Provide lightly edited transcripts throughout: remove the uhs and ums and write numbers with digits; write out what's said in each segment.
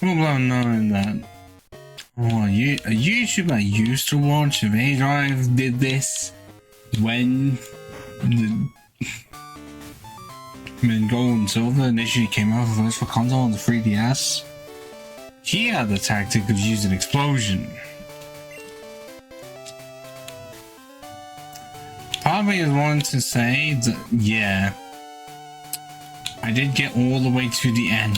Well, knowing that a YouTuber I used to watch, Ray Drive, did this when Gold and Silver initially came out first for console on the 3DS. He had the tactic of using explosion. Part of me is wanting to say that, yeah, I did get all the way to the end.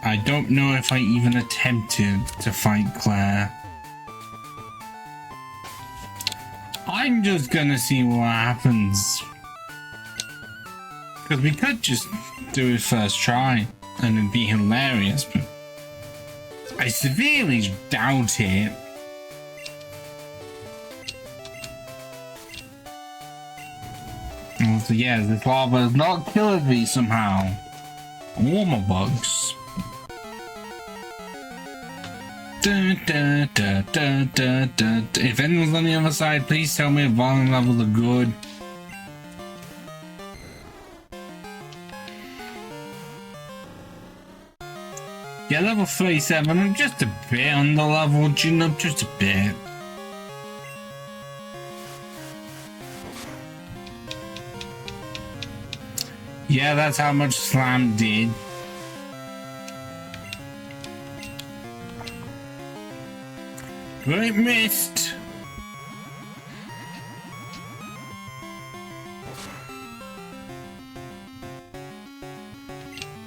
I don't know if I even attempted to fight Claire. I'm just gonna see what happens. Because we could just do it first try and it'd be hilarious, but I severely doubt it. So yeah, this lava is not killing me somehow. All my bugs. If anyone's on the other side, please tell me if volume levels are good. Yeah, level 37, I'm just a bit under level, you know, just a bit. Yeah, that's how much Slam did. Great missed.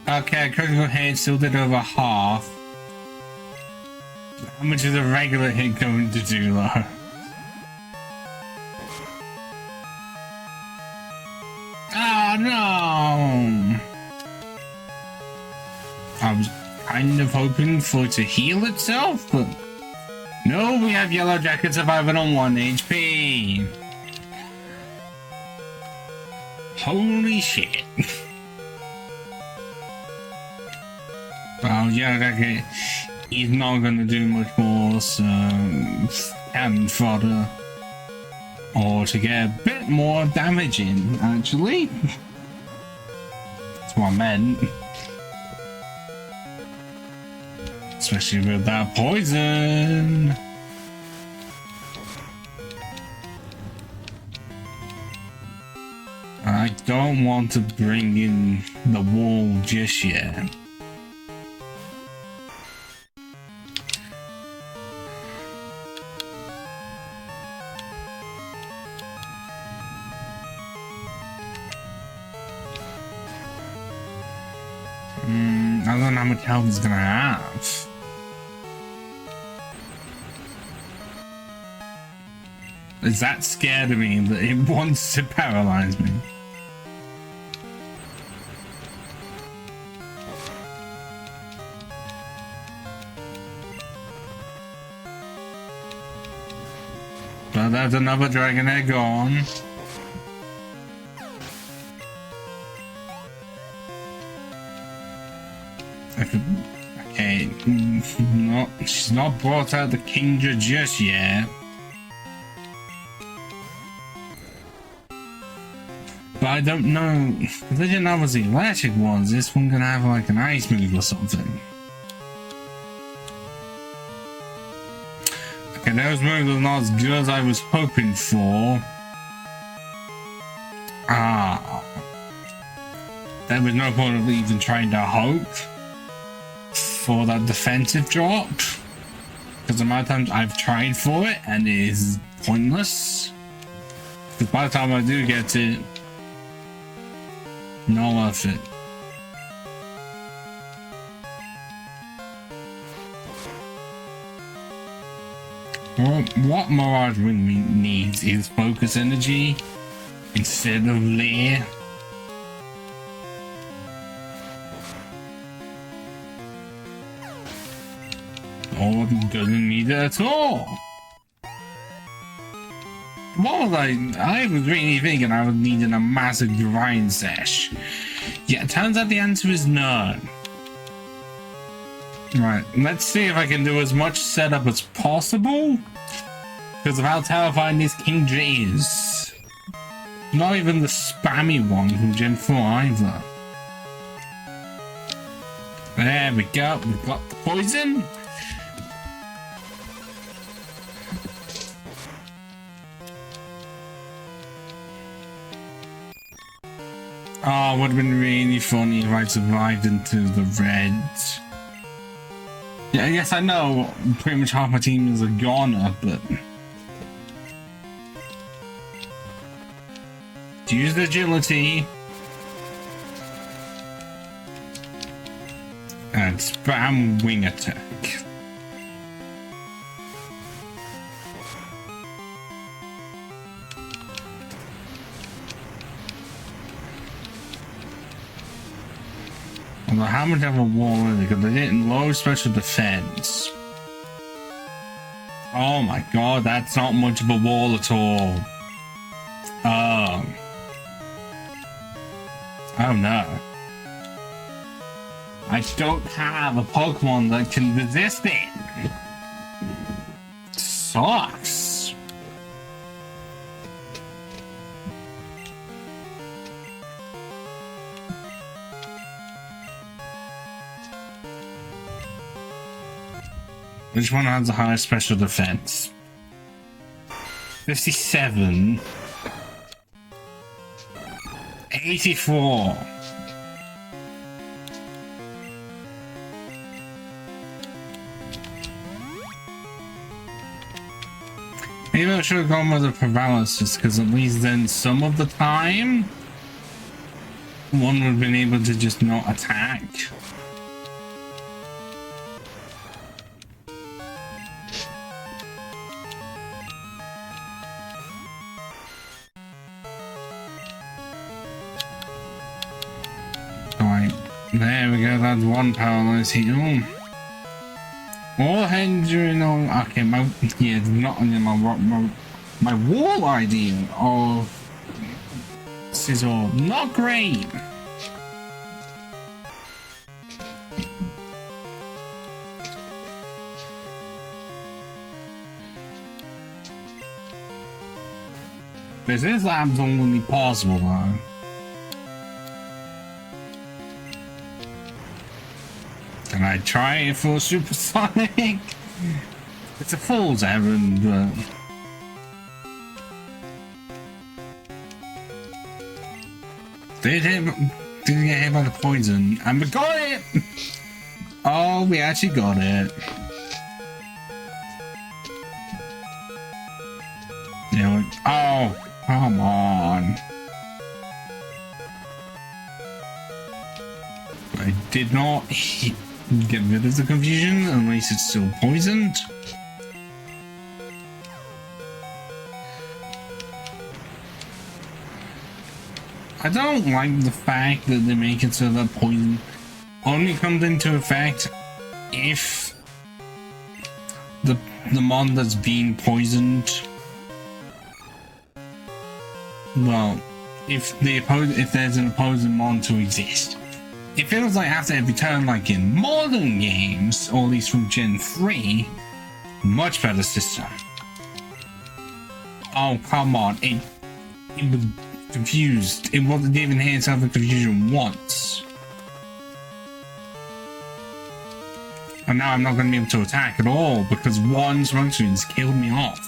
Okay, critical hit still did over half. How much is a regular hit going to do though? Oh no! I was kind of hoping for it to heal itself, but no, we have Yellow Jacket surviving on 1 HP. Holy shit. Well, Yellow Jacket is not going to do much more, so cannon fodder. Or to get a bit more damage in, actually. That's what I meant. Especially with that poison. I don't want to bring in the wall just yet. I don't know how much health he's gonna have. Is that scared of me that it wants to paralyze me? But that's another dragon egg gone. Okay, no, she's not brought out the Kingdra just yet. But I don't know, if they didn't have the electric ones, this one gonna have like an ice move or something. Okay, those moves are not as good as I was hoping for. There was no point of even trying to hope for that defensive drop, because the amount of times I've tried for it and it is pointless. Because by the time I do get it, not worth it. Well, what Mirage Ring needs is focus energy instead of lair. Or doesn't need it at all. What was I was really thinking I was needing a massive grind sesh. Yeah, it turns out the answer is no. Right, let's see if I can do as much setup as possible. Because of how terrifying this Kingdra is. Not even the spammy one from Gen 4 either. There we go. We've got the poison. Oh, it would have been really funny if I survived into the reds. Yeah, I guess I know pretty much half my team is a goner, but... use agility. And spam wing attack. Although how much of a wall is it? Because they didn't low special defense. Oh my god, that's not much of a wall at all. Oh no. I don't have a Pokemon that can resist it. Sucks. Which one has the highest special defense? 57. 84. Maybe I should have gone with the paralysis, because at least then some of the time one would have been able to just not attack. Alright, there we go, that's one paralyzed heal. All hindering on okay, my not my wall idea of Scizor, not great. This is absolutely possible though. Can I try it for supersonic? It's a fool's errand, but... Didn't get hit by the poison, and we got it! Oh, we actually got it. Yeah, oh, come on. I did not get rid of the confusion unless it's still poisoned. I don't like the fact that they make it so that poison only comes into effect if the mon that's being poisoned, well, if there's an opposing mon to exist. It feels like after every turn, like in modern games, or at least from Gen 3, much better system. Oh, come on. It was confused. It wasn't even hit itself with confusion once. And now I'm not going to be able to attack at all because one smoke screen's killed me off.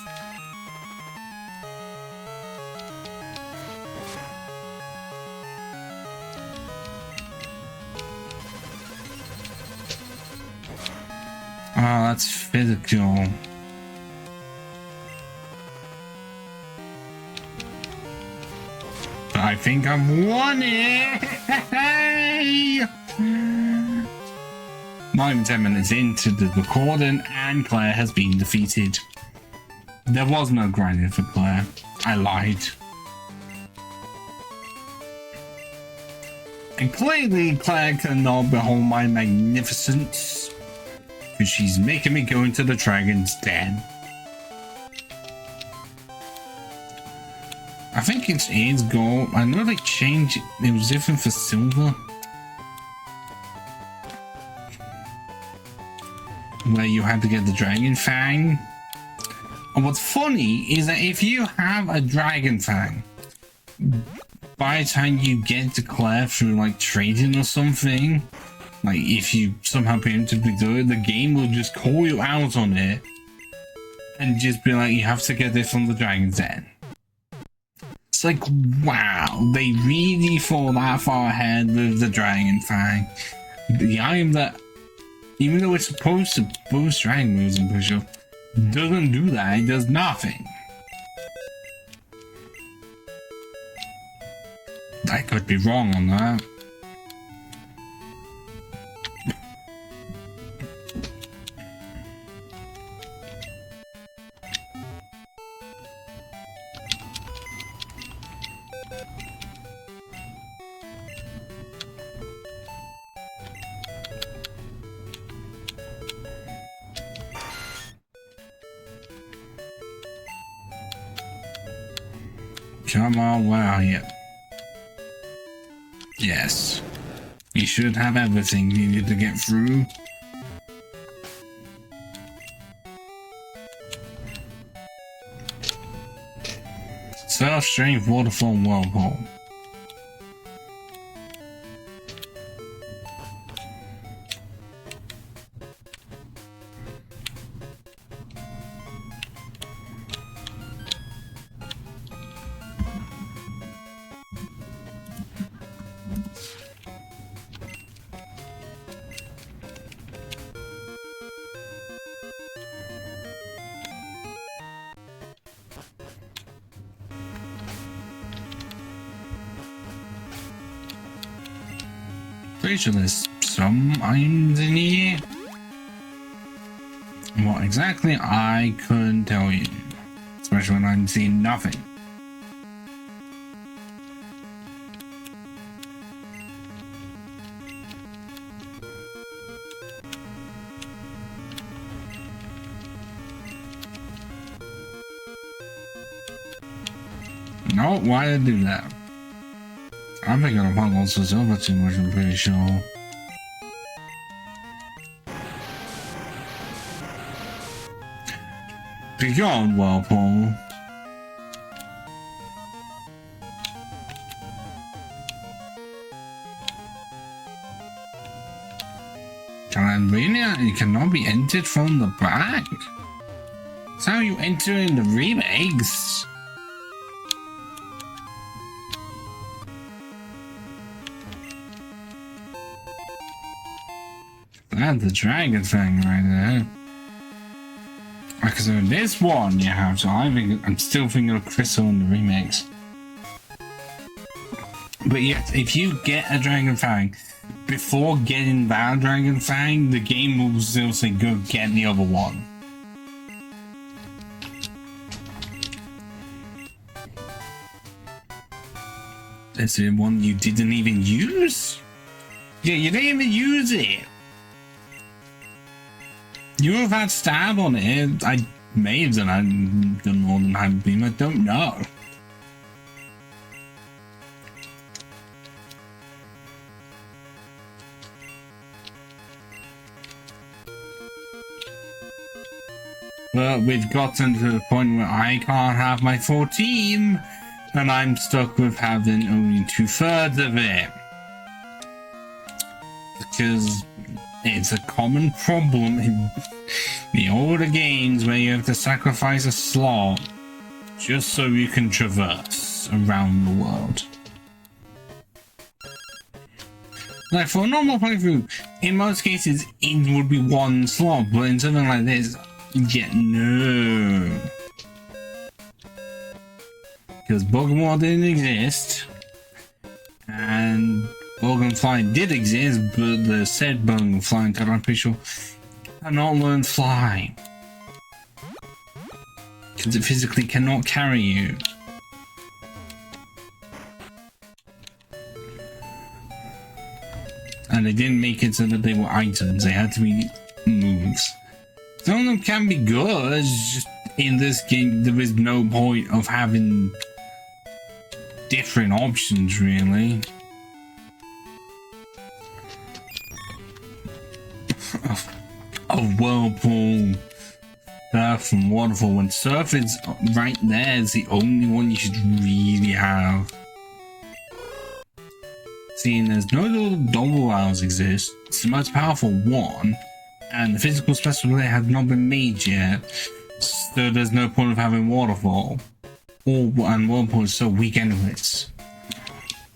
Oh, that's physical. But I think I've won it! Not even 10 minutes into the recording, and Claire has been defeated. There was no grinding for Claire. I lied. And clearly Claire cannot behold my magnificence. Because she's making me go into the dragon's den. I think it's AIDS gold. I know they changed it. It was different for silver. Where you had to get the dragon fang. And what's funny is that if you have a dragon fang, by the time you get to Claire through like trading or something, Like, if you somehow preemptively do it, the game will just call you out on it and just be like, you have to get this from the Dragon's Den. It's like, wow, they really fall that far ahead with the Dragon Fang. The item that, even though it's supposed to boost dragon moves and push up, doesn't do that, it does nothing. I could be wrong on that. Come on, where are you? Yes. You should have everything needed to get through. Surf, Strength, Waterfall, Whirlpool. Pretty sure there's some items in here. What exactly, I couldn't tell you. Especially when I'm seeing nothing. No, why did I do that? I'm thinking of lots of silver too much, I'm pretty sure. Be gone, Whirlpool. Can I really? It cannot be entered from the back? That's how you enter in the remakes. That's the dragon thing right there. Because in this one you have, so I'm still thinking of Crystal in the remakes. But yes, if you get a Dragon Fang, before getting that Dragon Fang, the game will still say go get the other one. That's the one you didn't even use? Yeah, you didn't even use it. You have had stab on it. I may have done more than I beam. I don't know. But we've gotten to the point where I can't have my full team, and I'm stuck with having only 2/3 of it. Because it's a common problem in the older games where you have to sacrifice a slot just so you can traverse around the world. Like for a normal playthrough, in most cases it would be one slot, but in something like this, yeah, no. Because Pokemon didn't exist, and Fly did exist, but the said Fly until I'm pretty sure cannot learn fly. Because it physically cannot carry you. And they didn't make it so that they were items, they had to be moves. Some of them can be good, it's just in this game there is no point of having different options really. A Whirlpool, Surf and Waterfall. When Surf is right there, is the only one you should really have. seeing as no double rounds exist, it's the most powerful one, and the physical special ability has not been made yet, so there's no point of having waterfall. And whirlpool is so weak anyways.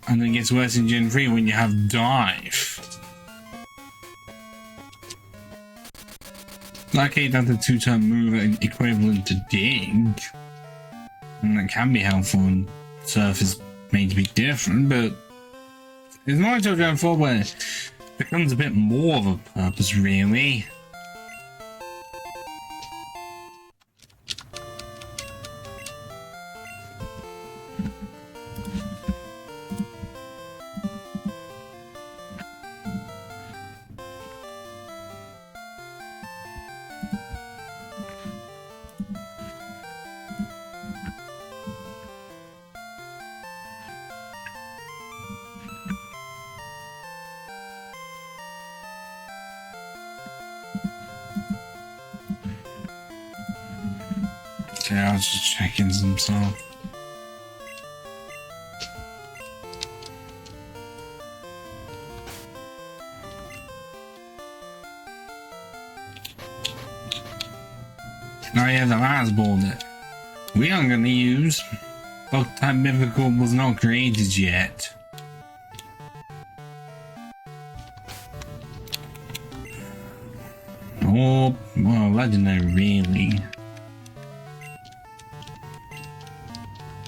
And then it gets worse in Gen 3 when you have dive. Luckily that's a 2-turn move equivalent to dig. And that can be helpful in Surf is made to be different, but it's not until Gen 4 where it becomes a bit more of a purpose, really. Okay, I was just checking some stuff. Now you have the last ball that we aren't going to use. Bug type Mythical was not created yet. Oh, well, legendary really.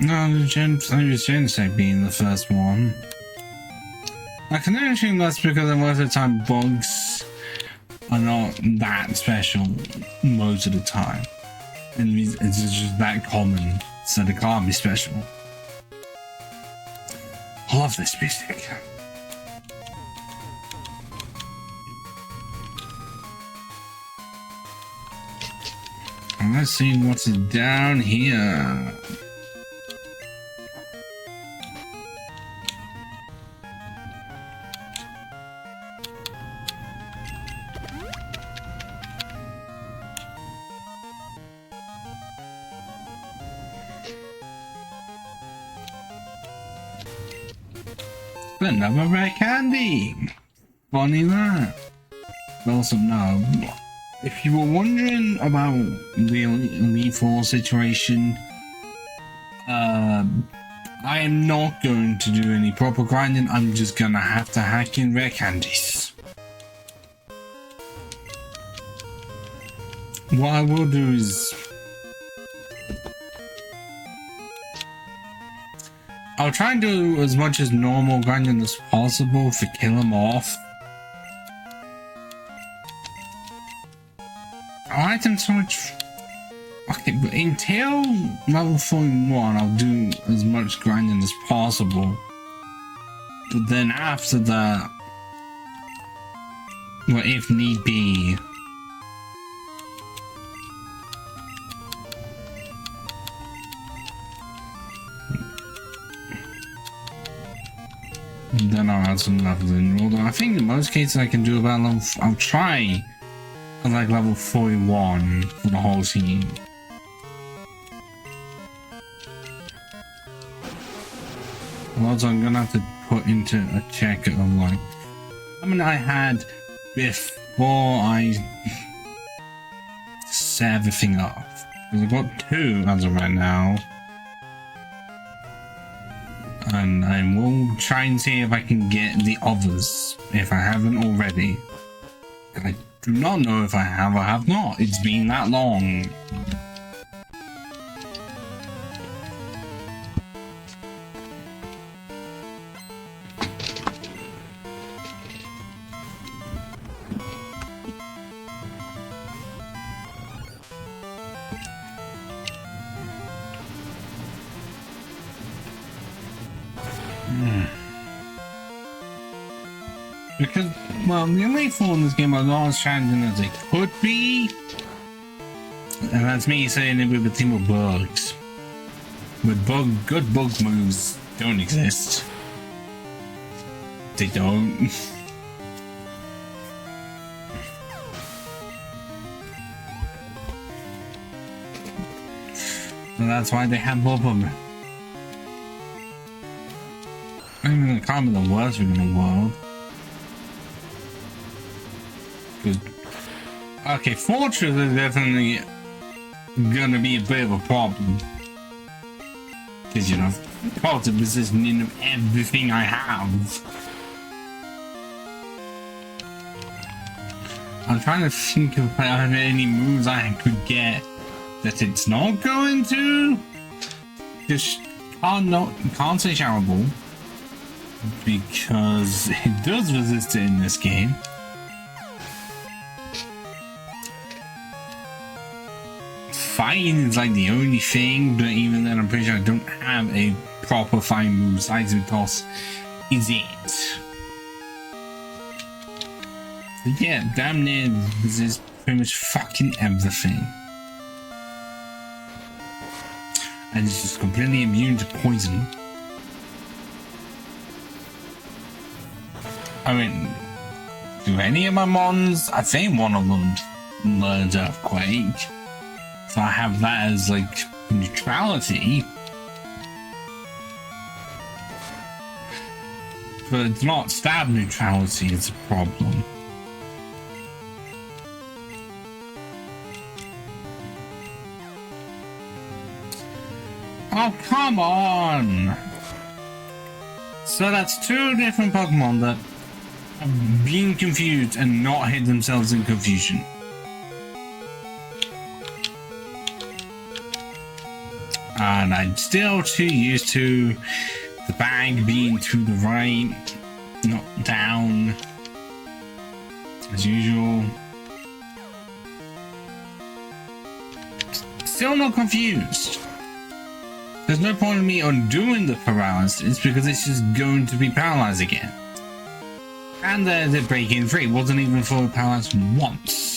No, the Gen being the first one. I can only assume that's because most of the time bugs are not that special most of the time. And it's just that common, so they can't be special. I love this music. And let's see what's down here. Another rare candy! Funny that. Also, no. If you were wondering about the Elite Four situation, I am not going to do any proper grinding. I'm just gonna have to hack in rare candies. What I will do is I'll try and do as much as normal grinding as possible to kill them off. Item search. Okay, but until level 41, I'll do as much grinding as possible. But then after that, well, if need be, then I'll add some levels in. Although I think in most cases I can do about level. I'll try at like level 41 for the whole team. Also, I'm gonna have to put into a check of like how many I had before I set everything up. Because I've got 2 as of right now. And I will try and see if I can get the others, if I haven't already. I do not know if I have or have not. It's been that long. Because, well, the only four in this game are not as challenging as they could be. And that's me saying it with a team of bugs. With good bug moves don't exist. They don't. So that's why they have both of them. I mean, it can't be the worst thing in the world. Okay, Fortress is definitely gonna be a bit of a problem. Because, you know, part of this is in everything I have. I'm trying to think of any moves I could get that it's not going to. Just can't say Shower Ball because it does resist it in this game. Fighting is like the only thing, but even then I'm pretty sure I don't have a proper fighting move. Seismic Toss is it. But yeah, damn near this is pretty much fucking everything. And it's just completely immune to poison. I mean, do any of my mons? I think one of them learns Earthquake. So I have that as like neutrality. But it's not stab neutrality, it's a problem. Oh, come on! So that's two different Pokemon that have been confused and not hit themselves in confusion. And I'm still too used to the bag being to the right, not down, as usual. Still not confused. There's no point in me undoing the paralysis because it's just going to be paralyzed again. And the break-in free wasn't even fully paralyzed once.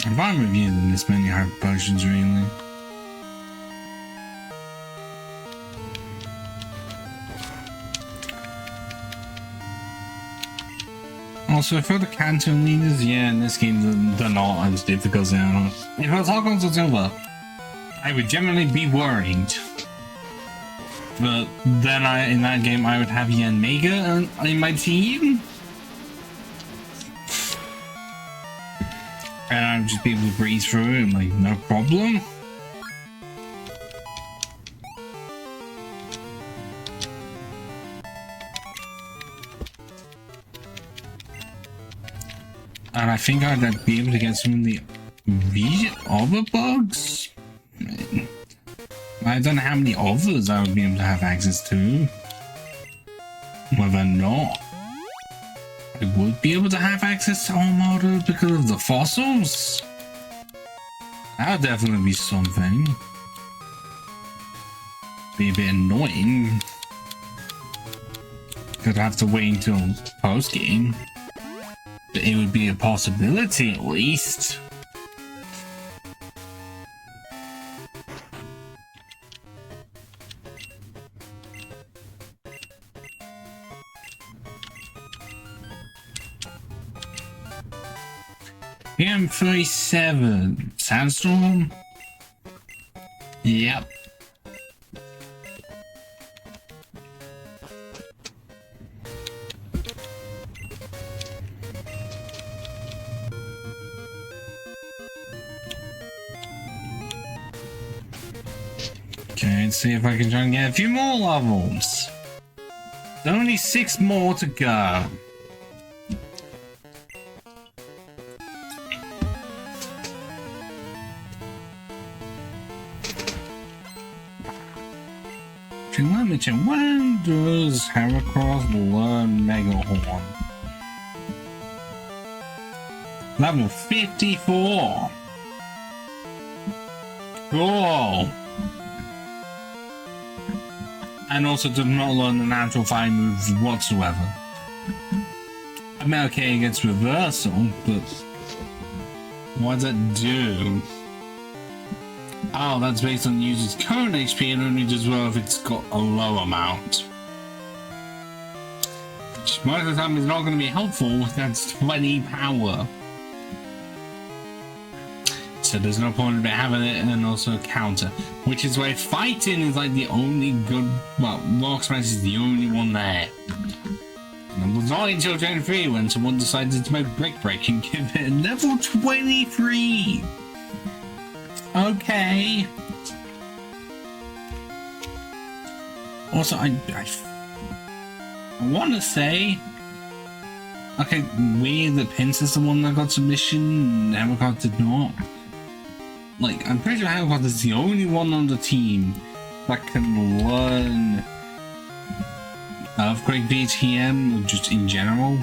I'm fine with using this many hard potions, really. Also, for the Kanto leaders, yeah, in this game, they're not as difficult as they are. If it was Hawkins or Silver, I would generally be worried. But then in that game, I would have Yanmega in my team. And I would just be able to breeze through it and like, no problem. And I think I'd be able to get some of the other bugs. I don't know how many others I would be able to have access to. Whether or not I would be able to have access to all models because of the fossils. That would definitely be something. Be a bit annoying. Could have to wait until post game. But it would be a possibility at least. PM37 Sandstorm? Yep. Okay, let's see if I can try and get a few more levels. There's only 6 more to go. When does Heracross learn Mega Horn? Level 54. Cool. And also does not learn the natural fire moves whatsoever. I mean, okay against reversal, but what does that do? Oh, that's based on the user's current HP and only does well if it's got a low amount. Which most of the time is not going to be helpful if that's 20 power. So there's no point in having it and also counter. Which is why fighting is like the only good, well, Rock Smash is the only one there. And it was not until Gen 3 when someone decided to make Brick Break and give it a level 23. Okay. Also, I want to say, okay, weird that Pinsir's the one that got submission, Hammercard did not. Like, I'm pretty sure Hammercard is the only one on the team that can learn Earthquake BTM, just in general.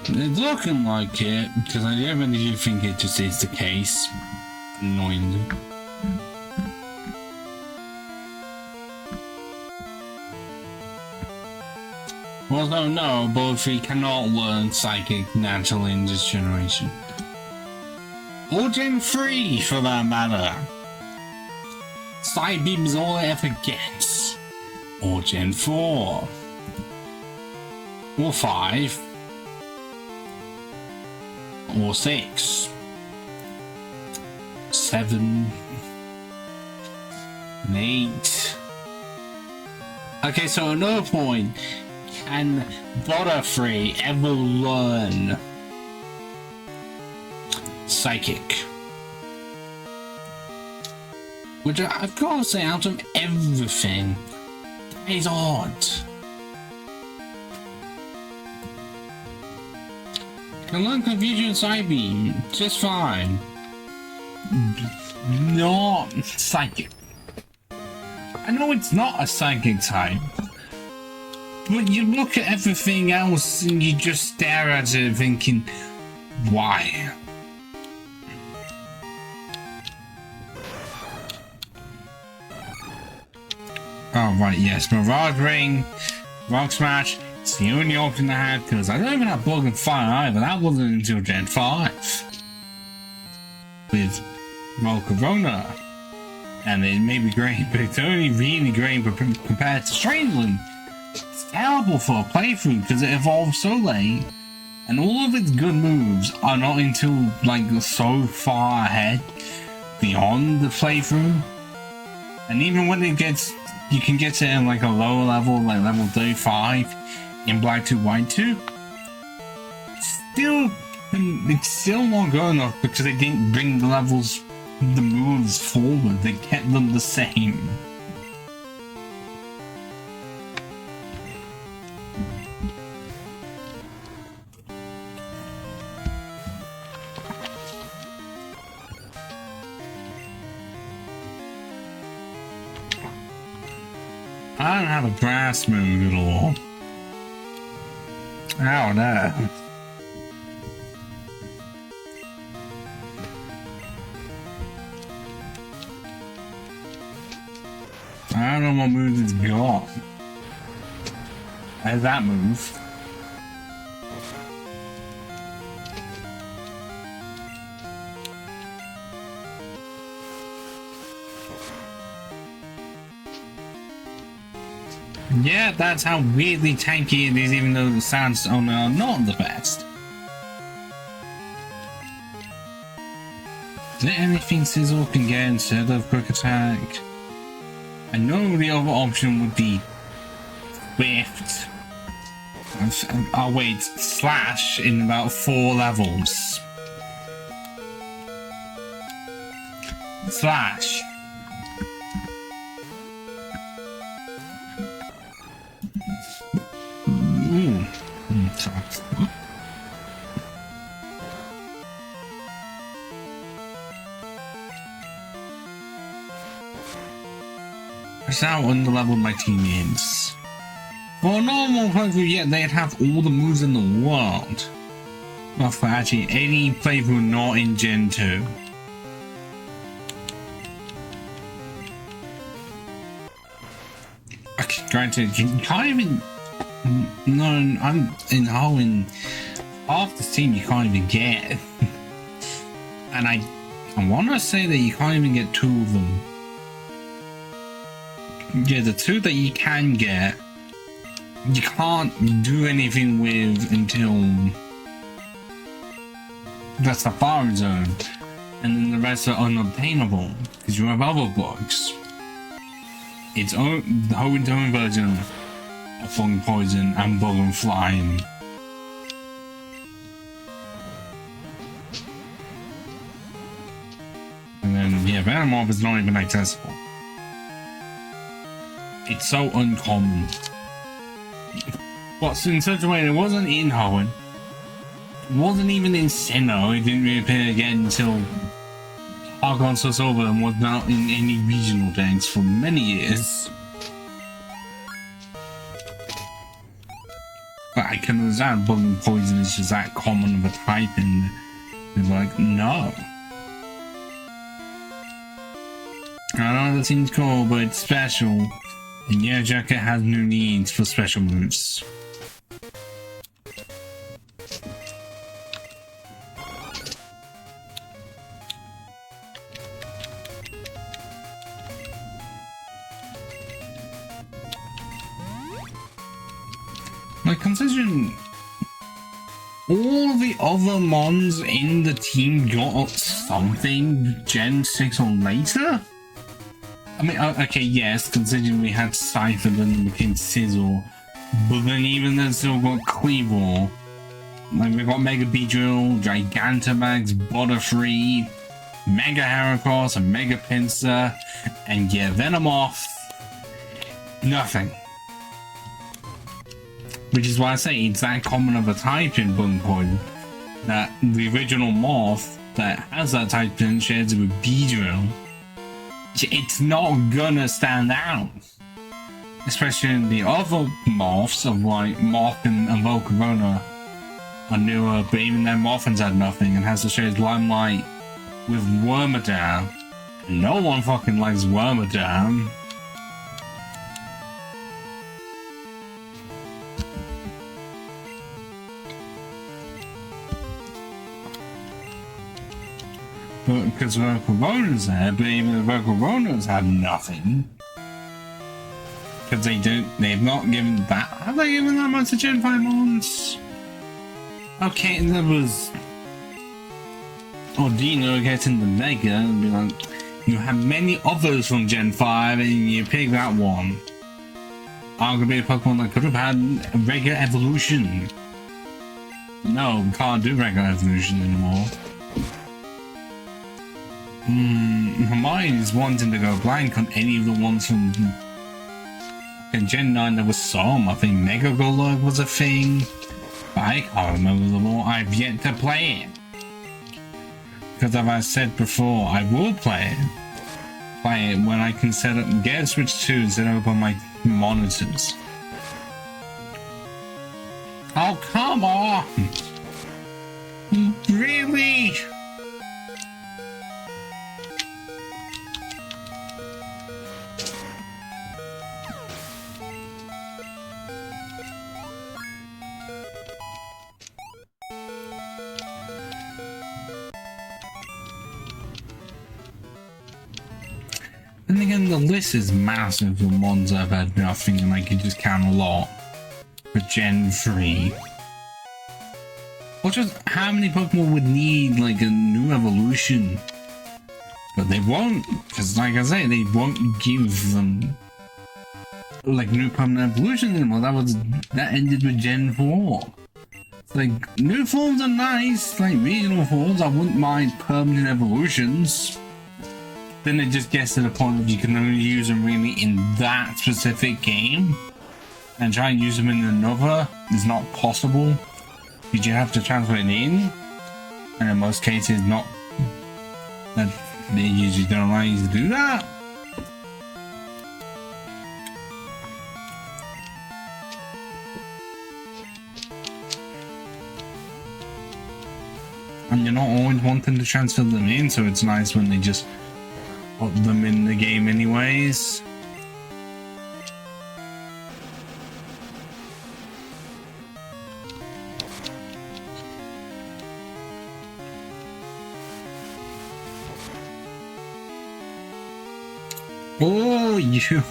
It's looking like it, because I genuinely do think it just is the case. Annoyingly. Also, no, both three cannot learn Psychic naturally in this generation. Or Gen 3, for that matter. Side Beam is all it ever gets. Or Gen 4. Or 5. Or 6, 7, and 8. Okay, so another point. Can Butterfree ever learn Psychic? Which I've got to say, out of everything, that is odd. Can learn Confusion Side Beam just fine. Not Psychic. I know it's not a Psychic type, but you look at everything else and you just stare at it thinking, why? Oh right, yes, Mirage Ring, Rock Smash. It's the only option I had, because I don't even have Bug and Fire either. That wasn't until Gen 5. With Volcarona. And it may be great, but it's only really great compared to Strangeland. It's terrible for a playthrough because it evolves so late. And all of its good moves are not until like so far ahead beyond the playthrough. And even when it gets, you can get it in like a lower level, like level 35. In Black 2, White 2, it's still not good enough because they didn't bring the levels, the moves forward. They kept them the same. I don't have a brass move at all. Oh no. I don't know what move it's got. There's that move. Yeah, that's how weirdly tanky it is, even though the sounds are not the best. Is there anything Sizzle can get instead of Quick Attack? I know the other option would be Swift. Oh wait, Slash in about 4 levels. Slash. That's how underleveled my team is. For a normal playthrough, yeah, they'd have all the moves in the world. Well, for actually any playthrough not in Gen 2. Granted, you can't even. No, I'm in half this team you can't even get. And I want to say that you can't even get 2 of them. Yeah, the 2 that you can get, you can't do anything with until the Safari Zone. And then the rest are unobtainable because you have other books. It's the whole own version of Fog Poison and Bug and Flying. And then, yeah, Venomoth is not even accessible. It's so uncommon. But in such a way, it wasn't in Hoenn. It wasn't even in Sinnoh. It didn't reappear again until Argon Silver and was not in any regional decks for many years. But I can understand Bug and Poison is just that common of a type, and they're like, no. I know that seems cool, but it's special. And yeah, Jacket has no needs for special moves. Like, considering all the other mons in the team got something Gen 6 or later? I mean, okay, yes, considering we had Cypher and became Sizzle, but then even then still got Cleavor. Like, we got Mega Beedrill, Gigantamax, Butterfree, Mega Heracross, and Mega Pinsir, and yeah, Venomoth, nothing. Which is why I say it's that common of a type in Bug and Poison, that the original Moth that has that type and shares it with Beedrill, it's not gonna stand out. Especially in the other Moths of like Moth and Volcarona are newer, but even then Mothins had nothing and has to share his limelight with Wormadam. No one fucking likes Wormadam. Because Volcarona's there, but even the Volcaronas have nothing. Because they've not given that. Have they given that much to Gen 5 mons? Okay, there was Ordino getting the Mega and be like, you have many others from Gen 5 and you pick that one. Arguably a Pokemon that could have had a regular evolution. No, we can't do regular evolution anymore. Mine is wanting to go blank on any of the ones from Gen 9. There was some. I think Mega Golurk was a thing. But I can't remember them all. I've yet to play it. Because as I said before, I will play it when I can set up, get a Switch 2 and set up on my monitors. Oh, come on! Really? And again, the list is massive for mons I've had nothing, and I can just count a lot for Gen 3. Or just how many Pokemon would need like a new evolution? But they won't, because like I say, they won't give them like new permanent evolution anymore. That ended with Gen 4. It's like, new forms are nice, like regional forms, I wouldn't mind permanent evolutions. Then it just gets to the point where you can only use them really in that specific game, and try and use them in another is not possible. You just have to transfer it in, and in most cases not. That they usually don't allow you to do that. And you're not always wanting to transfer them in, so it's nice when they just put them in the game anyways. Oh, you.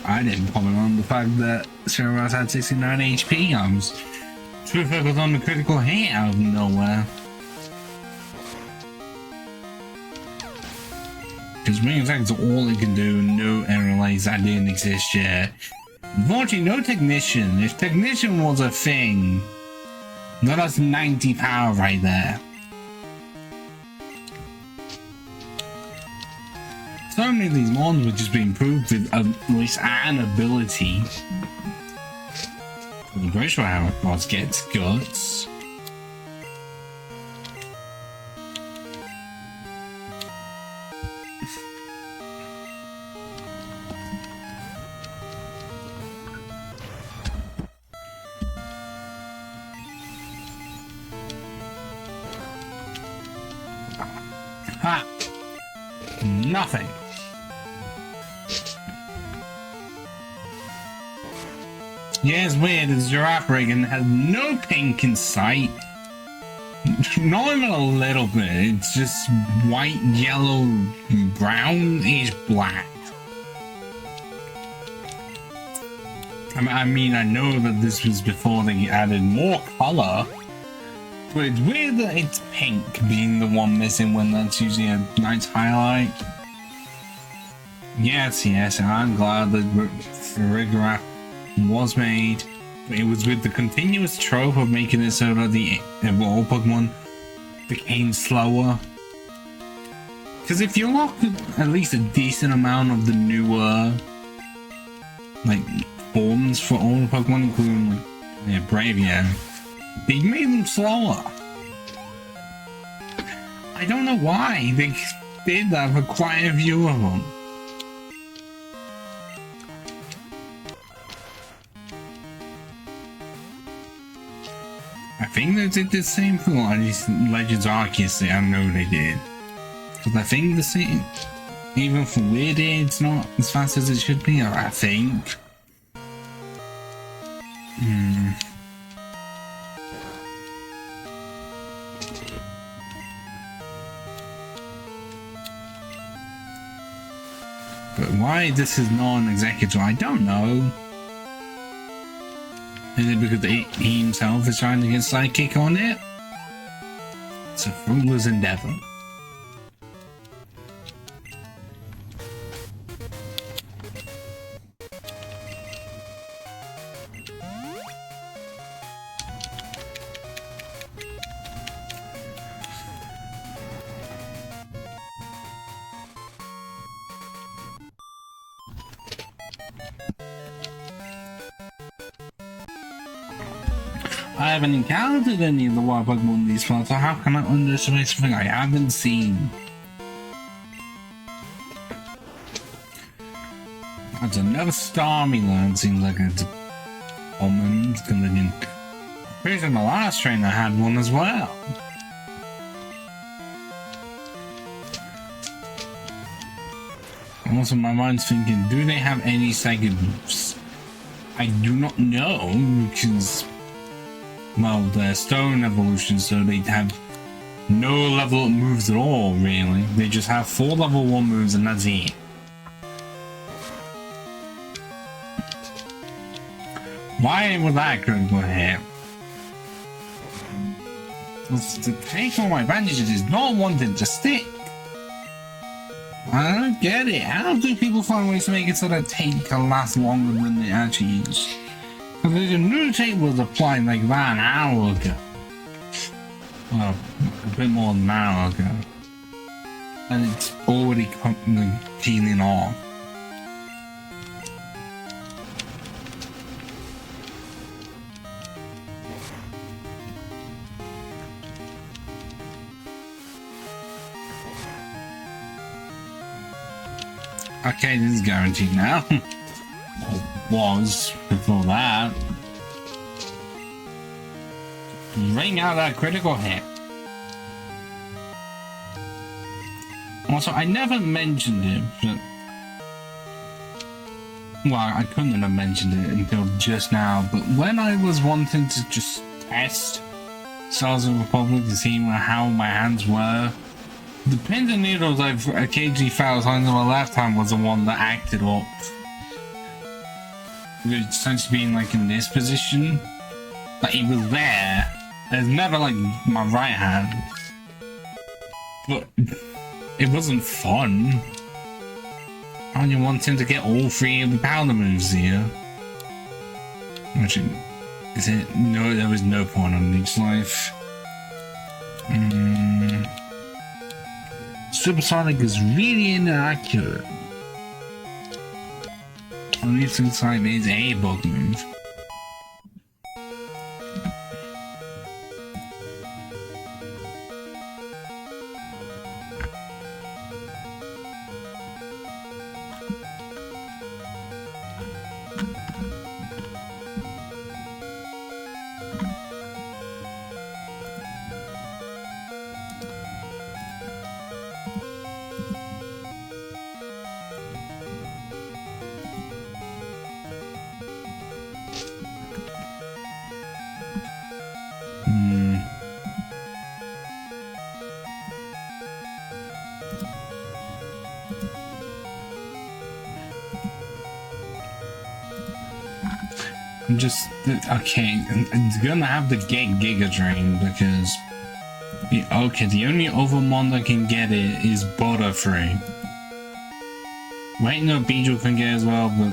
I didn't comment on the fact that Cerebros had 69 HP. I was too focused on the critical hit out of nowhere. Because ring attack is all it can do. No error lays that didn't exist yet. Unfortunately, no technician. If technician was a thing, that's 90 power right there. So many of these mons would just be improved with at least an ability. The British Hammer boss gets guts. Ha! Nothing. Yeah, it's weird. The giraffe rigging has no pink in sight. Not even a little bit. It's just white, yellow, brownish black. I mean, I know that this was before they added more color. But it's weird that it's pink being the one missing when that's usually a nice highlight. Yes, I'm glad that Rigraff was made. It was with the continuous trope of making it so that the all Pokemon became slower. Because if you lock at least a decent amount of the newer forms for all the Pokemon, including Bravia, they made them slower. I don't know why they did that for quite a few of them. I think they did the same for Legends Arceus. I know they did. Because I think the same, even for Weird, it's not as fast as it should be, I think. But why this is non-executive, I don't know. Is it because he himself is trying to get sidekick on it? It's a fruitless endeavor. I haven't encountered any of the wild Pokemon in these parts, so how can I underestimate something I haven't seen? That's another Starmie learn, seems like it's common, convenient. Pretty sure my last trainer had one as well. Also, my mind's thinking, do they have any psychic moves? I do not know, because, well, they're stone evolution, so they have no level up moves at all, really. They just have 4 level 1 moves and that's it. Why was that critical hit? The take on my bandages is not wanting to stick. I don't get it. How do people find ways to make it so that tape can last longer than it actually is? Because the new tape was applied like that an hour ago. Well, a bit more than an hour ago. And it's already peeling off. Okay, this is guaranteed now. Was before that. Ring out that critical hit. Also, I never mentioned it, but well, I couldn't have mentioned it until just now, but when I was wanting to just test Stars of the Republic to see how my hands were The pins and needles I've occasionally found on my left hand was the one that acted up. It was essentially being like in this position. Like it was there. It's never like my right hand. But it wasn't fun. I only want him to get all three of the powder moves here. Actually, is it? No, there was no point on each life. Supersonic is really inaccurate. Only Sunswipe is a bug move. I'm just okay. It's gonna have to get Giga Drain because okay, the only other mon that can get it is Butterfree. Wait, no, Beedrill can get it as well, but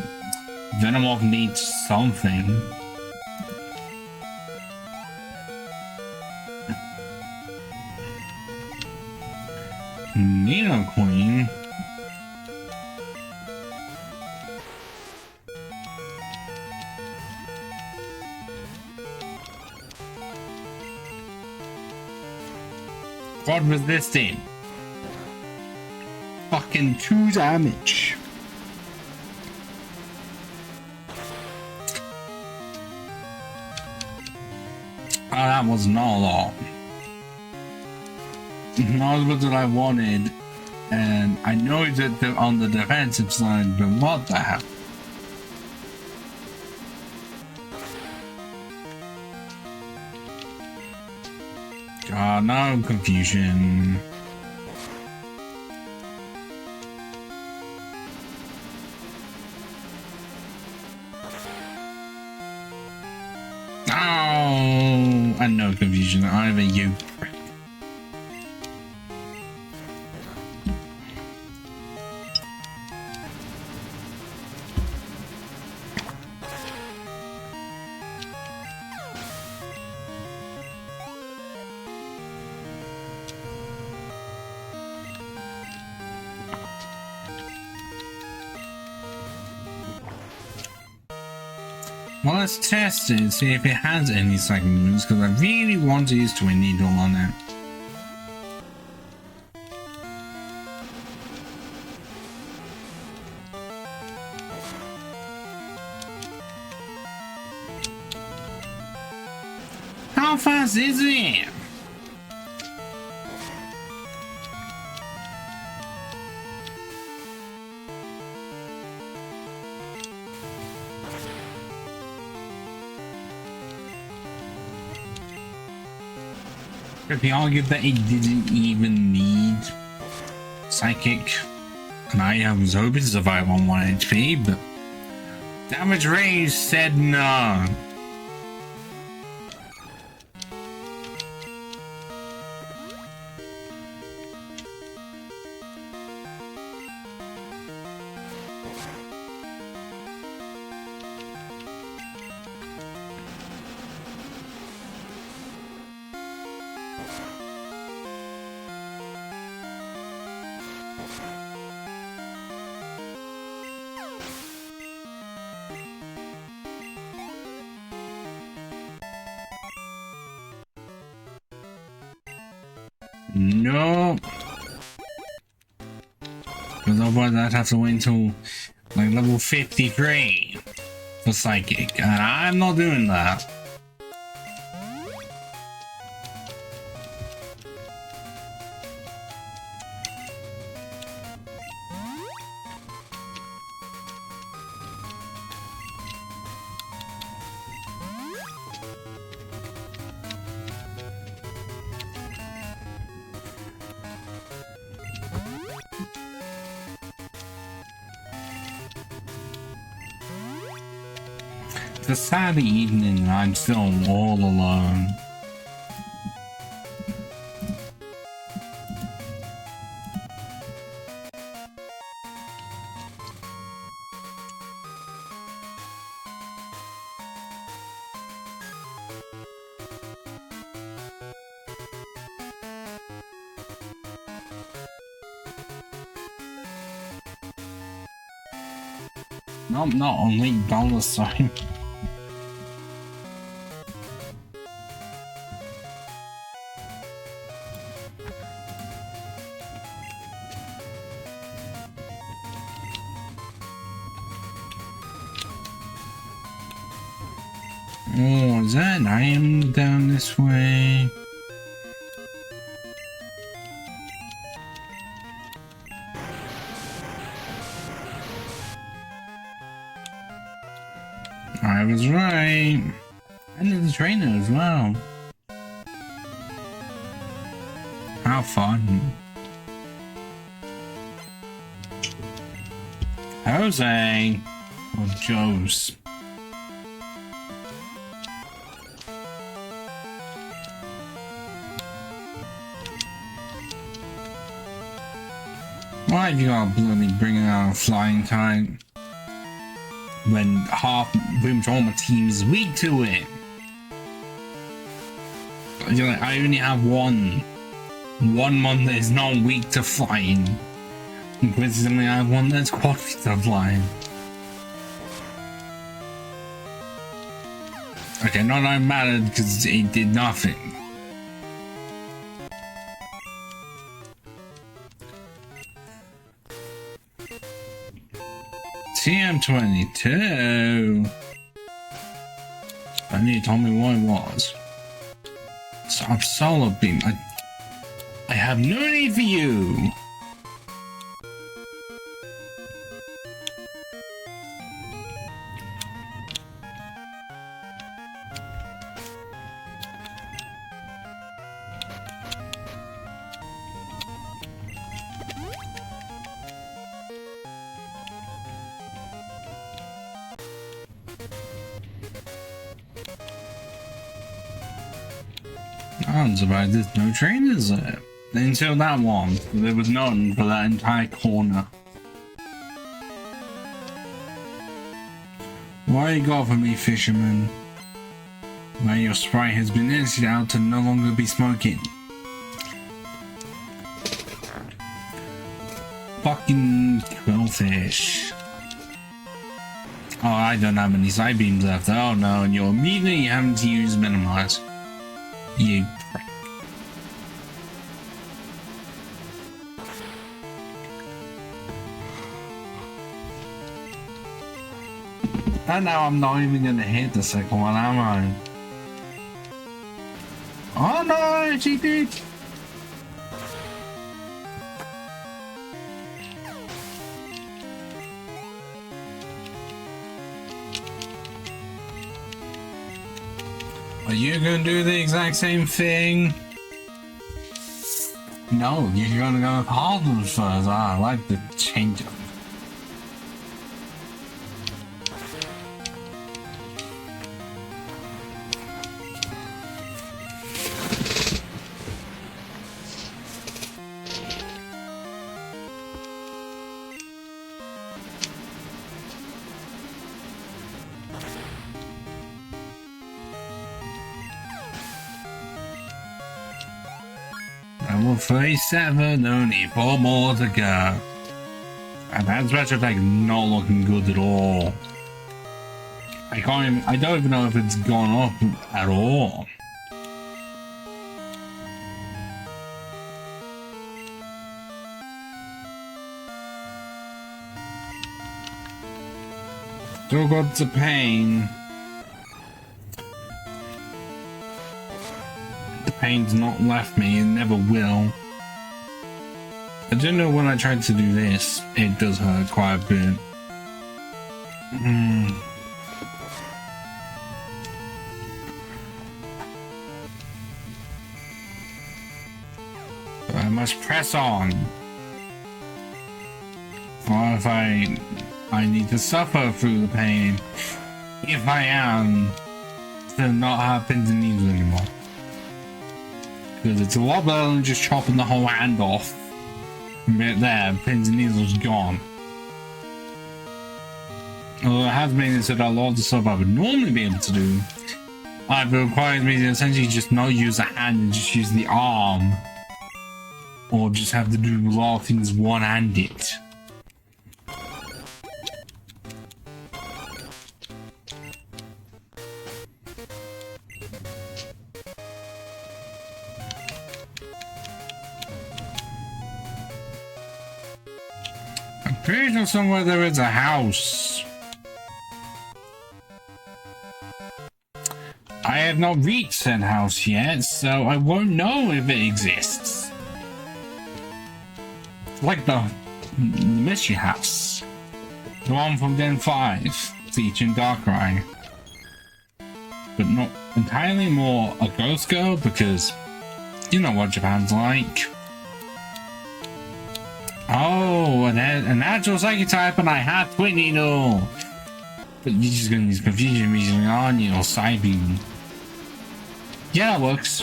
Venomoth needs something. Nino Queen. God resisting. Fucking 2 damage. Oh, that was not a lot. Not as much as I wanted, and I know that they're on the defensive side, but what the hell? God, no confusion. Oh, and no confusion. Either you. Well, let's test it and see if it has any psychic moves, because I really want to use Twin Needle on it. How fast is it? Could be argued that it didn't even need Psychic, and I was hoping to survive on 1 HP, but damage range said no. No, because otherwise I'd have to wait until like level 53 for Psychic, and I'm not doing that. It's a sad evening and I'm still all alone. No, not only $sign. Oh, is that I am down this way? I was right. And there's a trainer as well. How fun. Jose. Or Joe's. Why have you got to bloody bring out a flying kite? When pretty much all my team is weak to it. You're like, I only have one month that is not weak to flying. And coincidentally, I have one that's quad weak to flying. Okay, not that I mattered because it did nothing. TM22. I need to tell me what it was. Stop solo beam. I have no need for you. I'm surprised there's no trainers there. Until that one, there was none for that entire corner. What you got for me, fisherman? Where your sprite has been edited out to no longer be smoking. Fucking quillfish. Oh, I don't have any side beams left. Oh no, and you're immediately having to use minimize. You prick. And now I'm not even gonna hit the second one, am I? Oh no, I cheated! Are you gonna do the exact same thing? No, you're gonna go with Harden first. I like the change up. Level 37, only 4 more to go. And that special attack not looking good at all. I don't even know if it's gone up at all. Still got the pain. Pain's not left me and never will. I don't know when I tried to do this, it does hurt quite a bit. But I must press on. Or if I need to suffer through the pain. if I am, to not have pins and needles anymore. Because it's a lot better than just chopping the whole hand off. Right there, pins and needles gone. Although it has made it so that a lot of the stuff I would normally be able to do either requires me to essentially just not use a hand and just use the arm. Or just have to do a lot of things one-handed. I'm pretty sure somewhere there is a house. I have not reached said house yet, so I won't know if it exists. Like the mystery house. The one from Gen 5, featuring Darkrai. But not entirely more a ghost girl, because you know what Japan's like. Oh, a natural psychic type, and I have Twin Needle. But you're just gonna use confusion reasoning on you, or Psybeam. Yeah, it works.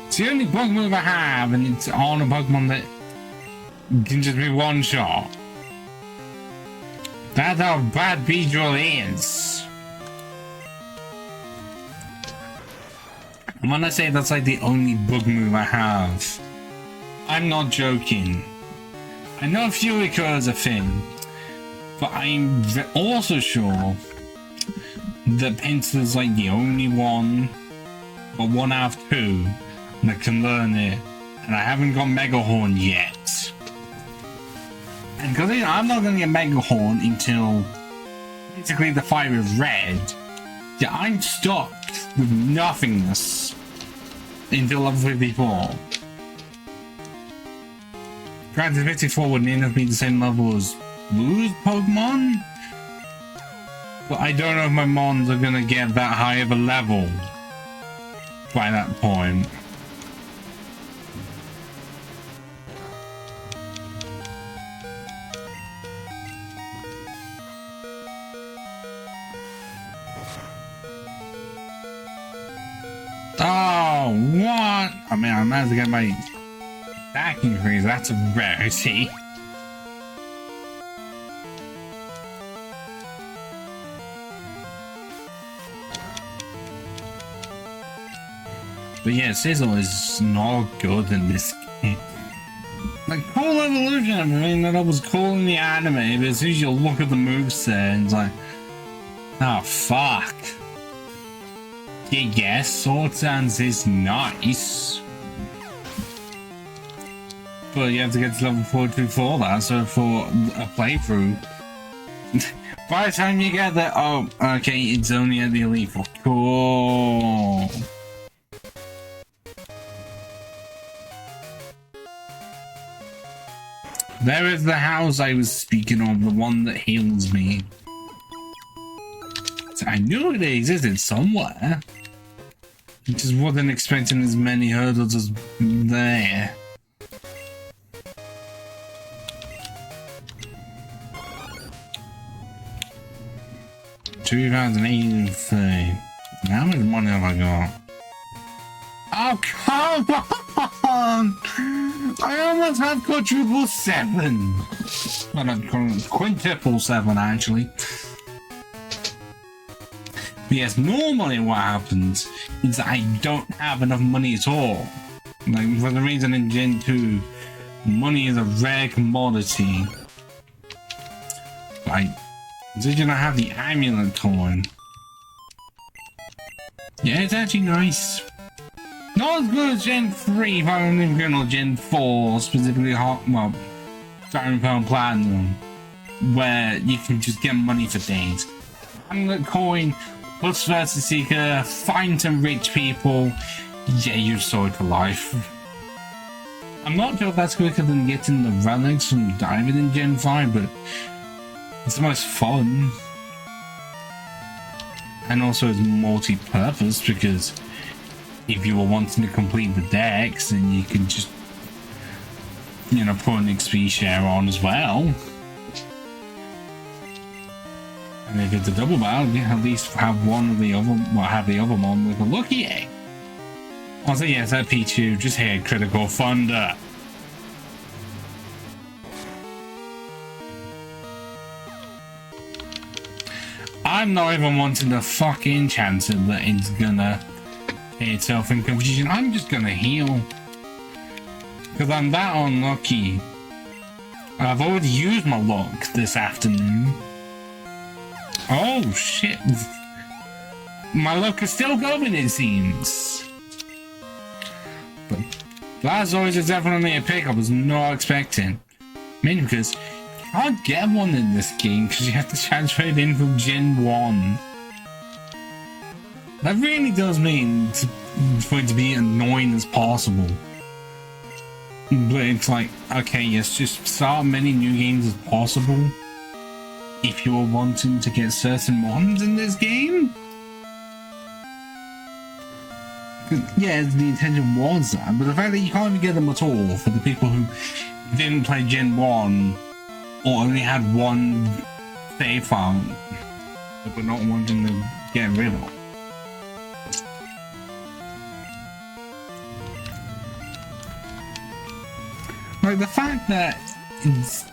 It's the only bug move I have, and it's on a Pokemon that can just be one shot. That's how bad Beedrill is. And when I say that's like the only bug move I have, I'm not joking. I know Furica is a thing, but I'm also sure that Pinsir is like the only one, or one out of two, that can learn it, and I haven't got Megahorn yet. And because I'm not going to get Megahorn until basically the fight with Red, yeah, I'm stuck with nothingness until level 54. Granted, 54 wouldn't end up being the same level as Blue's Pokemon, but I don't know if my Mons are going to get that high of a level by that point. Oh, what? I mean, I might as well get my attack increase. That's a rarity. But yeah, Sizzle is not good in this game. Like, cool evolution, I mean, that was cool in the anime, but as soon as you look at the moveset, it's like, oh, fuck. Yeah, Sword Dance is nice. But you have to get to level 42 for that, so for a playthrough. By the time you get there, oh, okay, it's only at the Elite Four. Cool. There is the house I was speaking of, the one that heals me. So I knew it existed somewhere. I just wasn't expecting as many hurdles as there. $2,083. How much money have I got? Oh, come on! I almost have quadruple 7. Well, not quintuple 7, actually. But yes, normally what happens is that I don't have enough money at all. Like, for the reason in Gen 2, money is a rare commodity. Like, did you not have the amulet coin? Yeah, it's actually nice. Not as good as Gen 3, if I'm even going on Gen 4, specifically well, Diamond Pearl Platinum, where you can just get money for days. Amulet coin, plus Versus Seeker, find some rich people, yeah, you're sorted for life. I'm not sure if that's quicker than getting the relics from Diamond in Gen 5, but it's the most fun. And also it's multi-purpose, because if you were wanting to complete the decks, then you can just, you know, put an XP share on as well. And if it's a double battle, you at least have one of the other, well, have the other one with a lucky egg. Also, yes, that P2 just hit critical thunder. I'm not even wanting the fucking chance that it's gonna hit itself in confusion. I'm just gonna heal. Because I'm that unlucky. I've already used my luck this afternoon. Oh shit. My luck is still going, it seems. But Blastoise is definitely a pick I was not expecting. Mainly because you can't get one in this game because you have to transfer it in from Gen 1. That really does mean for it to be annoying as possible. But it's like, okay, yes, just start many new games as possible if you're wanting to get certain mons in this game. Yeah, the intention was that, but the fact that you can't even get them at all for the people who didn't play Gen 1 or only had one save file that we're not wanting to get rid of. Like, the fact that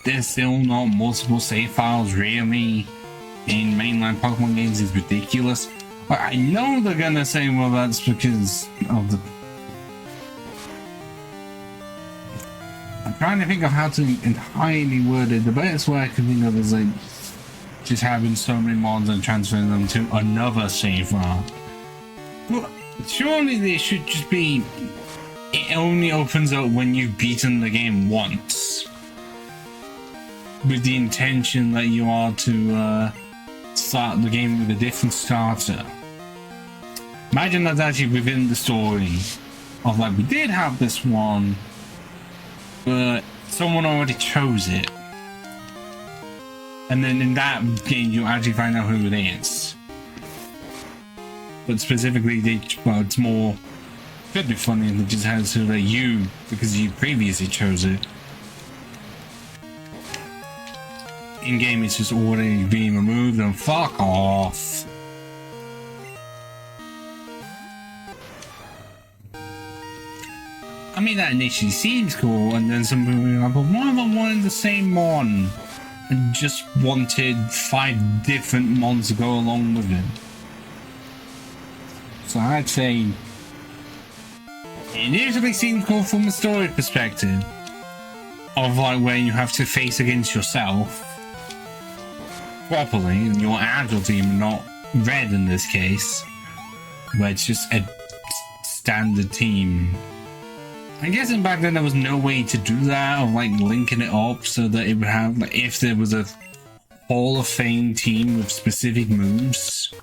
there's still not multiple save files really in mainline Pokemon games is ridiculous. Like, I know they're gonna say, well, that's because of the... I'm trying to think of how to entirely word it. The best way I can think of is like just having so many mods and transferring them to another save file. Well, surely they should just be... It only opens up when you've beaten the game once. With the intention that you are to start the game with a different starter. Imagine that's actually within the story of like, we did have this one, but someone already chose it. And then in that game you actually find out who it is. But specifically, well, it's more... Could be funny if it just has to let you, because you previously chose it. In game, it's just already being removed and fuck off. I mean, that initially seems cool, and then some people are like, but why am I wanting the same mon? And just wanted 5 different mons to go along with it. So I'd say it usually seems cool from a story perspective of like where you have to face against yourself properly and your agile team, not red in this case, where it's just a standard team. I'm guessing back then there was no way to do that, of like linking it up so that it would have, like, if there was a Hall of Fame team with specific moves.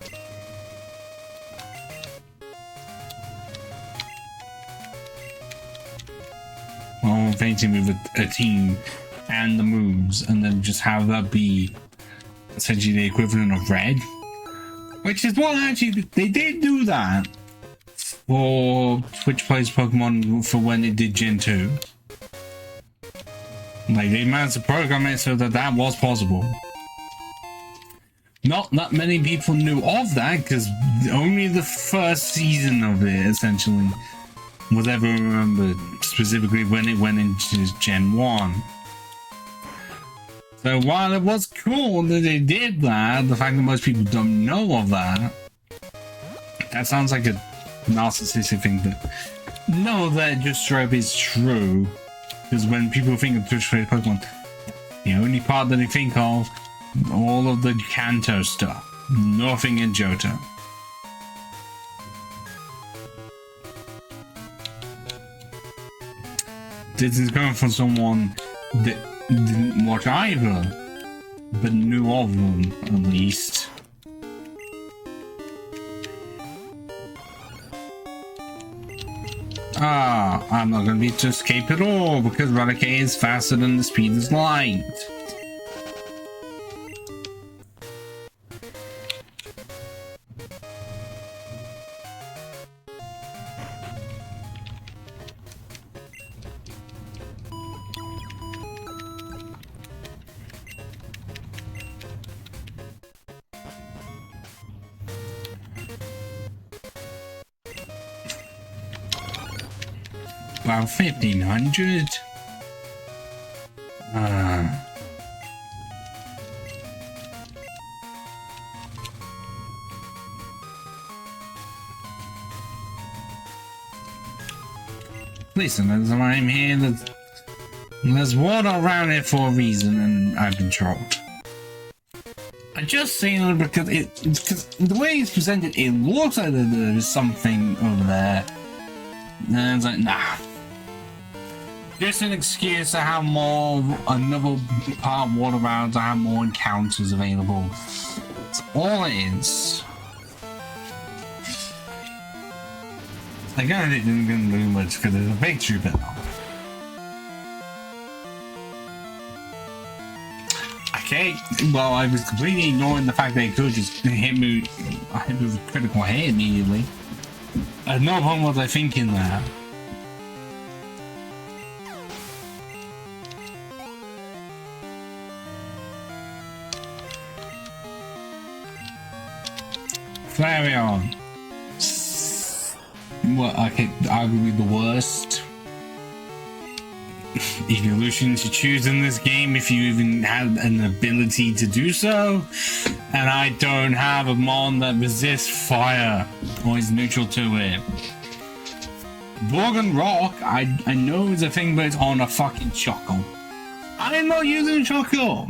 Hall of Fame team with a team and the moves, and then just have that be essentially the equivalent of red. Which is what actually, they did do that for Switch Plays Pokemon for when it did Gen 2. Like, they managed to program it so that that was possible. Not that many people knew of that, because only the first season of it, essentially, was ever remembered, specifically when it went into Gen 1. So while it was cool that they did that, the fact that most people don't know of that, that sounds like a narcissistic thing, but no, that just straight is true. Because when people think of Twitch Plays Pokemon, the only part that they think of, all of the Kanto stuff, nothing in Johto. This is coming from someone that didn't watch either, but knew of them at least. Ah, I'm not gonna be able to escape at all because Raticate is faster than the speed of light. About 1500. Listen, there's a line here. There's water around it for a reason, and I've been trolled. I just saying it because because the way it's presented, it looks like there's something over there. And it's like, nah. Just an excuse to have another part of water round, to have more encounters available. That's all it is. I kind of didn't do much because there's a big trooper now. Okay, well, I was completely ignoring the fact that it could just hit me with a critical hit immediately. At no point was I thinking that. Flareon. Well, okay, arguably the worst evolution to choose in this game if you even have an ability to do so. And I don't have a mon that resists fire or is neutral to it. Borg Rock, I know is a thing, but it's on a fucking Choco. I'm not using Choco.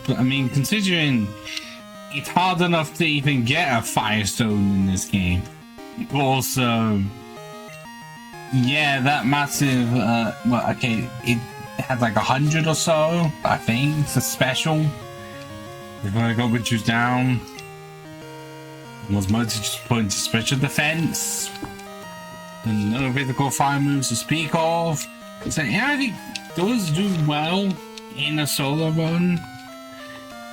But I mean, considering it's hard enough to even get a Firestone in this game. Also, yeah, that massive, well, okay, it had like 100 or so, I think. It's a special. If I got reduced down, was mostly just put into special defense. And no physical fire moves to speak of. So yeah, I think it does do well in a solo run.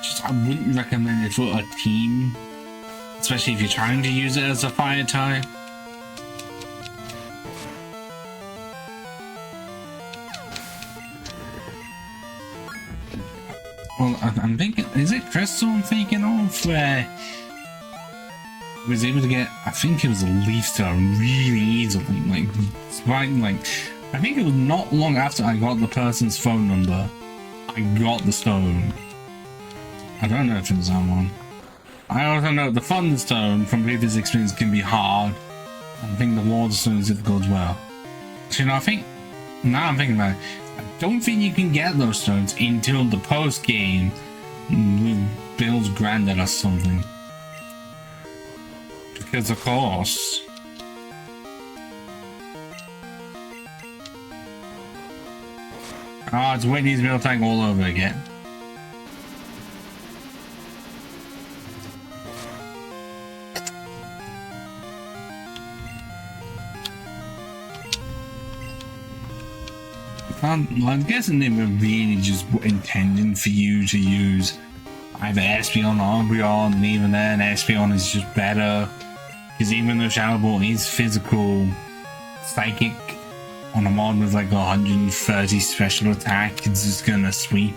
Just I wouldn't recommend it for a team, especially if you're trying to use it as a fire type. Well, I'm thinking, is it Crystal I'm thinking of, where I was able to get, I think it was a Leaf Stone really easily, like, I think it was not long after I got the person's phone number, I got the stone. I don't know if it's that one. I also know the Thunderstone from previous experience can be hard. I think the Waterstone is difficult as well. So, you know, I think, now I'm thinking about it, I don't think you can get those stones until the post game with Bill's granddad or something. Because of course. Oh, it's Whitney's meal tank all over again. I'm guessing they were really just intending for you to use either Espeon or Umbreon, and even then Espeon is just better. Because even though Shadow Ball is physical, Psychic on a mod with like 130 special attack, it's just gonna sweep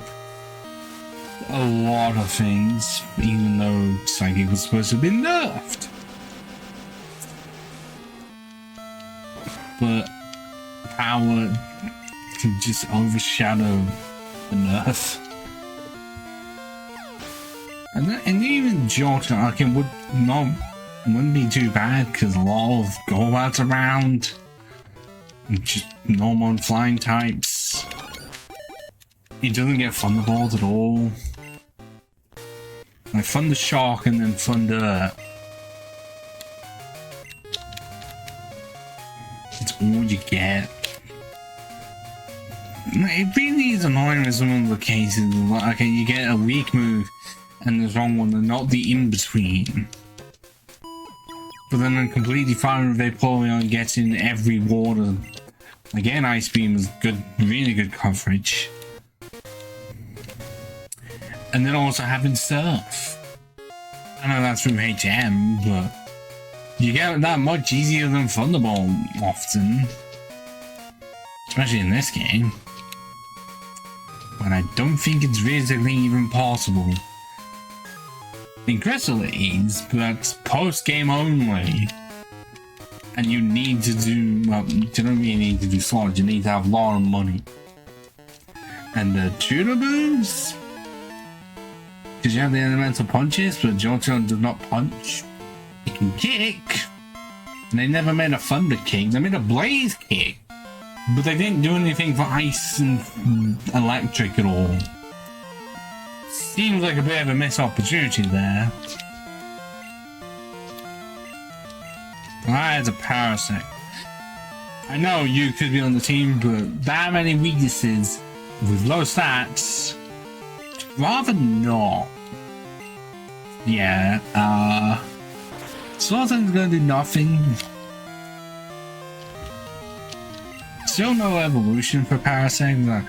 a lot of things, even though Psychic was supposed to have been nerfed. But power can just overshadow the nerf. And even Jolteon, okay, wouldn't be too bad because a lot of Golbats around, just normal flying types. He doesn't get Thunderbolts at all. Like Thunder Shock and then Thunder. It's all you get. It really is annoying in some of the cases. Okay, you get a weak move and there's wrong one, and not the in-between. But then I'm completely fine with Vaporeon getting every water. Again, Ice Beam is good, really good coverage. And then also having Surf. I know that's from HM, but you get that much easier than Thunderbolt often. Especially in this game. But I don't think it's realistically even possible. In Crystal it is, but that's post-game only. and you need to do, well, you don't really need to do slots, you need to have a lot of money. And the tutor moves, because you have the elemental punches, but Jolteon does not punch. He can kick, and they never made a thunder kick, they made a blaze kick, but they didn't do anything for ice and electric at all. Seems like a bit of a missed opportunity there. That is a parasect. I know you could be on the team, but that many weaknesses with low stats, rather not. Yeah, Sultan's gonna do nothing. Still no evolution for Parasect.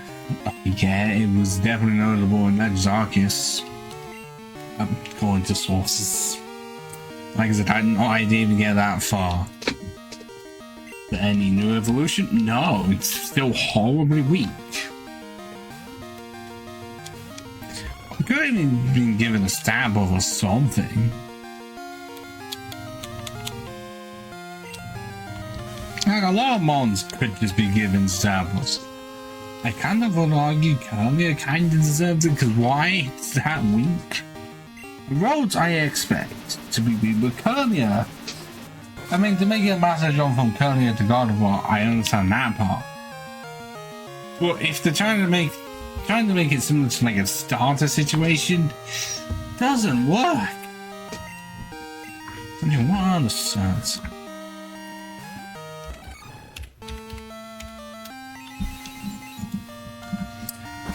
Yeah, it was definitely notable in Legendaries. According to sources. Like I said, I didn't even get that far. But any new evolution? No, it's still horribly weak. I could have even been given a stab buff or something. Like, a lot of mons could just be given stab buffs. I kind of would argue Curlia kind of deserves it, because why is that weak? Roads I expect to be weak, but Curlia, I mean, to make a massive jump from Curlia to God of War, I understand that part. But if they're trying to make it similar to like a starter situation, doesn't work. I mean, what are the stats?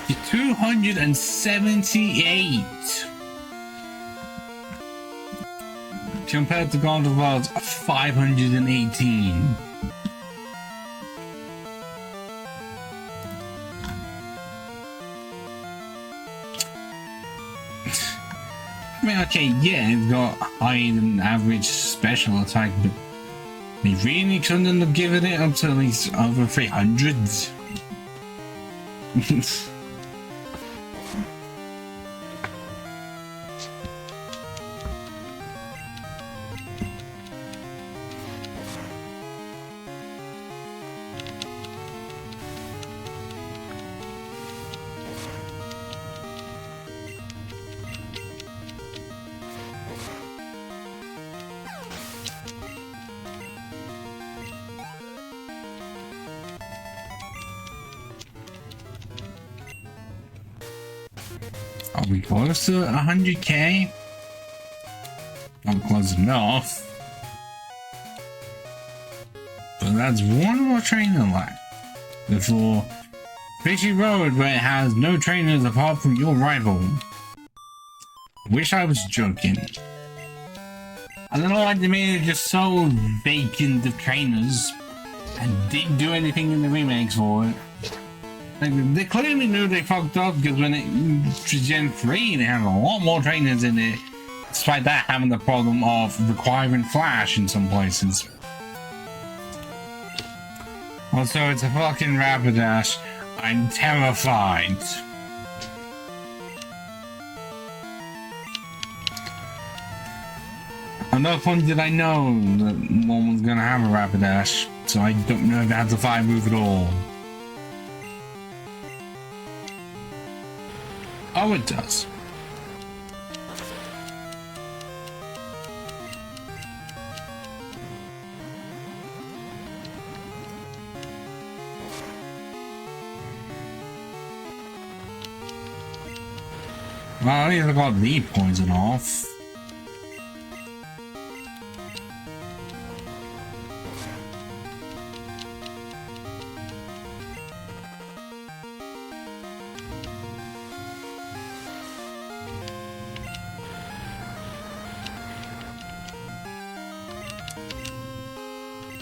You're 278 compared to God of War's 518. I mean, okay, yeah, it's got higher than average special attack, but they really couldn't have given it up to at least over 300. Are we close to 100k? Not close enough. But that's one more trainer left before Fishy Road, where it has no trainers apart from your rival. Wish I was joking. I don't know why they made it just so vacant of trainers and didn't do anything in the remakes for it. Like, they clearly knew they fucked up, because when it was Gen 3, they had a lot more trainers in it, despite that having the problem of requiring flash in some places. Also, it's a fucking Rapidash. I'm terrified. At no point did I know that one was gonna have a Rapidash, so I don't know if it has a fire move at all. Oh, it does. Well, at least I got the poison off.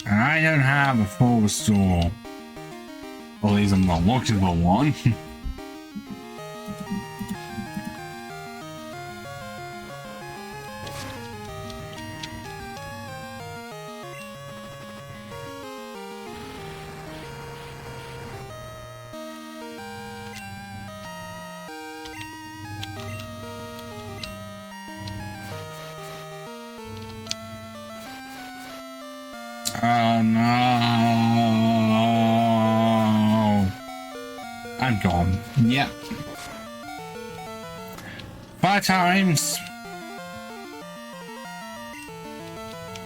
And I don't have a full restore. Or at least I'm not looking for one. Oh no! I'm gone. Yep. 5 times.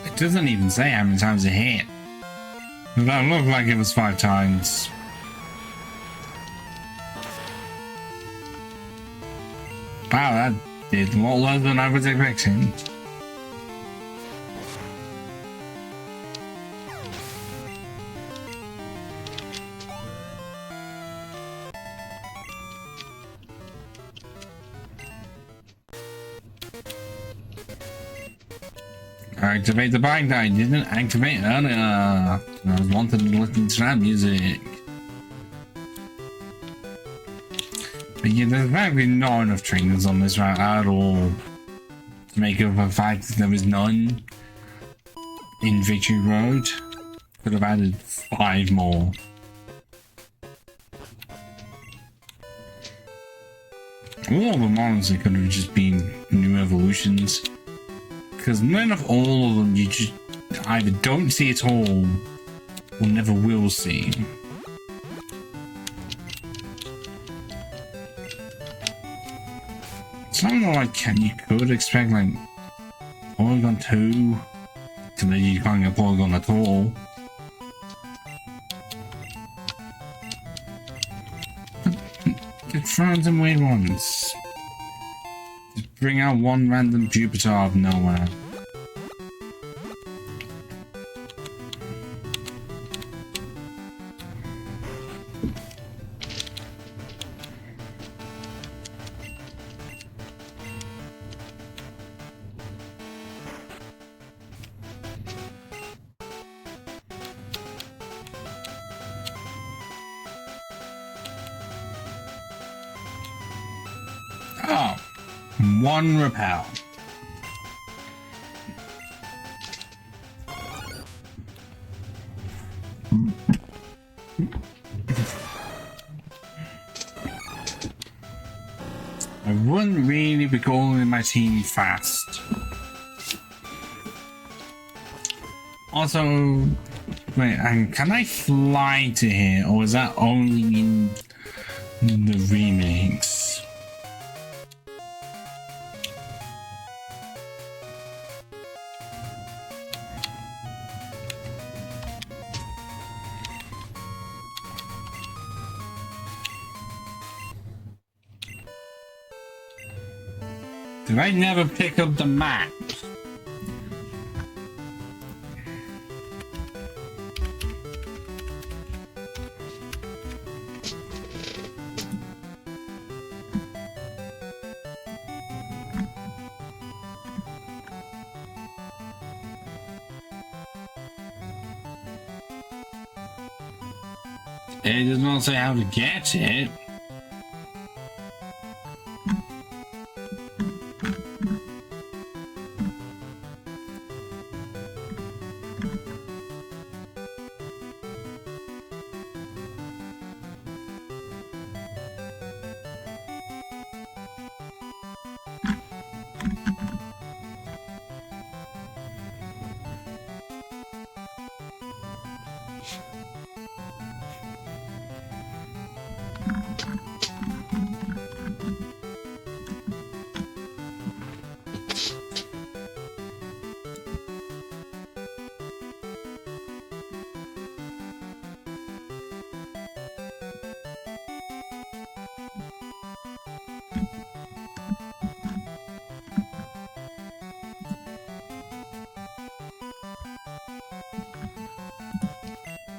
It doesn't even say how many times it hit. That looked like it was 5 times. Wow, that did a lot less than I was expecting. Activate the bike that I didn't activate earlier. I was wanted to listen to that music. But yeah, there's apparently not enough trainers on this route at all to make up for the fact that there was none in Victory Road. Could have added 5 more. All of them honestly could have just been new evolutions. Because none of all of them you just either don't see at all or never will see. Something like you could expect like Polygon 2, so then you can't get Polygon at all. Get friends and weird ones. Just bring out one random Jupiter out of nowhere. Oh, 1 repel. I wouldn't really be calling my team fast. Also, wait, can I fly to here, or is that only in the remakes? Did I never pick up the map? It does not say how to get it.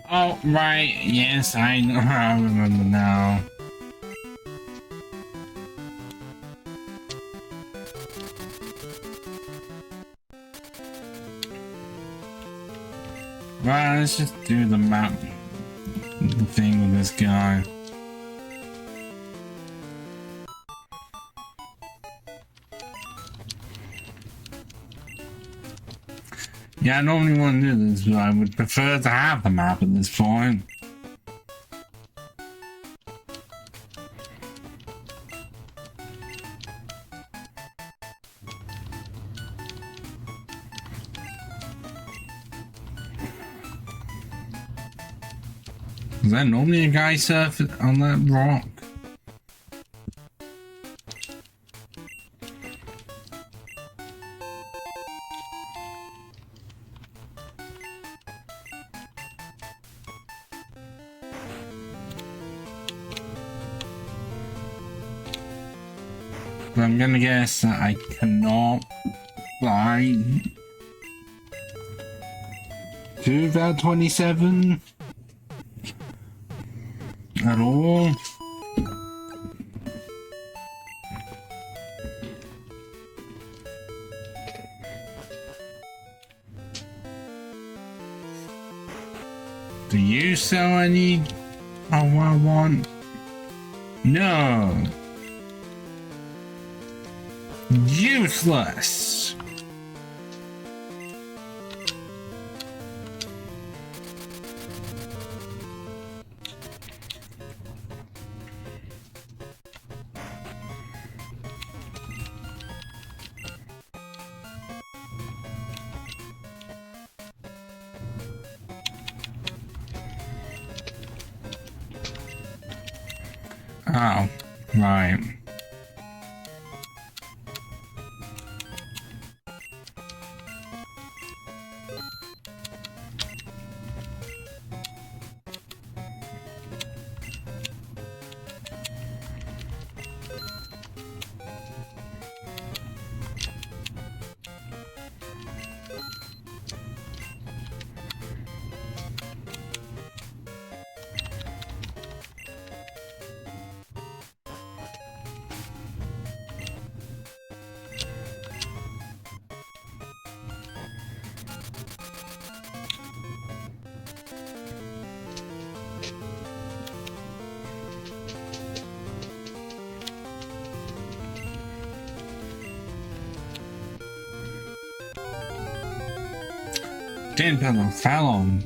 Oh, right, yes, I know, I remember now. Right, let's just do the map thing with this guy. Yeah, I normally want to do this, but I would prefer to have the map at this point. Is there normally a guy surfing on that rock? But I'm gonna guess that I cannot fly to that 27 at all. Do you sell any? Oh, I want. No. Useless. Oh, right. Didn't put a fell on.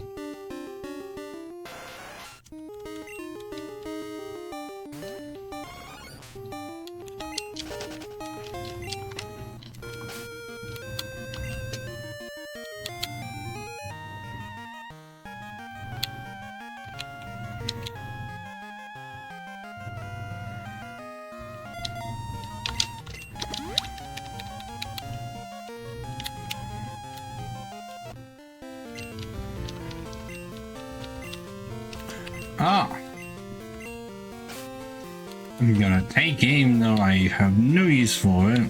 Ah, I'm gonna take it even though I have no use for it.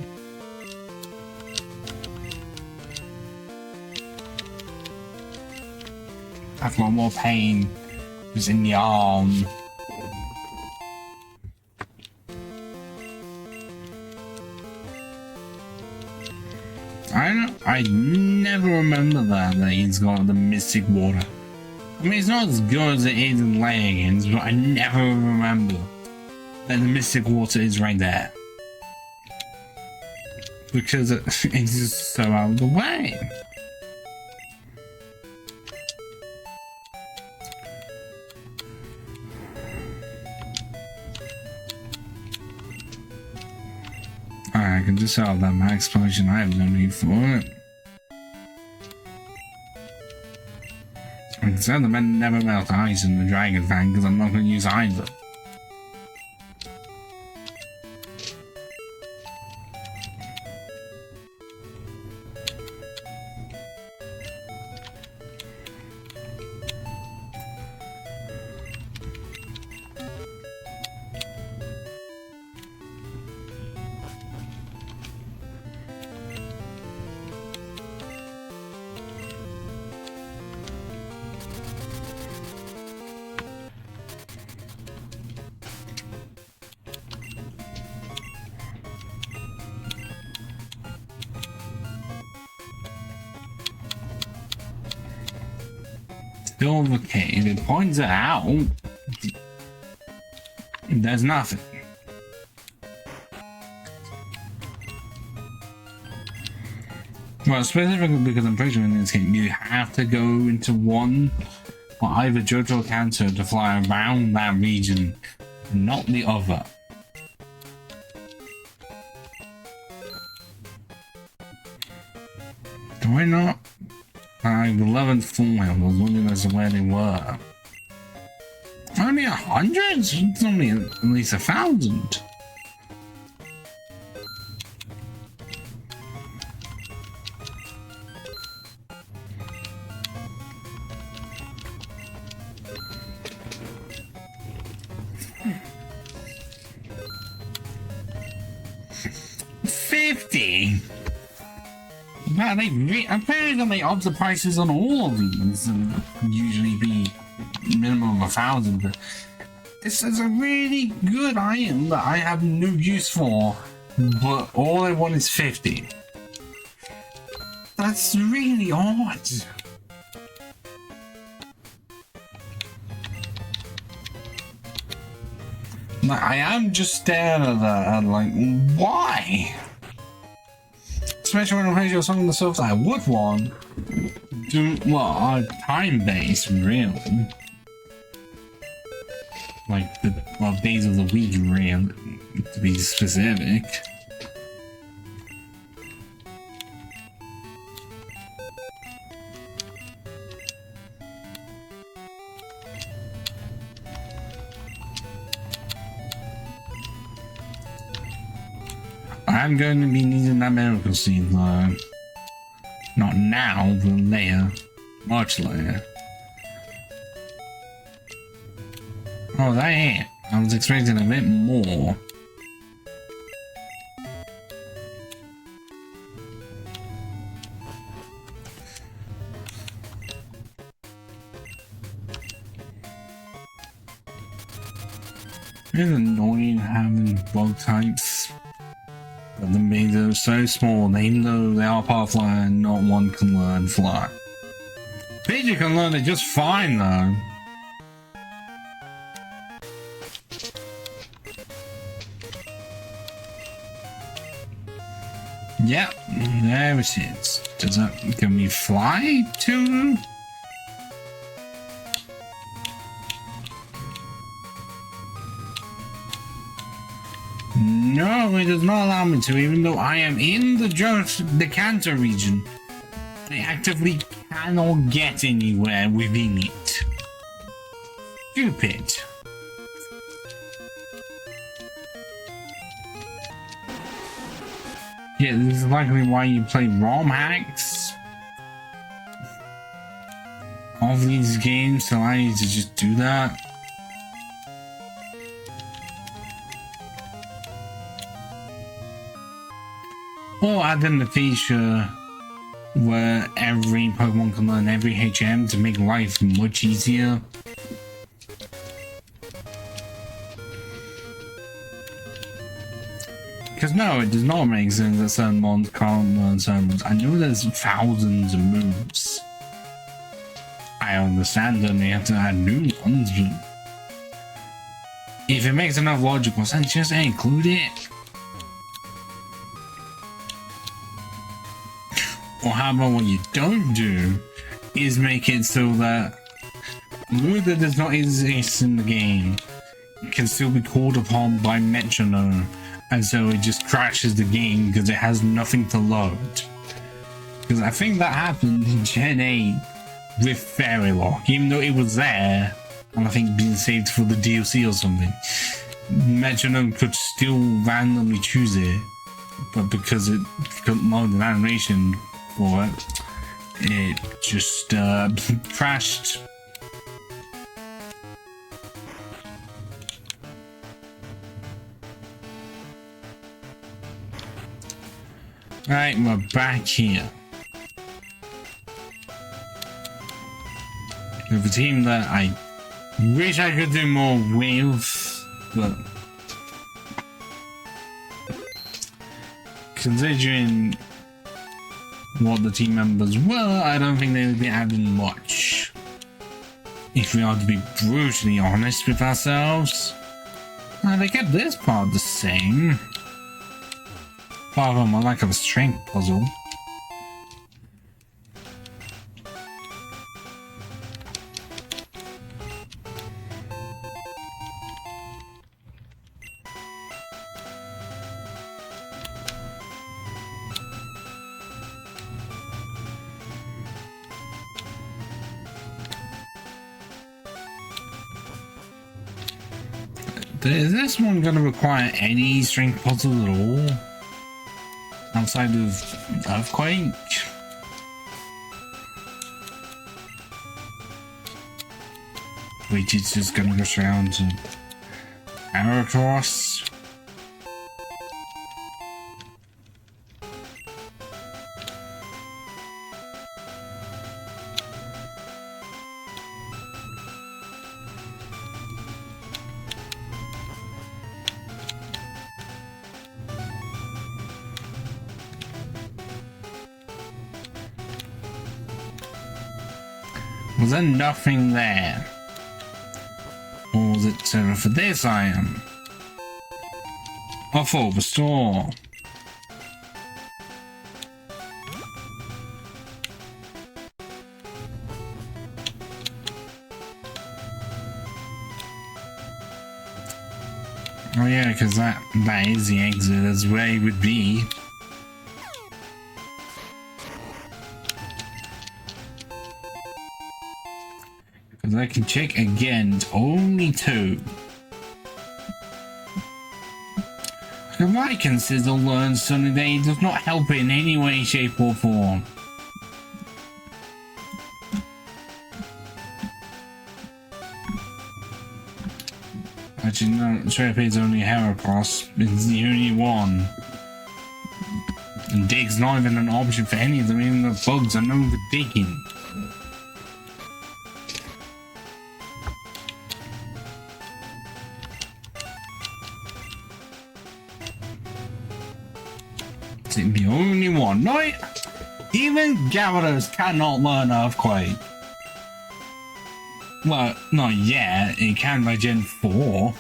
I've got more pain just in the arm. I never remember that he's got the mystic water. I mean, it's not as good as it is in Legendaries, but I never remember that the mystic water is right there. Because it's just so out of the way. Alright, I can just sell that max potion. I have no need for it. I can sell the never melt ice in the dragon fang because I'm not going to use either. Silver cave, it points it out. There's nothing. Well, specifically because I'm pretty sure in this game you have to go into one or either JoJo or Cancer to fly around that region, not the other. Do I not? The 11th form, I was wondering as to where they were. 100? It's normally at least 1,000. Wow, apparently they up the prices on all of these and usually be minimum of 1,000, but this is a really good item that I have no use for, but all I want is 50. That's really odd. Like, I am just staring at that and like, why? Especially when I play your song on the stuff that I would want. Are time-based, really. Like, days of the week, really, to be specific. I'm going to be needing that miracle seed though. Not now, but later. Much later. Oh, that it. I was expecting a bit more. It's annoying having bug types. But the beings are so small, and even though they are part fly, not one can learn fly. Pinsir can learn it just fine though. Yep, there it is. Can we fly too? No, it does not allow me to, even though I am in the Decanter region. I actively cannot get anywhere within it. Stupid. Yeah, this is likely why you play ROM hacks of these games to allow you to just do that. Or add in the feature where every Pokemon can learn every HM to make life much easier. Because no, it does not make sense that certain mons can't learn certain moves. I know there's thousands of moves. I understand that they have to add new ones, but if it makes enough logical sense, just include it. Or how about what you don't do is make it so that a move that does not exist in the game can still be called upon by metronome, and so it just crashes the game because it has nothing to load. Because I think that happened in Gen 8 with Fairy Lock, even though it was there and I think being saved for the DLC or something. Metronome could still randomly choose it, but because it couldn't load an animation for it, it just crashed. Right, we're back here with a team that I wish I could do more with, but considering what the team members were, I don't think they would be adding much. If we are to be brutally honest with ourselves. They kept this part the same. Apart from a lack of a strength puzzle. Is this one going to require any strength puzzle at all? Outside of Earthquake? Which is just going to go straight on to Arrow Cross. Was there nothing there? Or was it for this item? A full restore. Oh yeah, because that is the exit, that's where it would be. Because I can check again, it's only 2. If I consider learn Sunny Day does not help it in any way, shape or form. Actually, no, Trapeze only Heracross. It's the only one. And Dig's not even an option for any of them, even the bugs are known for digging. It's the only one. No, even Gyarados cannot learn Earthquake. Well, not yet. It can by Gen 4.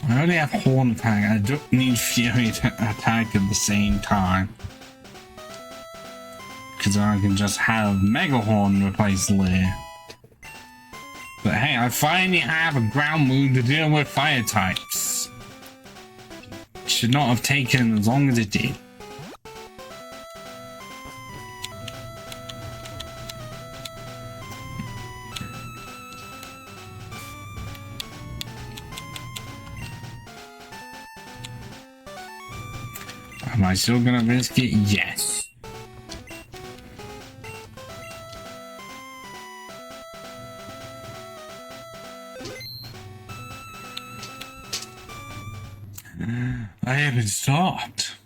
I only have Horn Attack. I don't need Fury Attack at the same time. Because I can just have Mega Horn replace Leer. But hey, I finally have a ground move to deal with fire types. Should not have taken as long as it did. Am I still gonna risk it? Yes. I haven't stopped.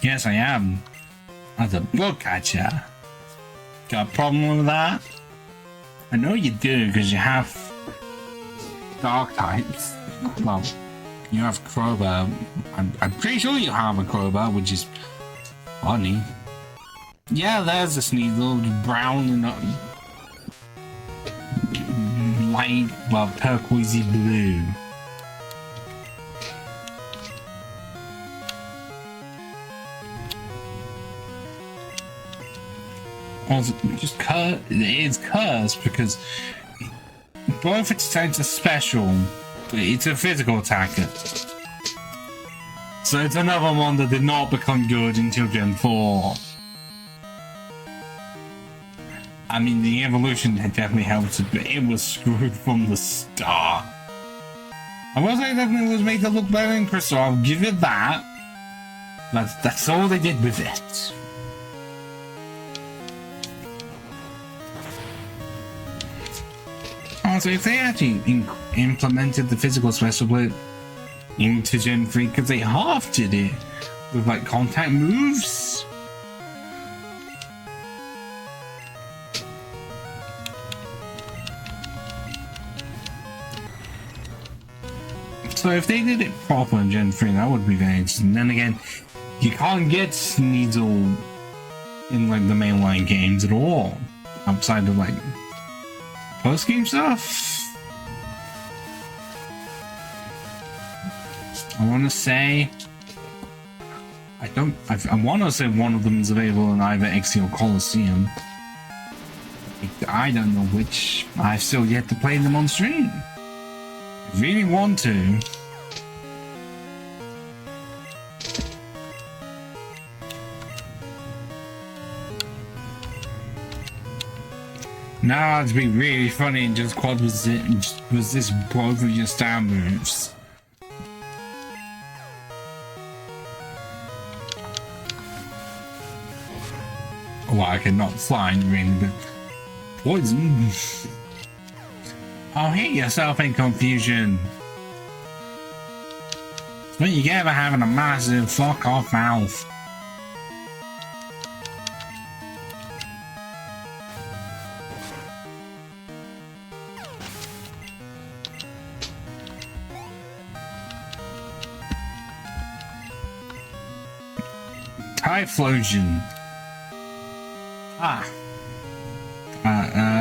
Yes, I am. As a bug catcher. Got a problem with that? I know you do, because you have dark types. Well, you have Crobat. I'm pretty sure you have a Crobat, which is funny. Yeah, there's a Sneasel, brown and light, well, turquoisey blue. Also, just it is cursed because both its attacks are special, but it's a physical attacker. So it's another one that did not become good until Gen 4. I mean, the evolution had definitely helped it, but it was screwed from the start. I will say it definitely was made to look better in Crystal, I'll give it that. That's all they did with it. Also, if they actually implemented the physical special split into Gen 3, because they half did it with like contact moves. So if they did it proper in Gen 3, that would be very interesting. Then again, you can't get Sneasel in like the mainline games at all, outside of like post-game stuff. I want to say I want to say one of them is available in either XE or Coliseum. I don't know which. I've still yet to play them on stream. I really want to. Now it'd be really funny and just quad resist both of your star moves. Well, I cannot fly really, but poison. Oh, hit yourself in confusion. That's what you get for having a massive fuck off mouth. Typhlosion.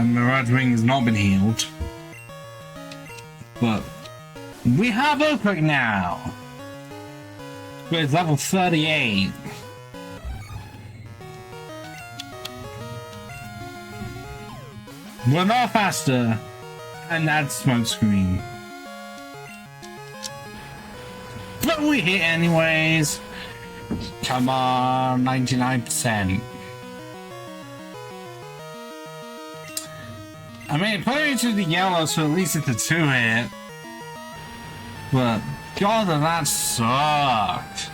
Mirage Ring has not been healed. But we have Earthquake now. It's level 38. We're not faster. And that's Smokescreen. But we hit anyways. Come on, 99%. I mean, put it to the yellow, so at least it's a 2-hit. But God, that sucked.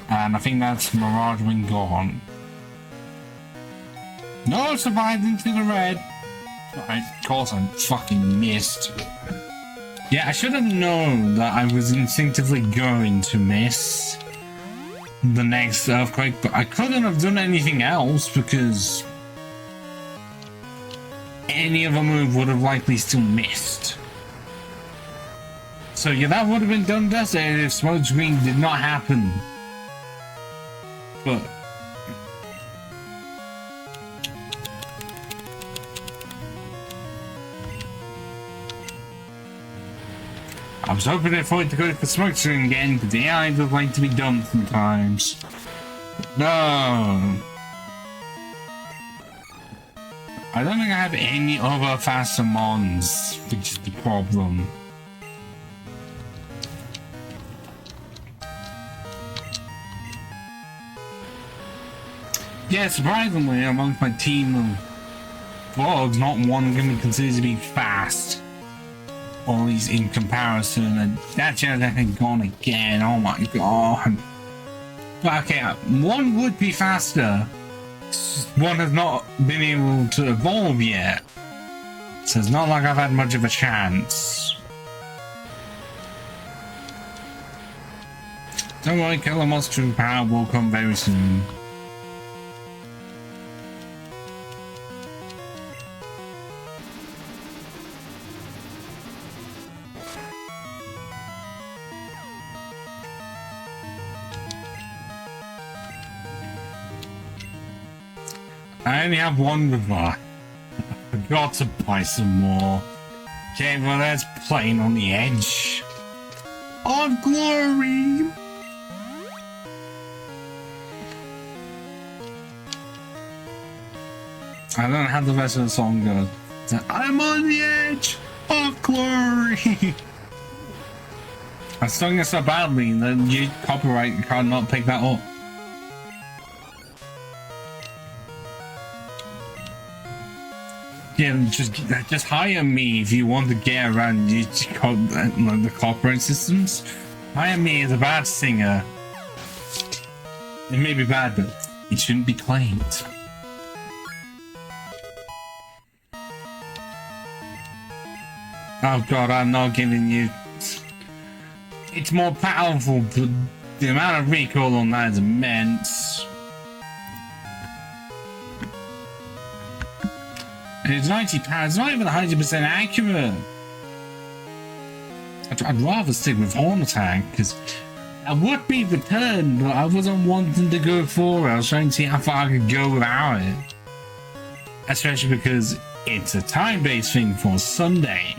And I think that's Mirage Ring gone. No, survived into the red. Alright, of course I fucking missed. Yeah, I should have known that I was instinctively going to miss the next Earthquake, but I couldn't have done anything else because any other move would have likely still missed. So yeah, that would have been done best if Smokescreen did not happen. But I was hoping for it to go for Smokescreen again, but the AI does like to be dumb sometimes. No. I don't think I have any other faster mons, which is the problem. Yeah, surprisingly, amongst my team of VODS, not one can be considered to be fast. Or at least in comparison, and that's actually gone again. Oh my god. But okay, one would be faster. One has not been able to evolve yet. So it's not like I've had much of a chance. Don't worry, Killer Monster Power will come very soon. I only have one river. I forgot to buy some more. Okay, well that's playing on the edge of glory. I don't know how the rest of the song goes. I'm on the edge of glory. I sung it so badly that you copyright cannot pick that up. Yeah, just hire me if you want to get around the copyright systems. Hire me as a bad singer. It may be bad, but it shouldn't be claimed. Oh god, I'm not giving you... It's more powerful, but the amount of recoil on that is immense. And it's 90 pounds, it's not even 100% accurate. I'd rather stick with Horn Attack, because that would be the turn, but I wasn't wanting to go for it. I was trying to see how far I could go without it. Especially because it's a time-based thing for Sunday.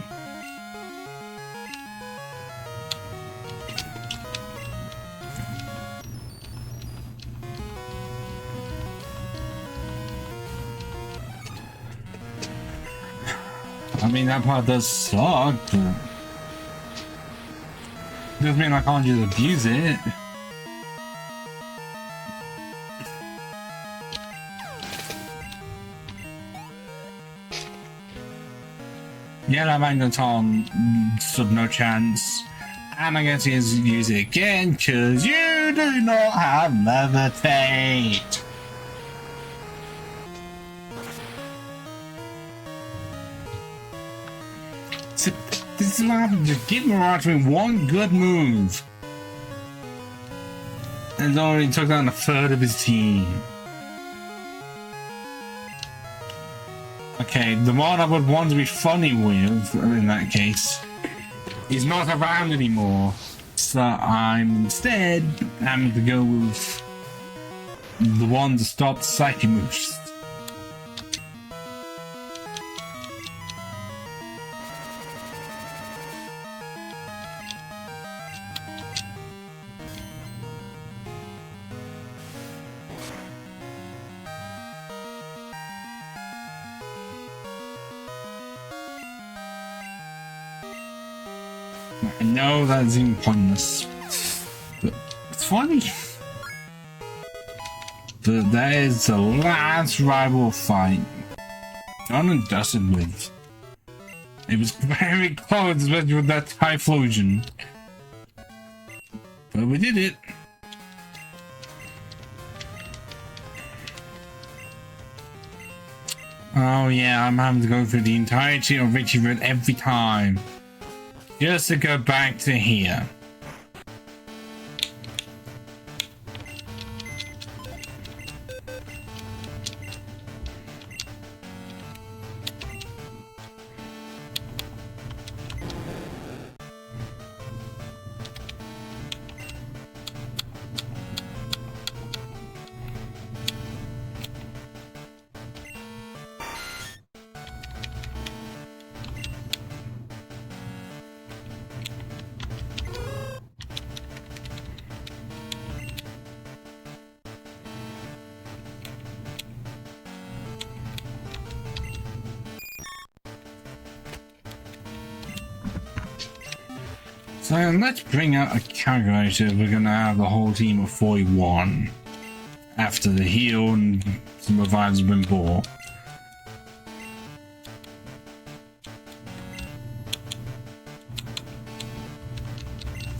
I mean, that part does suck, but doesn't mean I can't just abuse it. Yeah, that magneton stood no chance. And I'm going to use it again because you do not have levitate. So, this is what happens. Just give Mirage with one good move. And already took down a third of his team. Okay, the one I would want to be funny with, in that case, is not around anymore. So I'm instead having to go with the one to stop the psychic moves. I know that's even pointless, but it's funny. But that is the last rival fight. Done and dusted with. It was very close, especially with that Typhlosion. But we did it. Oh yeah, I'm having to go through the entirety of Richie Road every time. Just to go back to here. So let's bring out a calculator. We're gonna have the whole team of 41 after the heal and some revives have been bought.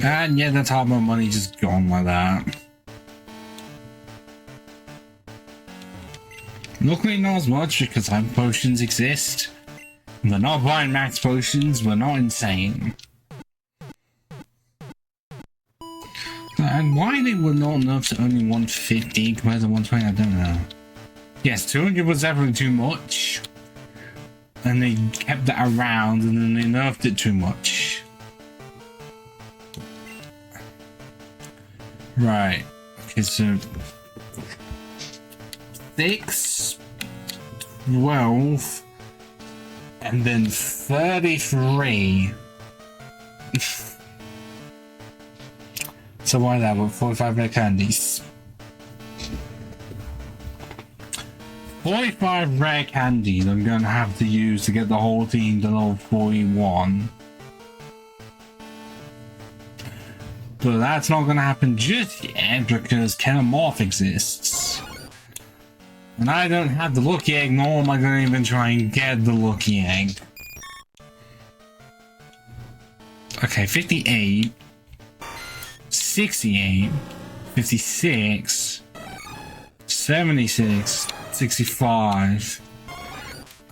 And yeah, that's how my money just gone like that. Luckily not as much because hyper potions exist. We're not buying max potions, we're not insane. And why they were not enough to only 150 compared to 120, I don't know. Yes, 200 was definitely too much. And they kept that around and then they nerfed it too much. Right. Okay, so 6, 12, and then 33. So why that with 45 rare candies? 45 rare candies I'm gonna have to use to get the whole team to level 41. But that's not gonna happen just yet because Kenomorph exists. And I don't have the lucky egg, nor am I gonna even try and get the lucky egg. Okay, 58. 68, 56, 76, 65.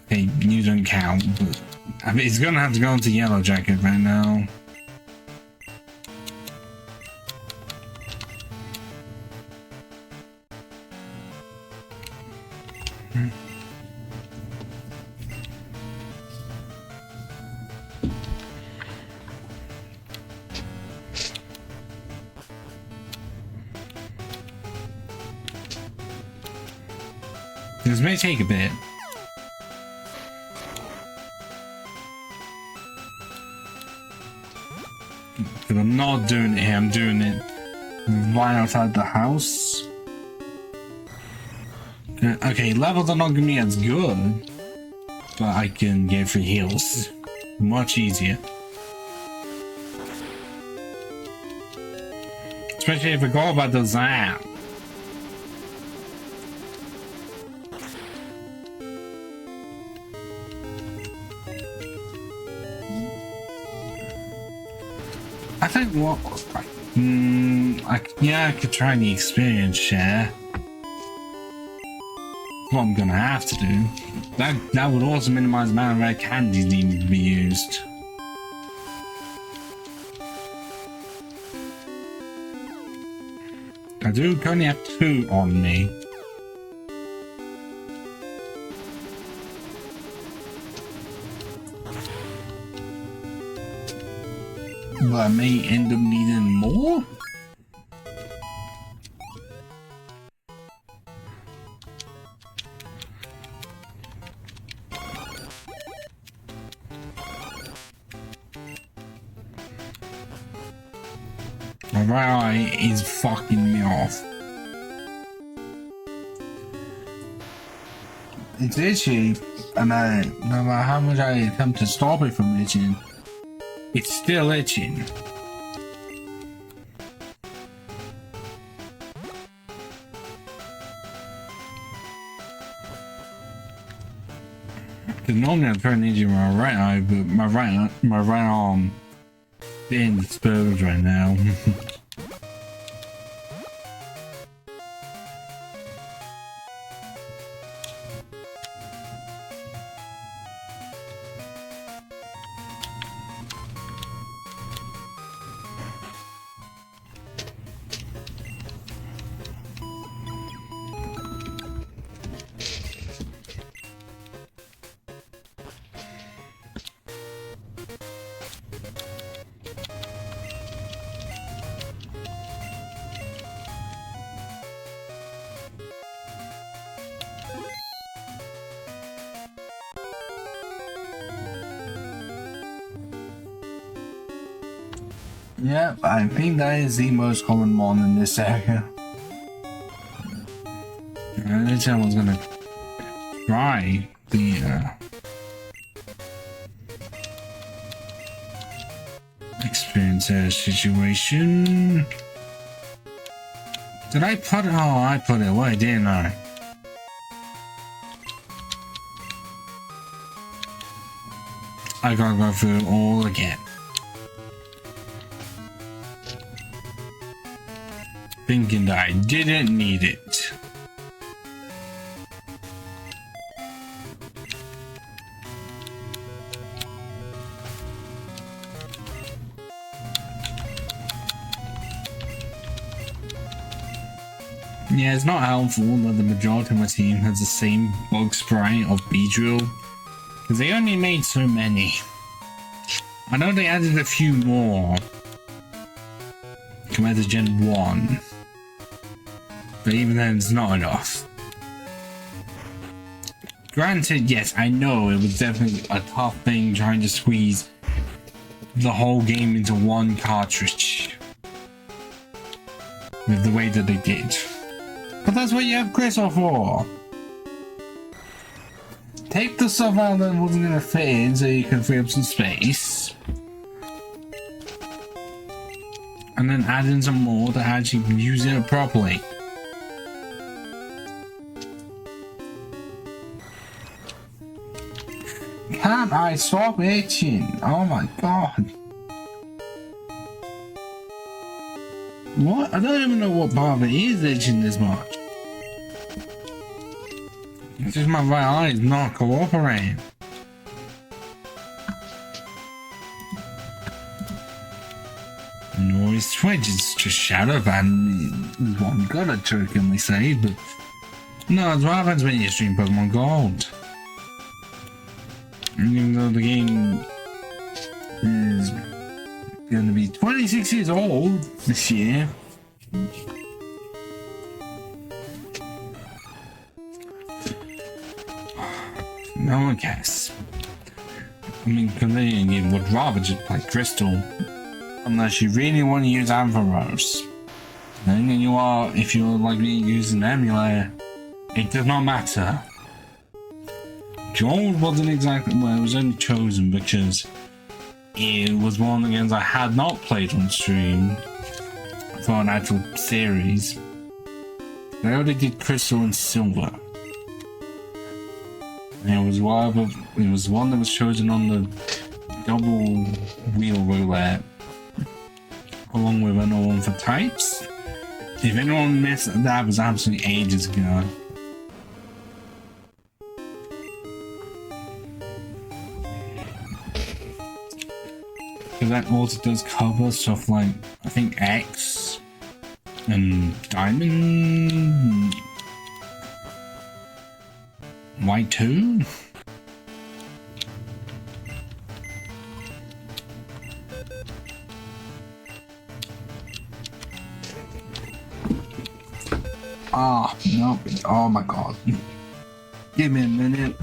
Okay, you don't count, but I mean, it's gonna have to go into Yellow Jacket right now. This may take a bit. But I'm not doing it here, I'm doing it right outside the house. Okay, levels are not gonna be as good, but I can get free heals. Much easier. Especially if I go about the zap. I think what... yeah, I could try the experience share. That's what I'm gonna have to do. That would also minimize the amount of rare candies needing to be used. I do currently have 2 on me. But I may end up needing more? My right eye is fucking me off. It's itchy, and no matter how much I attempt to stop it from itching, it's still itching. Because normally I'm trying to injure my right eye, but my right arm being disturbed right now. Yep, I think that is the most common one in this area. This one's gonna try the experience situation. Did I put it? Oh, I put it away, didn't I? I gotta go through it all again. Thinking that I didn't need it. Yeah, it's not helpful that the majority of my team has the same bug spray of Beedrill, because they only made so many. I know they added a few more compared to Gen 1. But even then, it's not enough. Granted, yes, I know it was definitely a tough thing trying to squeeze the whole game into one cartridge with the way that they did. But that's what you have Crystal for. Take the stuff out that wasn't going to fit in so you can free up some space. And then add in some more to actually use it properly. Can't I stop itching? Oh my god. What? I don't even know what part of it is itching this much. It's just my right eye is not cooperating. Noise twitch, it's just shadow ban is what I'm gonna jokingly say, but no, it's what happens when you stream Pokemon Gold. Even though the game is going to be 26 years old this year. No one cares. I mean, Canadian game would rather just play Crystal. Unless you really want to use Ampharos. Then you are, if you're like me using Emulator, it does not matter. Gold wasn't exactly, well, it was only chosen because it was one of the games I had not played on stream for an actual series. I already did Crystal and Silver. And it was one that was chosen on the double wheel roulette. along with another one for types. If anyone missed that, was absolutely ages ago. Because that also does cover stuff like, I think, X and Diamond, Y2. Ah, no, oh my god. Give me a minute.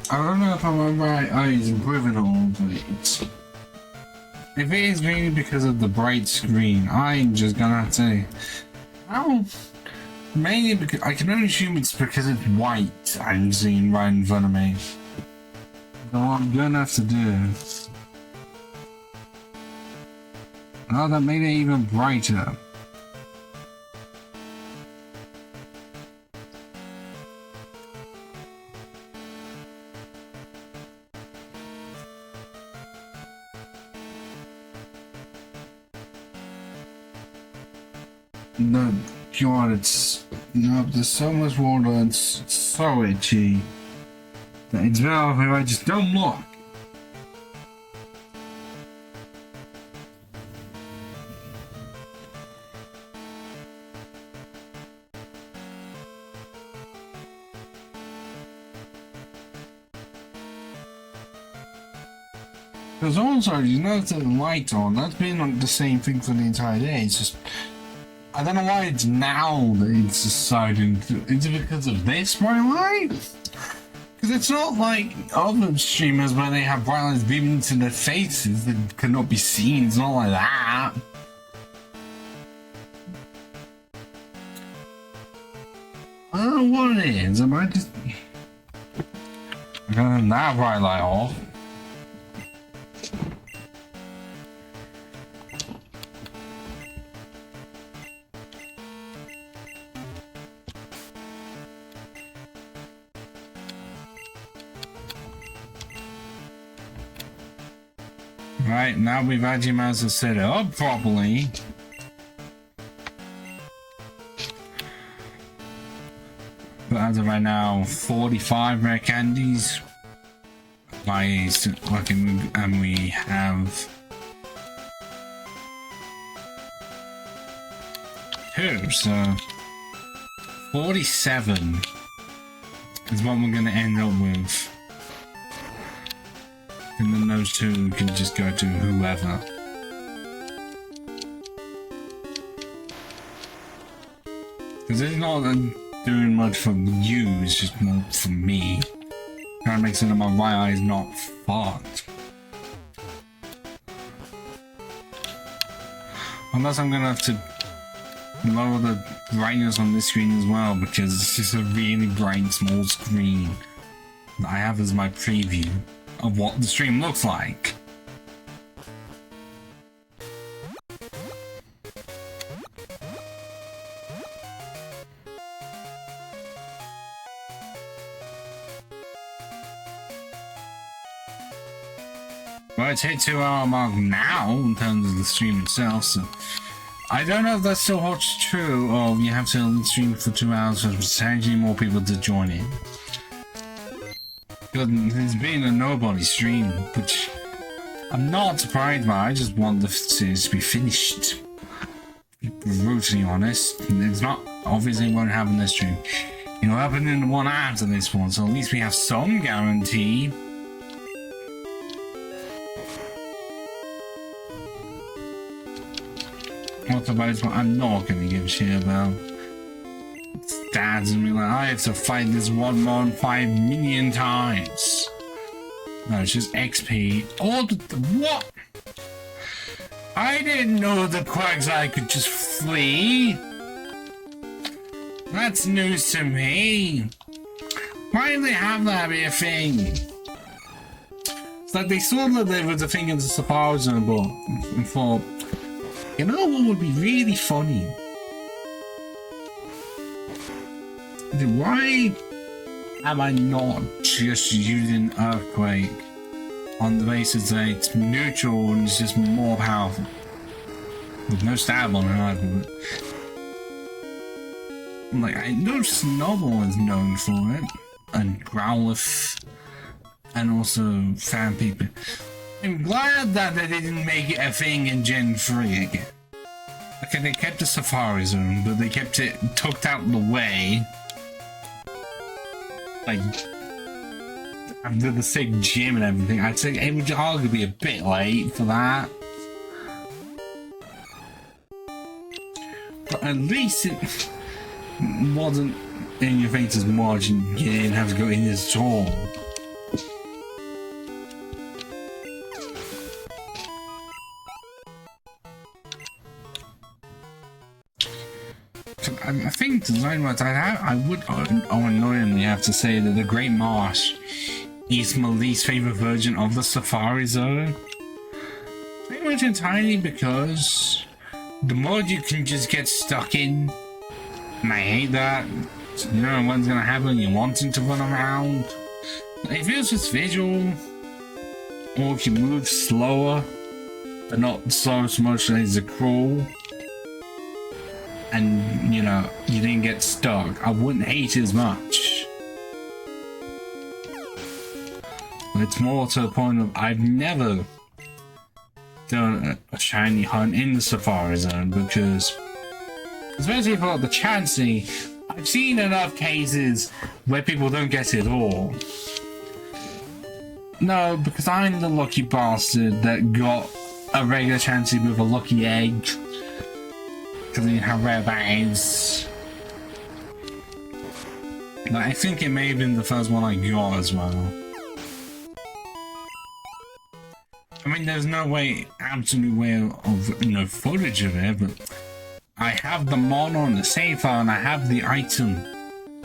I don't know if I'm right. Oh, he's improving all, but it's... If it is really because of the bright screen, I'm just gonna have to say, well, mainly because I can only assume it's because it's white I'm seeing right in front of me. So what I'm gonna have to do. Oh, that made it even brighter. No, God, it's... No, there's so much water, it's so itchy. That it's better if I just don't look. Because also, you notice the light on, that's been like the same thing for the entire day, it's just... I don't know why it's now that it's deciding to... Is it because of this bright light? Because it's not like other streamers where they have bright lights beaming into their faces that cannot be seen. It's not like that. I don't know what it is. I might just... I'm gonna turn that bright light off. Right, now we've actually managed to set it up properly. But as of right now, 45 rare candies. And we have 2, so 47 is what we're going to end up with. And then those 2 can just go to whoever. Because it's not doing much for you, it's just more for me. Trying to make sure that my right eye is not fucked. Unless I'm gonna have to lower the brightness on this screen as well, because it's just a really bright small screen that I have as my preview of what the stream looks like. Well, it's hit 2 hour mark now in terms of the stream itself, so I don't know if that still holds true, or you have to stream for 2 hours for potentially more people to join in. Because it's been a nobody stream, which I'm not surprised by. I just want the series to be finished. Brutally honest, it's not obviously won't happen this stream. It'll happen in the one after this one, so at least we have some guarantee. What about what I'm not gonna give a shit about? Dad's gonna be like, I have to fight this one more 5 million times. No, it's just XP. All the what? I didn't know the Quagsire could just flee. That's news to me. Why do they have that be a thing? It's like they saw that there was a thing in the Safari Zone, but and thought, you know what would be really funny? Why am I not just using Earthquake on the basis that it's neutral and it's just more powerful? With no stab on it either. Like, I know Snowball is known for it, and Growlithe, and also Fan People. I'm glad that they didn't make it a thing in Gen 3 again. Okay, they kept the Safari Zone, but they kept it tucked out the way. Like, after the sick gym and everything, I'd say it would arguably be a bit late for that. But at least it wasn't in your face as much and you didn't have to go in this store. I think design-wise, I would unknowingly have to say that the Great Marsh is my least favorite version of the Safari Zone. Pretty much entirely because the mode you can just get stuck in, and I hate that. You don't know what's gonna happen, you're wanting to run around. It feels just visual, or if you move slower, but not so much as a crawl. And, you know, you didn't get stuck, I wouldn't hate it as much. But it's more to the point of I've never done a shiny hunt in the Safari Zone because, especially for the Chansey, I've seen enough cases where people don't get it at all. No, because I'm the lucky bastard that got a regular Chansey with a lucky egg. Because how rare that is. Like, I think it may have been the first one I got as well. I mean, there's no way, absolute way of, you know, footage of it, but I have the mono and the save file and I have the item.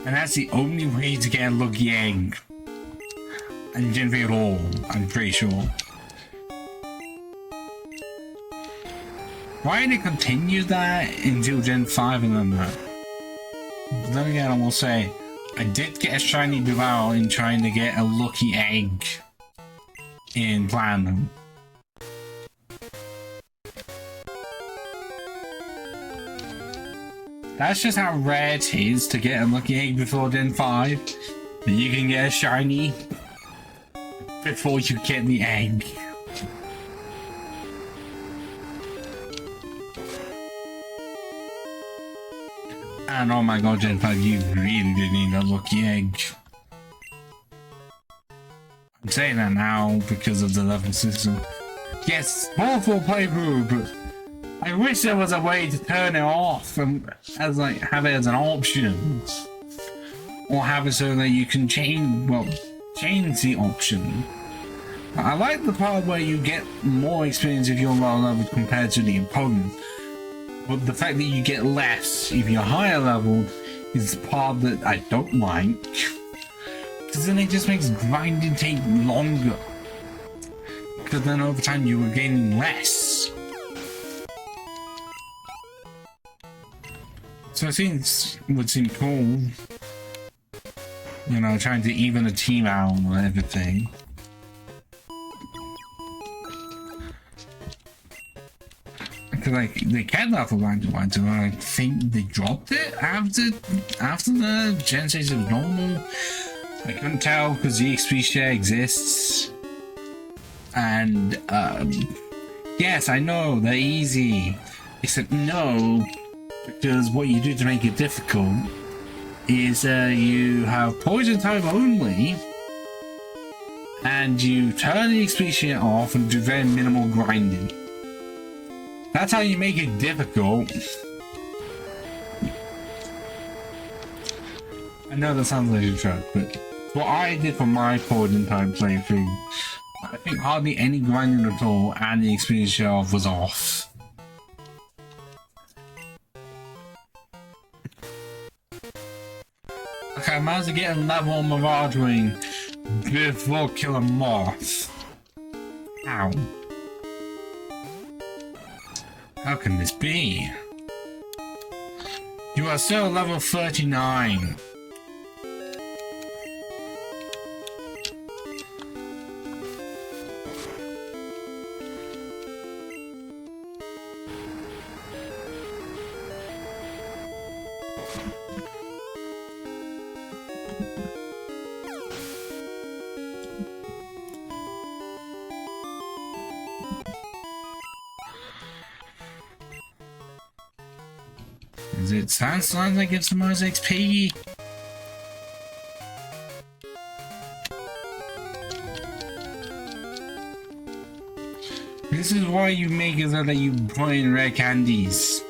And that's the only way to get a lucky egg. And Gen 3 at all, I'm pretty sure. Why did it continue that until Gen 5 and then that? But then again, I will say, I did get a shiny Bivaro in trying to get a lucky egg in Platinum. That's just how rare it is to get a lucky egg before Gen 5. That you can get a shiny before you get the egg. And oh my god, Gen 5, you really did need a lucky egg. I'm saying that now because of the level system. Yes, awful playthrough, but I wish there was a way to turn it off and as like have it as an option. Or have it so that you can change the option. I like the part where you get more experience if you're low level compared to the opponent. But the fact that you get less if you're higher leveled is the part that I don't like. Because then it just makes grinding take longer. Because then over time you were gaining less. So I think it would seem cool. You know, trying to even the team out and everything. Like they kept that for Blind to Blind, and I think they dropped it after the Gen 6 of normal. I couldn't tell because the XP share exists, and yes, I know they're easy, except no, because what you do to make it difficult is you have poison type only, and you turn the XP share off and do very minimal grinding. That's how you make it difficult. I know that sounds like a joke, but what I did for my Corden type playthrough, I think hardly any grinding at all, and the experience shelf was off. Okay, I managed to get a level on Mirage Wing before killing Moth. How? How can this be? You are still level 39. Is it Sandslime that gives the most XP? This is why you make it so that you put in rare candies.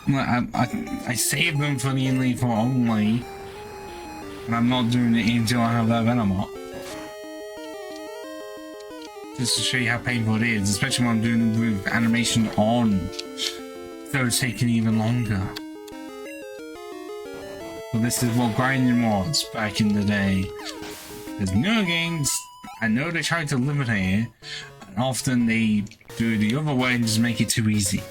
I save them for the Elite Four only, and I'm not doing it until I have that Venom up. Just to show you how painful it is, especially when I'm doing it with animation on. So it's taking even longer. Well, this is what grinding was back in the day. There's newer games, I know they try to limit it, and often they do the other way and just make it too easy.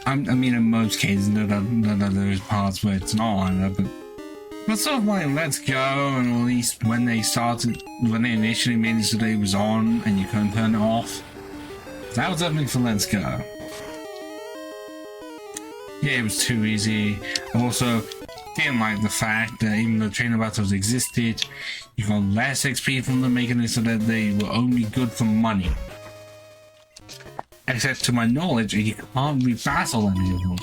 I mean, in most cases, no, there's parts where it's not like that, but sort of like Let's Go, and at least when they initially made it so that it was on and you couldn't turn it off. That was something for Let's Go. Yeah, it was too easy. I also didn't like the fact that even though trainer battles existed, you got less XP from them, making it so that they were only good for money. Except to my knowledge, you can't re-battle any of them.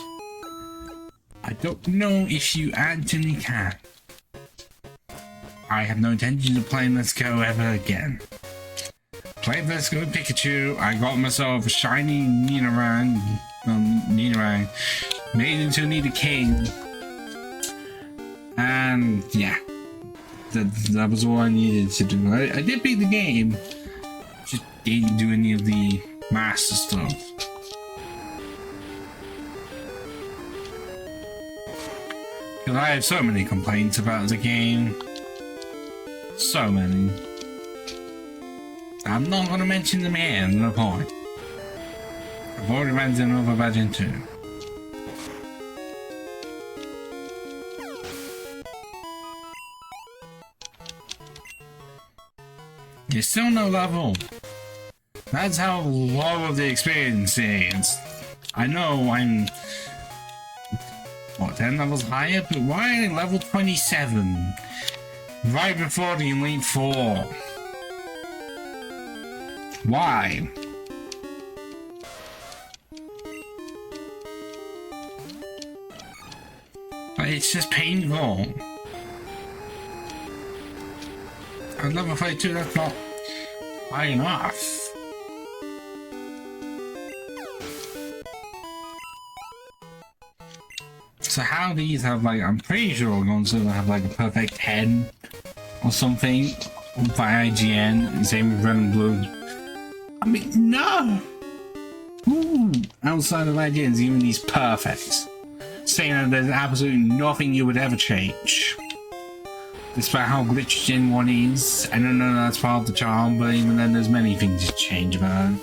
I don't know if you actually can. I have no intention of playing Let's Go ever again. Played Let's Go Pikachu, I got myself a shiny Nidoran, made into Nidoking, and yeah, that was all I needed to do. I did beat the game, just didn't do any of the master stuff. Because I have so many complaints about the game, so many. I'm not going to mention them here, no point. I've already ranted them over Badging 2. You're still no level. That's how low of the experience is. I know I'm, what, 10 levels higher? But why are they level 27? Right before the Elite Four. Why? But it's just painful. At level 32, that's not high enough. So how these have like, I'm pretty sure we're going to have like a perfect 10 or something by IGN, same with Red and Blue. I mean, no! Ooh, outside of IGN's even these perfects. Saying that there's absolutely nothing you would ever change. Despite how glitchy Gen 1 is, I don't know that's part of the charm, but even then there's many things to change about it.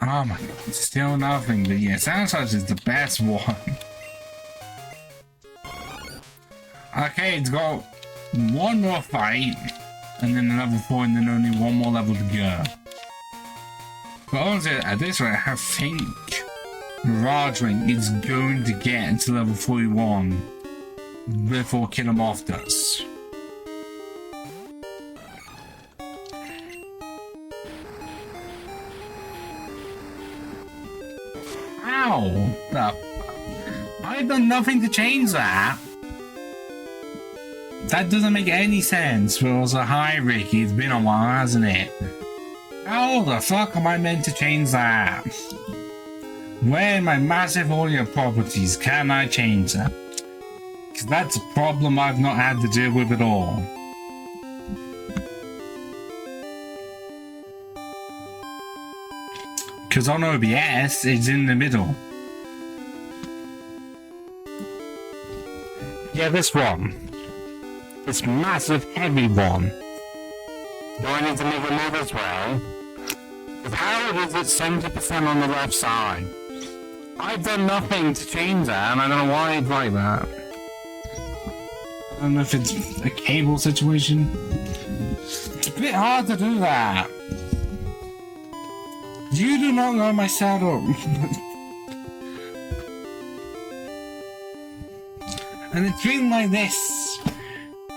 Oh my god, still nothing, but yeah, Sunswipe is the best one. Okay, it's got one more fight, and then a level 4, and then only one more level to go. But honestly, at this rate, I think Mirage Ring is going to get to level 41 before Kill 'Em Off does. Ow! I've done nothing to change that. That doesn't make any sense. But also, hi Ricky, it's been a while, hasn't it? How the fuck am I meant to change that? Where in my massive audio properties can I change that? Because that's a problem I've not had to deal with at all. Because on OBS, it's in the middle. Yeah, this one. This massive, heavy one. Do I need to make a move as well? Because how is it 70% on the left side? I've done nothing to change that, and I don't know why it's like that. I don't know if it's a cable situation. It's a bit hard to do that. You do not know my setup. And it's been like this.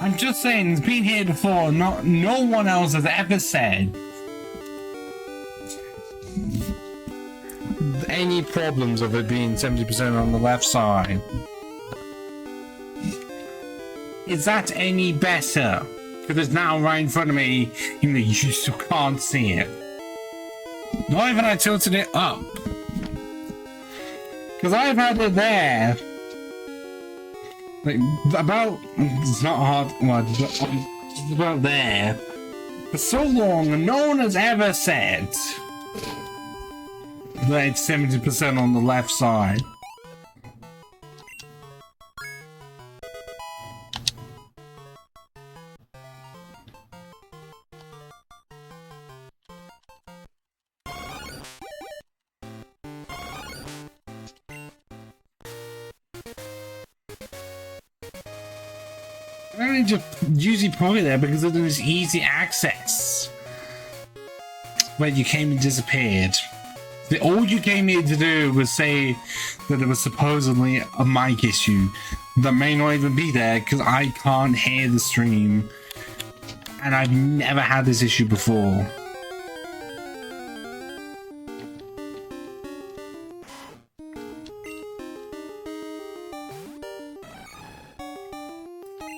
I'm just saying, it's been here before. No one else has ever said any problems of it being 70% on the left side. Is that any better? Because it's now right in front of me, even though you still can't see it. Not even I tilted it up. Because I've had it there. Like, about, it's not hard, well, it's about there. For so long, and no one has ever said that it's 70% on the left side. I just usually put it there because of this easy access. Where you came and disappeared. All you came here to do was say that there was supposedly a mic issue that may not even be there because I can't hear the stream. And I've never had this issue before.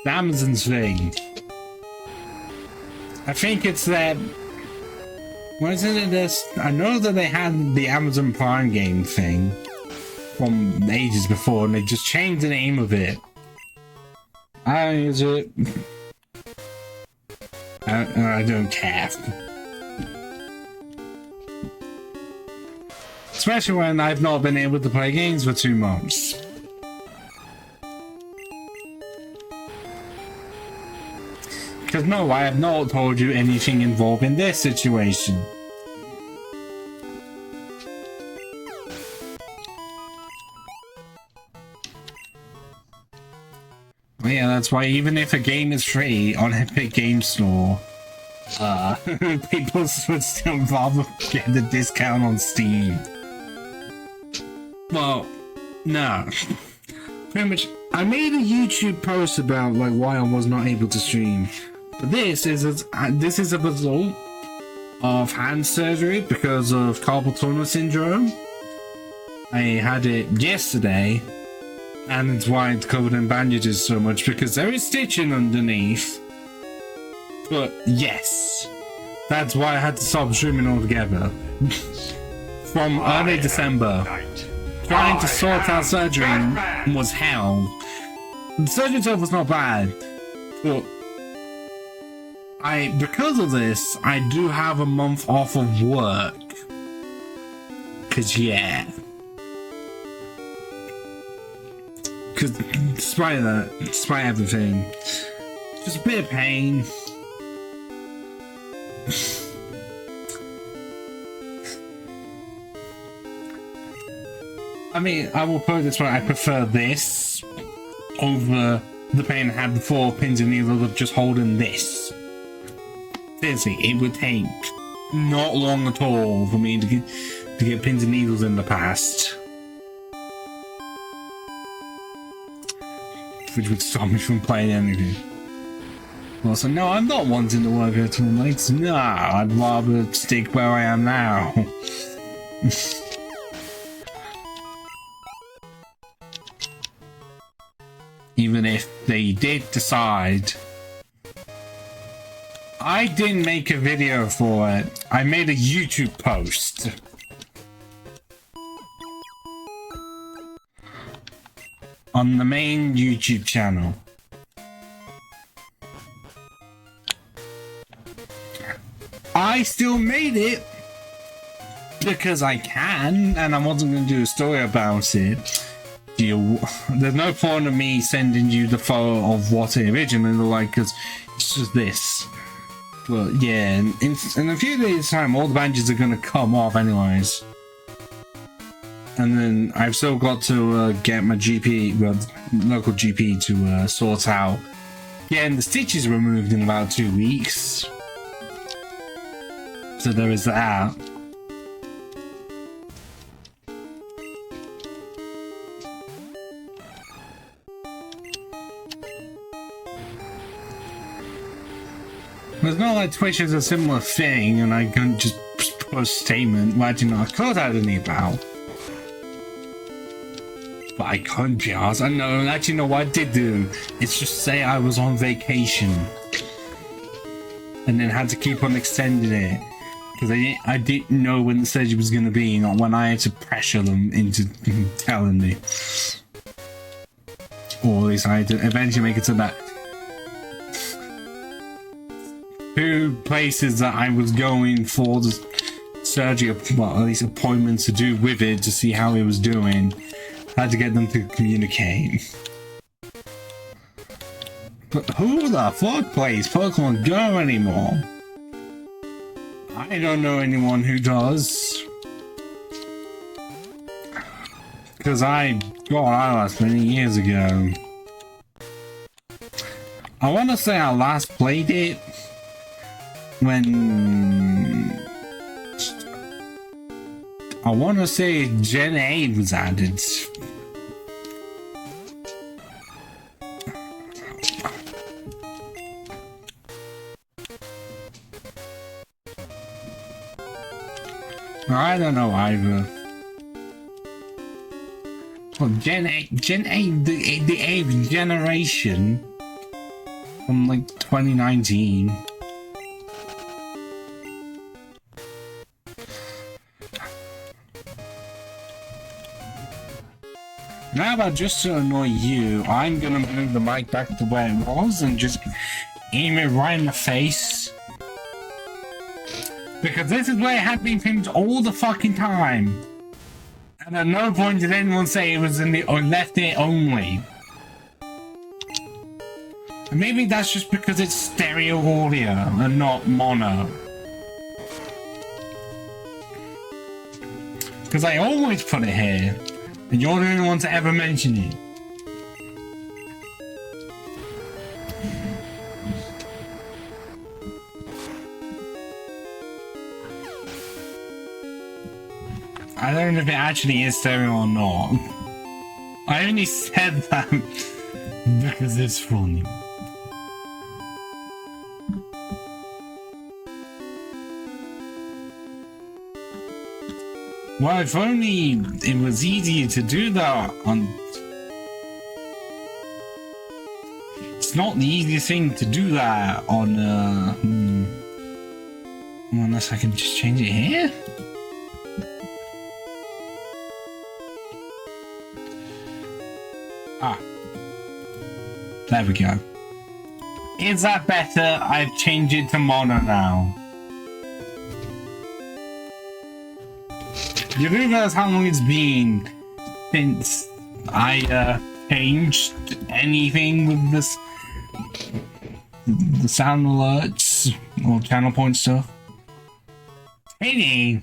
The Amazon's thing. I think it's that. Wasn't it this? I know that they had the Amazon Prime game thing from ages before, and they just changed the name of it. I don't use it. I don't care. Especially when I've not been able to play games for 2 months. Because no, I have not told you anything involving this situation. Well, yeah, that's why even if a game is free on Epic Game Store, people would still rather get the discount on Steam. Well, no. Pretty much, I made a YouTube post about like why I was not able to stream. But this is a result of hand surgery because of carpal tunnel syndrome. I had it yesterday, and it's why it's covered in bandages so much because there is stitching underneath. But yes, that's why I had to stop streaming altogether. From early December, trying to sort out surgery was hell. The surgery itself was not bad, but because of this, I do have a month off of work. Yeah. Because despite that, despite everything, just a bit of pain. I mean, I will put it this way, I prefer this over the pain I had before pins and needles of just holding this. Seriously, it would take not long at all for me to get pins and needles in the past. Which would stop me from playing anything. Also, no, I'm not wanting to work at all nights. No, I'd rather stick where I am now. Even if they did decide I didn't make a video for it. I made a YouTube post. On the main YouTube channel. I still made it because I can, and I wasn't going to do a story about it. There's no point of me sending you the photo of what it originally looked like, because it's just this. But yeah, in a few days' time, all the badges are going to come off anyways. And then I've still got to get my GP, well, local GP to sort out getting the stitches removed in about 2 weeks. So there is that. It's not like Twitch is a similar thing and I can just put a statement where I do not code out any about. But I couldn't be honest. I know, actually know what I did do. It's just say I was on vacation. And then had to keep on extending it. Because I didn't know when the surgery was going to be, not when I had to pressure them into telling me. Or at least I had to eventually make it so that 2 places that I was going for the surgery, well, at least appointments to do with it to see how it was doing. I had to get them to communicate. But who the fuck plays Pokemon Go anymore? I don't know anyone who does. Because I got out many years ago. I want to say I last played it when I want to say Gen 8 was added. I don't know either. Well, Gen 8, the 8th generation from like 2019. Now about just to annoy you, I'm gonna move the mic back to where it was and just aim it right in the face. Because this is where it had been filmed all the fucking time. And at no point did anyone say it was in the left ear only. And maybe that's just because it's stereo audio and not mono. Because I always put it here. And you're the only one to ever mention it. I don't know if it actually is stereo or not. I only said that because it's funny. Well, if only it was easier to do that on... It's not the easiest thing to do that on, Unless I can just change it here? Ah. There we go. Is that better? I've changed it to mono now. You realize how long it's been since I changed anything with this, the sound alerts or channel point stuff? Hey,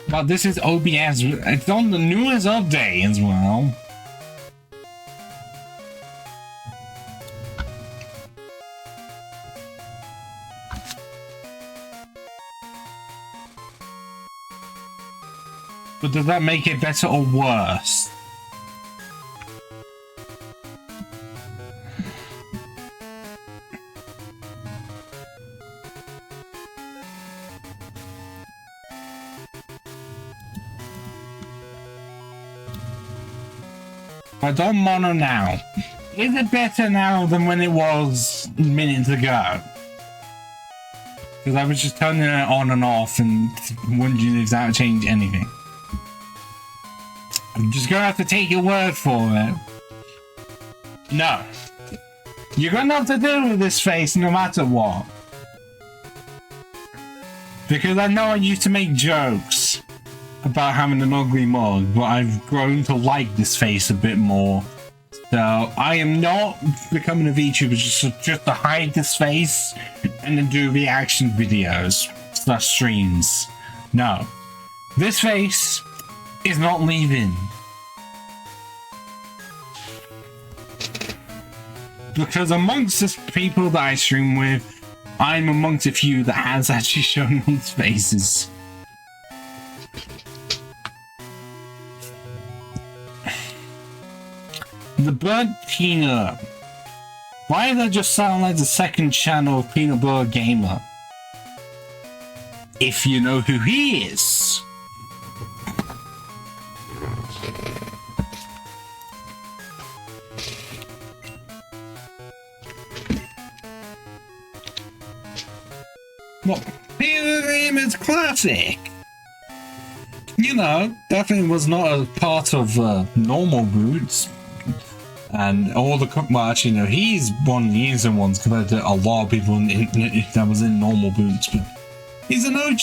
but this is OBS. It's on the newest update as well. But does that make it better or worse? I don't mono now. Is it better now than when it was minutes ago? Because I was just turning it on and off and wondering if that would change anything. I'm just gonna have to take your word for it. No. You're gonna have to deal with this face no matter what. Because I know I used to make jokes about having an ugly mug, but I've grown to like this face a bit more. So I am not becoming a VTuber just to hide this face and then do reaction videos / streams. No. This face is not leaving. Because amongst the people that I stream with, I'm amongst a few that has actually shown these faces. The Burnt Peanut. Why does that just sound like the second channel of Peanut Butter Gamer? If you know who he is. Well, Peanut Gamer's classic. You know, definitely was not a part of normal boots. And all the well, actually, no, he's one of the easier ones compared to a lot of people that was in normal boots, but he's an OG.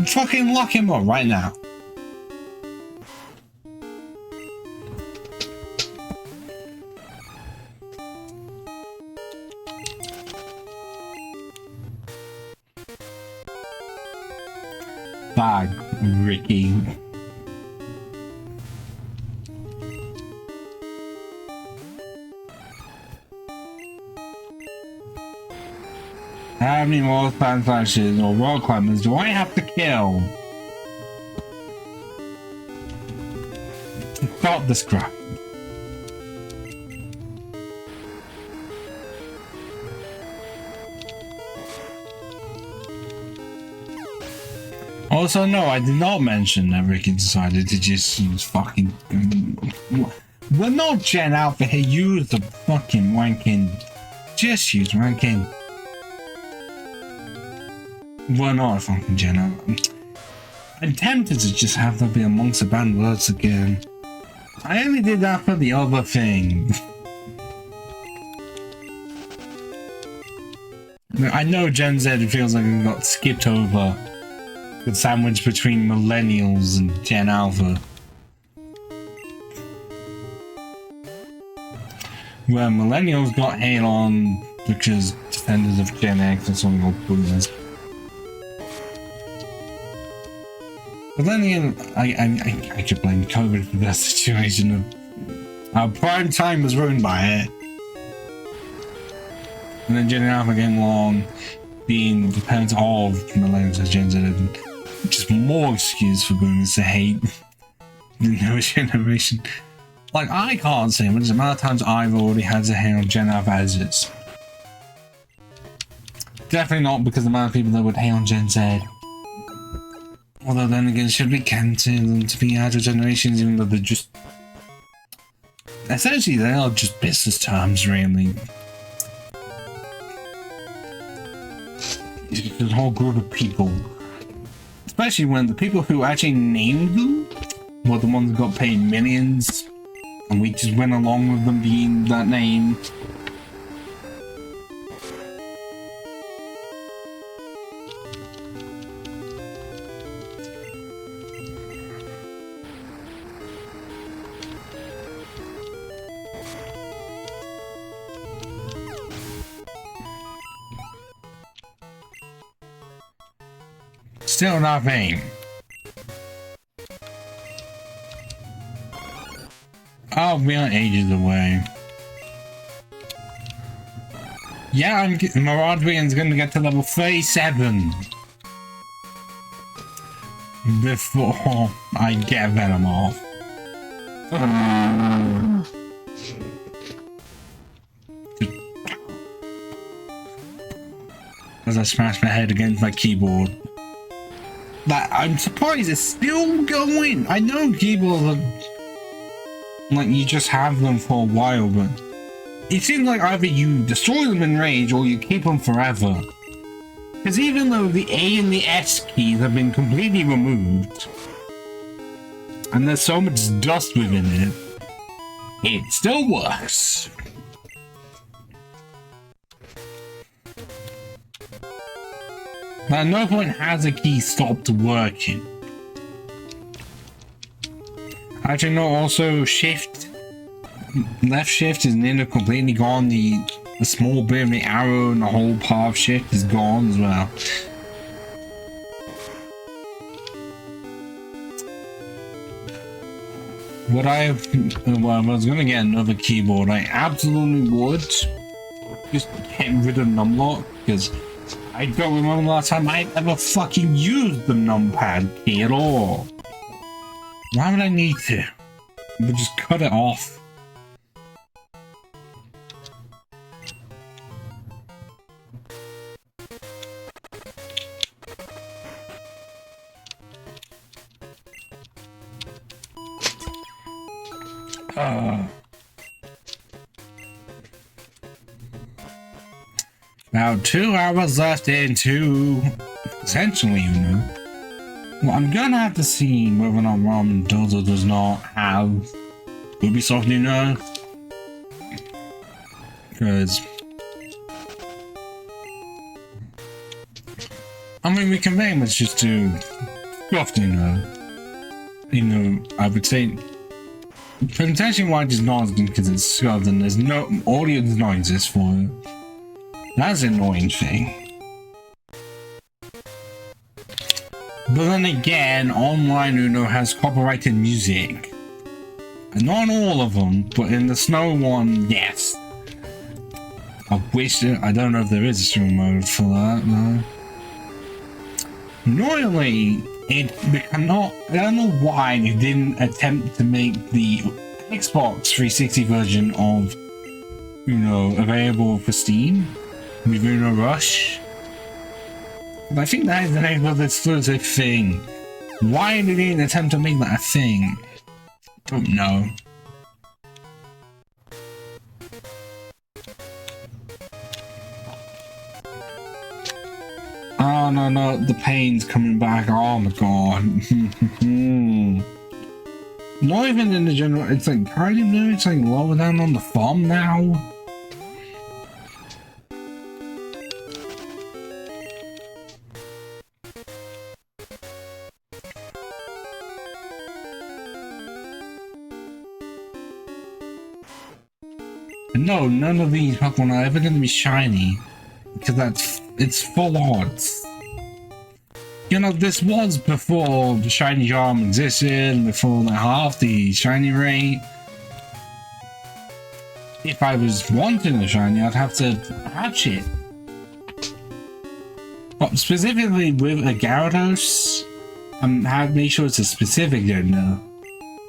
Fucking lock him up right now. Bag, Ricky. How many more fan flashes or rock climbers do I have to kill? Stop this crap. Also, no, I did not mention that Ricky decided to just use fucking... We're not Gen Alpha here, use the fucking ranking. Just use ranking. We're not fucking Gen Alpha. I'm tempted to just have that be amongst the banned words again. I only did that for the other thing. I know Gen Z feels like it got skipped over. The sandwich between millennials and Gen Alpha. Where millennials got hate on because defenders of Gen X and something called boomers. But then again, I could blame COVID for that situation of our prime time was ruined by it. And then Gen Alpha came along, being the parents of millennials as Gen Z, just more excuse for boomers to hate the newest generation. Like, I can't say much. The amount of times I've already had to hate on Gen Alpha as is. Definitely not because the amount of people that would hate on Gen Z. Although then again, should we cancel them to be adult generations, even though they're just... Essentially, they are just business terms, really. It's a whole group of people. Especially when the people who actually named them were the ones who got paid millions, and we just went along with them being that name. Still nothing. Oh, we are ages away. Yeah, Maraudrian's gonna get to level 37 before I get Venom off. As I smash my head against my keyboard. that I'm surprised it's still going. I know keyboards are, like, you just have them for a while, but it seems like either you destroy them in rage or you keep them forever. Because even though the A and the S keys have been completely removed, and there's so much dust within it, it still works. At no point has a key stopped working. Actually, no, also shift, left shift is nearly completely gone. The small bit of the arrow and the whole path shift is gone as well. Would I well, if I was gonna get another keyboard, I absolutely would just get rid of numlock, because I don't remember the last time I ever fucking used the numpad key at all. Why would I need to? I would just cut it off. Now 2 hours left into, essentially, you know. Well, I'm gonna have to see whether or not Rom does or does not have Ubisoft New Know. Because, I mean, we can very much just do Ubisoft New Know. You know, I would say presentation wise is not because it's scuffed and there's no audio does not exist for it. That's an annoying thing. But then again, online Uno has copyrighted music. And not all of them, but in the snow one, yes. I wish I don't know if there is a stream mode for that, no. Normally, I don't know why they didn't attempt to make the Xbox 360 version of Uno available for Steam with Uno Rush. But I think that is the name of this exclusive thing. Why did they attempt to make that a thing? Don't know. Oh no, the pain's coming back. Oh my god. Not even in the general, it's like kind of new, it's like lower down on the thumb now. No, none of these Pokemon are ever going to be shiny, because it's full odds. You know, this was before the shiny charm existed, before like half the shiny rate. If I was wanting a shiny, I'd have to hatch it. But specifically with a Gyarados, have make sure it's a specific gender,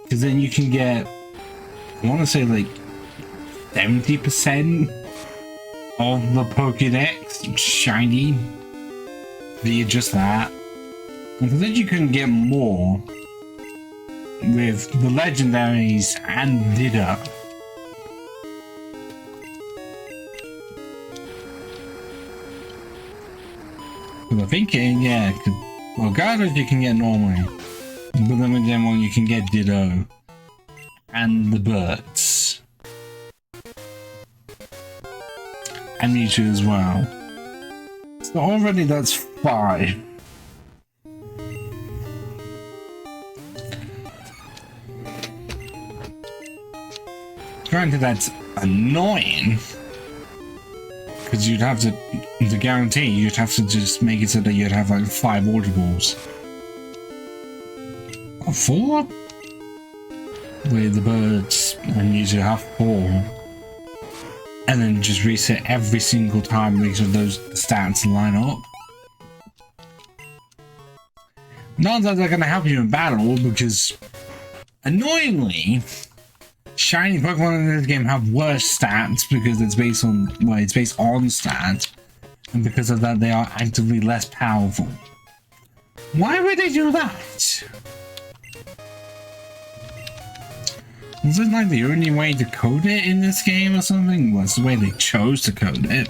because then you can get, I want to say like 70% of the Pokédex shiny via just that. And then you can get more with the Legendaries and Ditto. Because I think, yeah, well, Gyarados you can get normally, but then again, well, you can get Ditto and the birds. And Mewtwo as well. So already that's 5. Granted, that's annoying, because you'd have to guarantee, you'd have to just make it so that you'd have like 5 Ultra Balls. Or 4? With the birds, and you should have 4. And then just reset every single time, make sure those stats line up. Not that they're going to help you in battle, because annoyingly, shiny Pokemon in this game have worse stats because it's based on, well, it's based on stats, and because of that they are actively less powerful. Why would they do that? Was it like the only way to code it in this game or something? Was the way they chose to code it?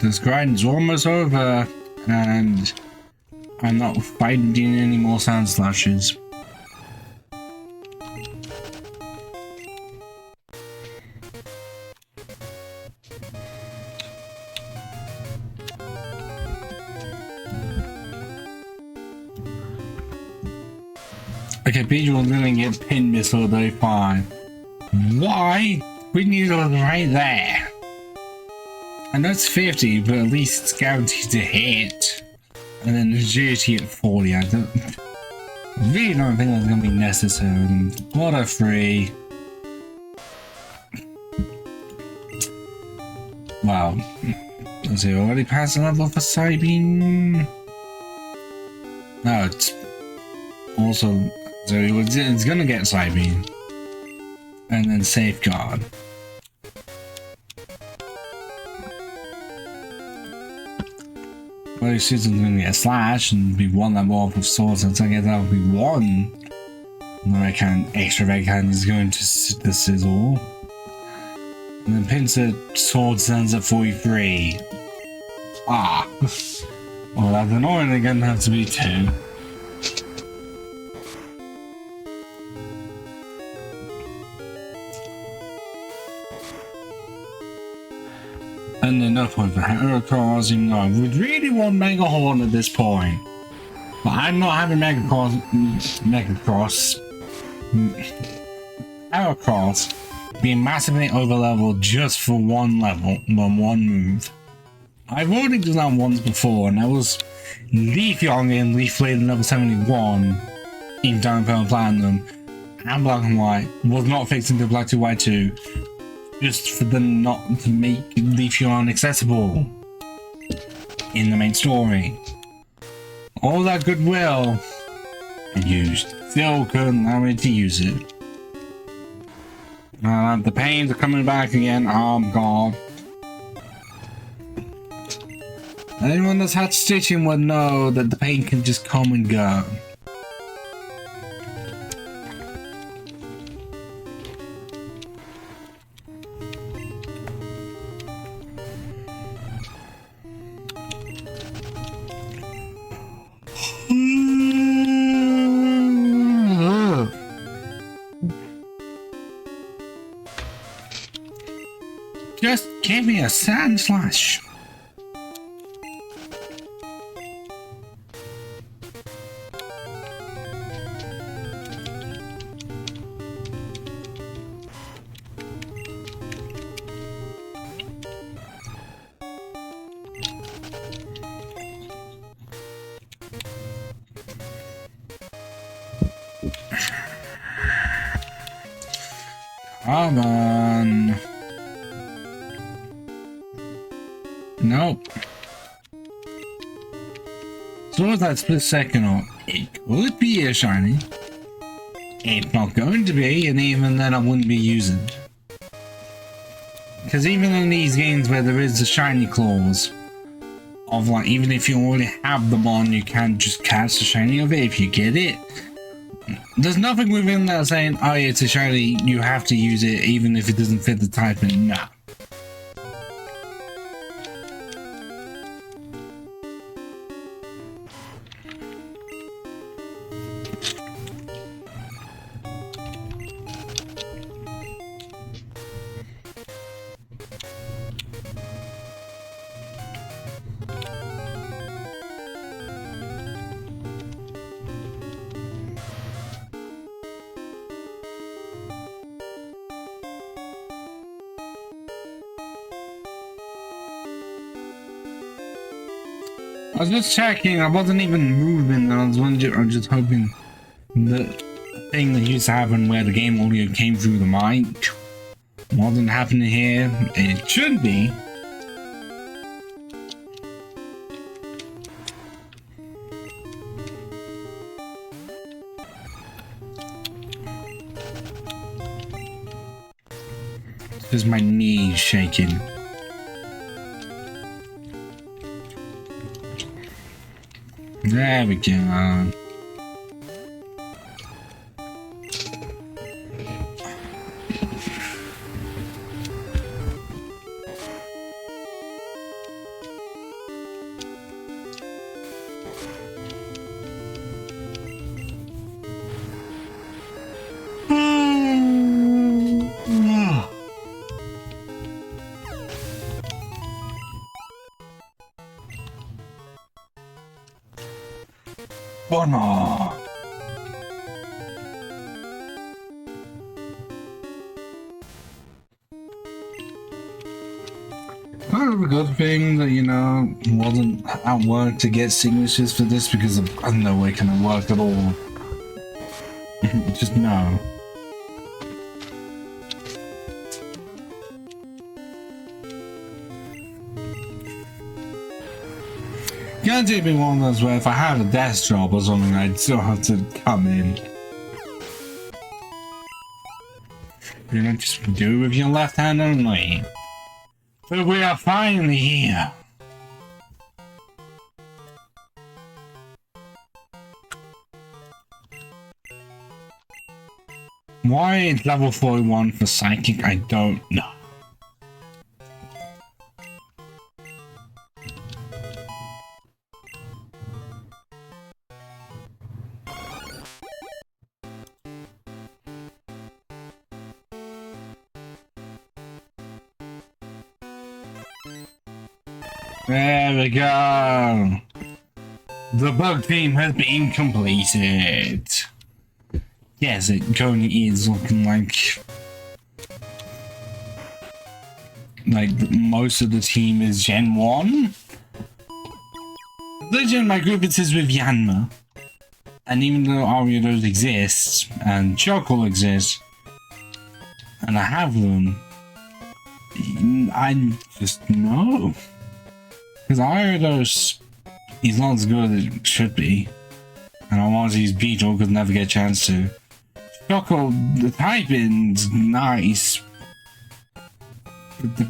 This grind's almost over, and I'm not finding any more sound slashes. Okay, people are gonna get pinned this all day fine. Why? We need it right there. I know it's 50, but at least it's guaranteed to hit. And then agility at 40. I really don't think that's going to be necessary. What a free. Wow. Has he already passed the level for Sabine? No, it's also. So it's going to get Sabine. And then Safeguard. Well, she's going to get a slash and be one level off of swords, and so I guess that would be one. Extra red hand is going to the sizzle. And then pinsir sword stands at 43. Ah. Well, that's annoying, they're going to have to be 2. And then no point for Heracross, even though I would really want Mega Horn at this point. But I'm not having Heracross being massively over-leveled just for one one move. I've already done that once before, and that was Leaf Young and Leaf Blade level 71 in Diamond Pearl Platinum, and Black and White was not fixed into Black 2 White 2. Just for them not to make Leaf Yarn accessible in the main story. All that goodwill I used. Still couldn't allow me to use it. The pains are coming back again. Oh god. Anyone that's had stitching would know that the pain can just come and go. Just give me a sand slash. Come on. Nope. So that split second, or it could be a shiny. It's not going to be, and even then I wouldn't be using it. Because even in these games where there is a shiny clause, of like, even if you already have them on, you can just catch the shiny of it if you get it. There's nothing within that saying, oh yeah, it's a shiny, you have to use it even if it doesn't fit the type. Nah. I was just checking, I wasn't even moving, I was wondering, I'm just hoping the thing that used to happen where the game audio came through the mic wasn't happening here. It should be. Just my knees shaking. There we go. One more. Kind of a good thing that, you know, wasn't at work to get signatures for this because of, I don't know, it can work at all. Just no. Guaranteed be one of those where if I had a desk job or something, I'd still have to come in. You know, just do it with your left hand only. But we are finally here. Why it's level 41 for Psychic, I don't know. There we go. The bug theme has been completed. Yes, it currently is looking like most of the team is Gen 1. Legend, my group it is with Yanma. And even though Ariados exists, and Chocola exists, and I have them, I just know. Because Ariados is not as good as it should be. And I want to use Beetle because I never get a chance to. Choco, the typing's nice. But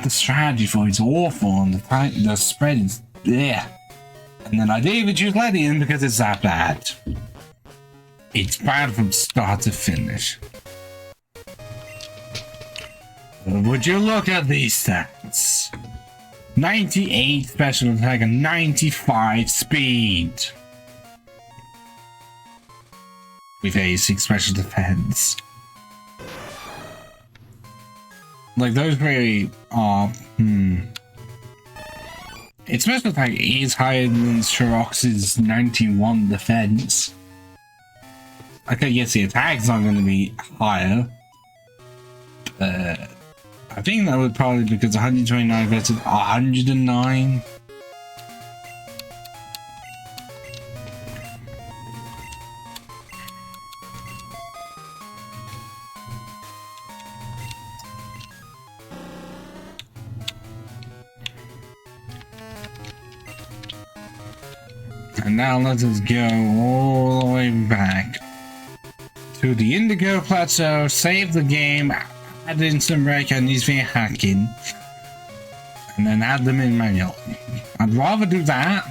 the strategy for it's awful and the spread is there. And then I didn't even choose Ledian because it's that bad. It's bad from start to finish. But would you look at these stats? 98 special attack and 95 speed. With 86 special defense. Like those really are, Its special attack is higher than Shirox's 91 defense. Okay, yes, the attack's not going to be higher. I think that would probably be because 129 versus 109. And now let us go all the way back to the Indigo Plateau, save the game, add in some rare candies via hacking, and then add them in manually. I'd rather do that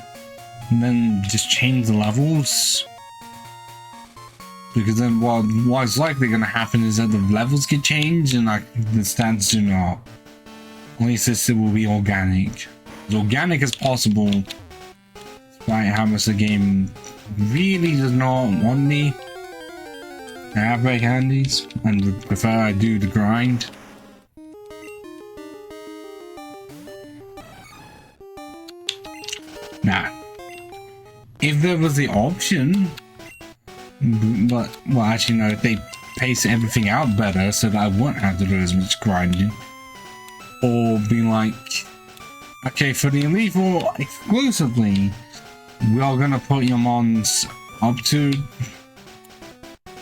than just change the levels, because then what's likely going to happen is that the levels get changed and like the stats do not. At least this will be organic. As organic as possible, despite how much the game really does not want me to have rare candies and would prefer I do the grind. Now, if there was the option, but, well actually no, if they pace everything out better so that I won't have to do as much grinding, or be like, Okay, for the Elite Four exclusively, we are gonna put your mons up to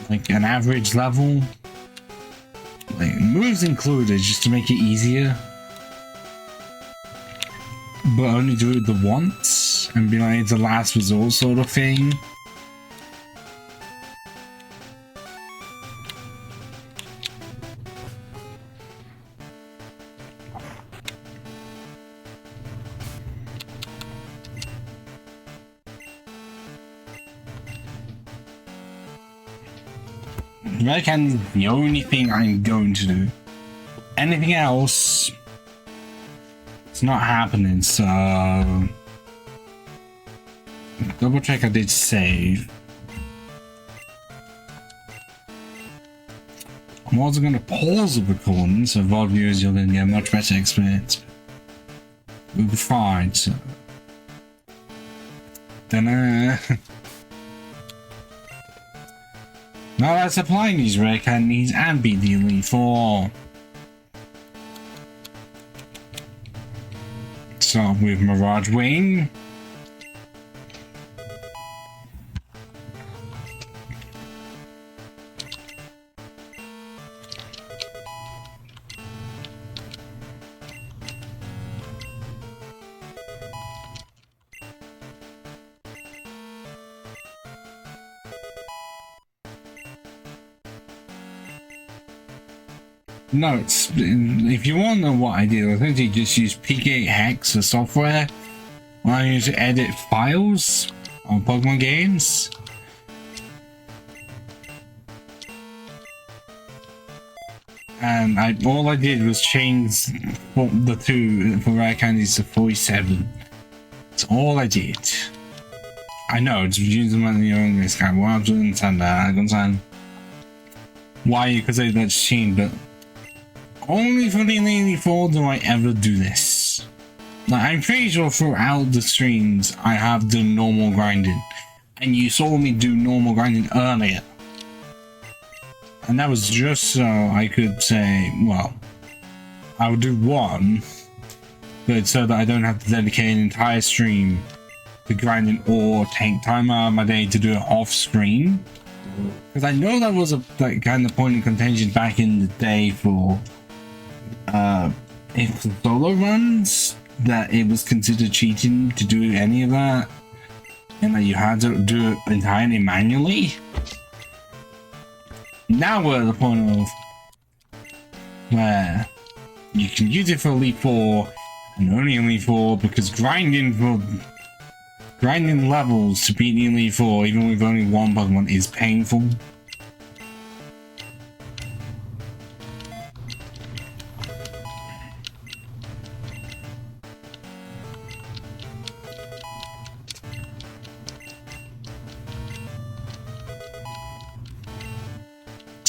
like an average level, like moves included, just to make it easier. But only do it the once and be like it's a last resort sort of thing. Rare candy is the only thing I'm going to do. Anything else, it's not happening, so double check I did save. I'm also going to pause the recording so VOD viewers you're going to get a much better experience. We'll be fine, so then now let's apply these rare candies and beat the Elite Four. Start with Mirage Wing. No, it's, if you want to know what I did, I think you just use PK Hex, the software, when I use to edit files on Pokemon games. And all I did was change the two for rare candies to 47. That's all I did. I know it's using my English guy. Well, I don't understand that. I don't understand why you could say that's cheating, but only for the Elite Four do I ever do this. Like, I'm pretty sure throughout the streams I have done normal grinding, and you saw me do normal grinding earlier, and that was just so I could say, well, I would do one, but so that I don't have to dedicate an entire stream to grinding or take time out of my day to do it off screen, because I know that was a like, kind of point of contention back in the day for if the solo runs, that it was considered cheating to do any of that, and that you had to do it entirely manually. Now we're at the point of where you can use it for Elite Four and only Elite Four, because grinding levels to beat the Elite Four even with only one Pokemon is painful.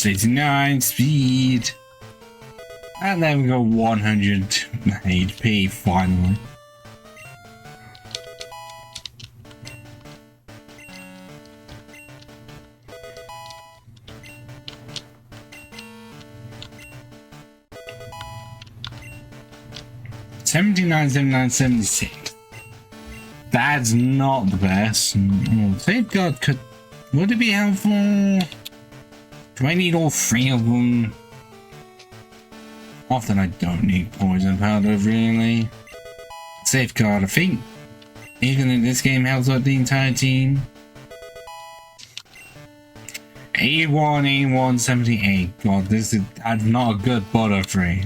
'89 speed, and then we go 100 HP finally. '79, '79, '76. That's not the best. Safeguard would it be helpful? Do I need all three of them? Often I don't need poison powder, really. Safeguard, I think, even in this game, helps out the entire team. 81, 81, 78. God, that's not a good butter free.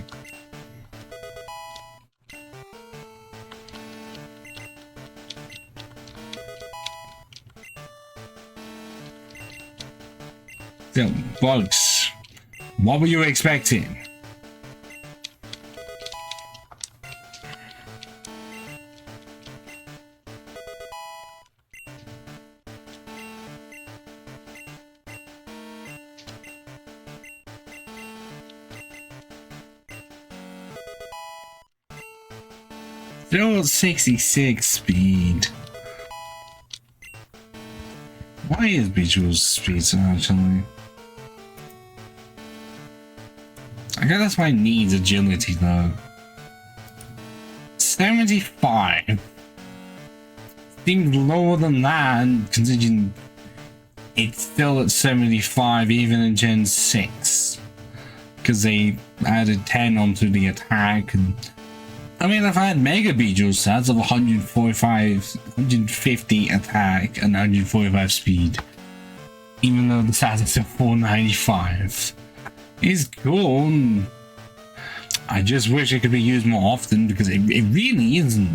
Still, bugs. What were you expecting? Still 66 speed. Why is Beachu's speed so actually? I guess that's why it needs agility though. 70 75. Seems lower than that, and considering it's still at 75 even in Gen 6. Because they added 10 onto the attack. And I mean, I've had Mega Beedrill stats of 150 attack and 145 speed. Even though the stats are still 495. It's cool. I just wish it could be used more often because it really isn't.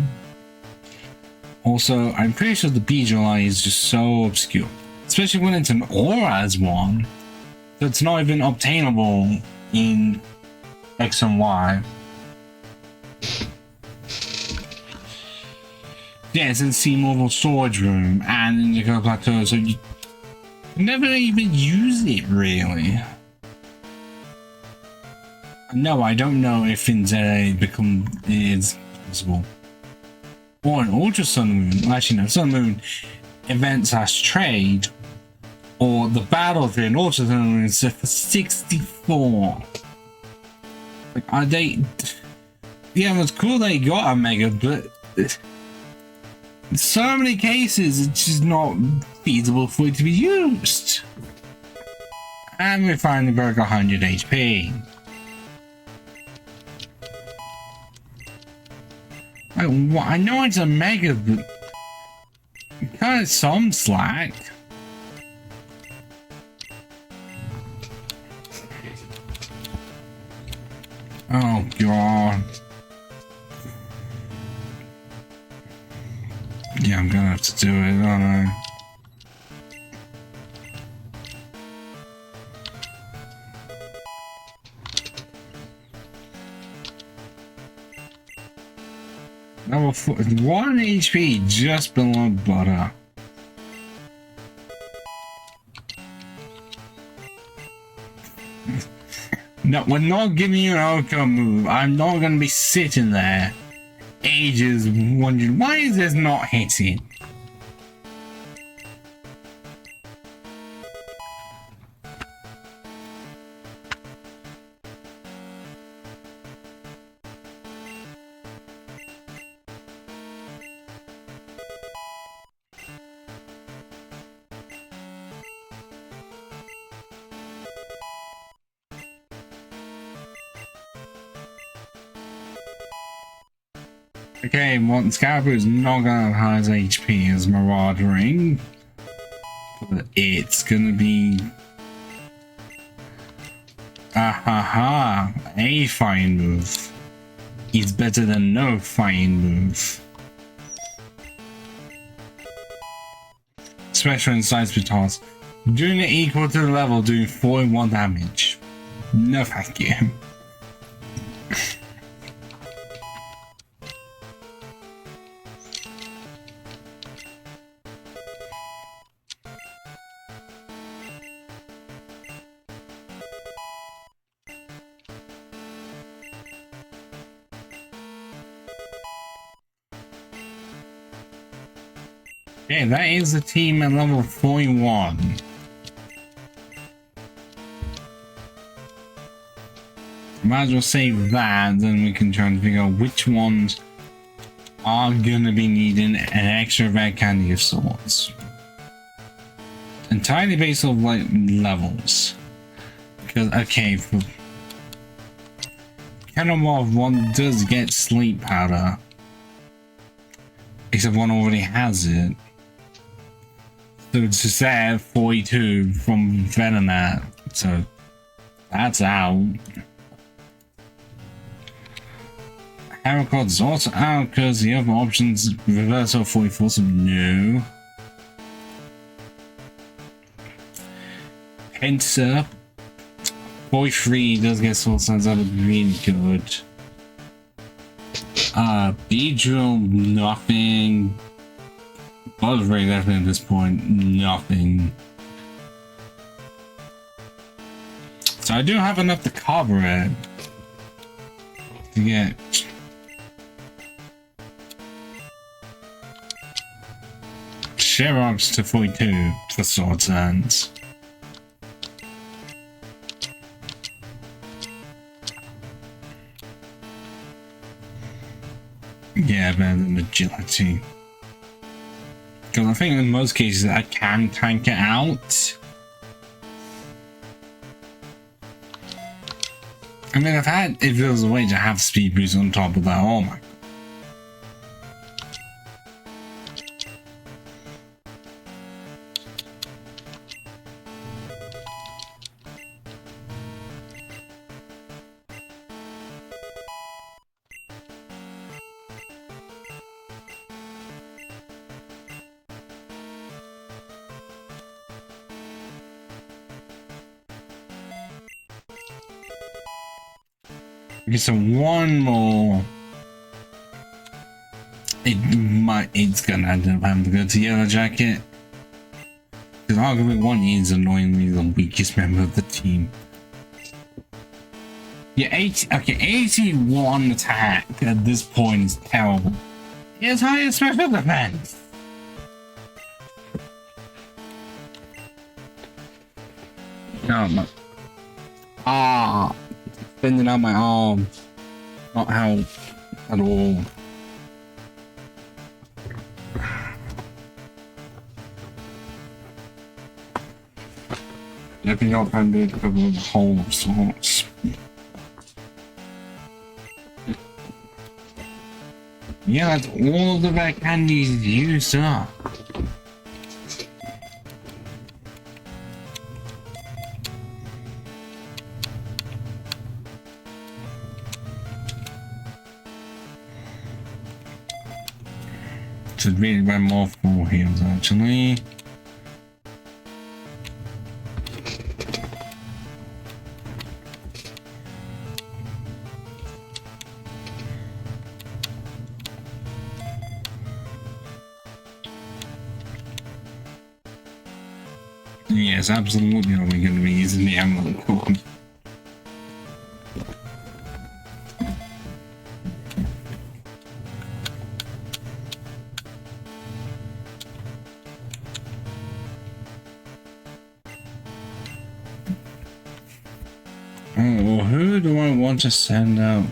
Also, I'm pretty sure the Beedrill Eye is just so obscure. Especially when it's an aura as one. So it's not even obtainable in X and Y. Yeah, it's in Sea Mobile Storage Room and in the Plateau, so you never even use it really. No, I don't know if in ZA is possible. Or an Ultra Sun Moon. Actually, no, Sun Moon events as trade. Or the battle for an Ultra Sun Moon is for 64. Like, are they? Yeah, it's cool they got a Mega, but in so many cases, it's just not feasible for it to be used. And we finally broke 100 HP. I know it's a Mega, but kind of some slack. Oh god. Yeah, I'm gonna have to do it, aren't I? Level 4, 1 HP just below butter. No, we're not giving you an outcome move. I'm not gonna be sitting there ages wondering why is this not hitting. Okay, well, Scalper is not gonna have as HP as Maraudering, but it's gonna be a fine move. It's better than no fine move. Special Insight Spittoss. Doing it equal to the level, doing 41 damage. No thank you. Okay, that is the team at level 41. Might as well save that, then we can try and figure out which ones are gonna be needing an extra red candy of sorts. Entirely based on like levels. Because okay, for Kenomorph one does get sleep powder. Except one already has it. So it's just there 42 from Venomat. So that's out. Heracrod's also out because the other options reversal 44, so no. Pinsir 43 does get soul signs, that would be really good. Beedrill, nothing. Both very definitely at this point, nothing. So I do have enough to cover it. To get Sherox to 42 for sword turns. Yeah, better than agility. Because I think in most cases I can tank it out. I mean, if there was a way to have speed boost on top of that, oh my. Okay, so one more. It's gonna end up having to go to Yellow Jacket. Because arguably one is annoyingly the weakest member of the team. Yeah, 81 attack at this point is terrible. He has higher special defense. No. Bending out my arm. Not help at all. Definitely not going to be able to cover the whole of sorts. Yeah, that's all the red candies used up. Should really run more full heals actually. Yes, absolutely are we going to be using the emerald cord. Oh, who do I want to send out?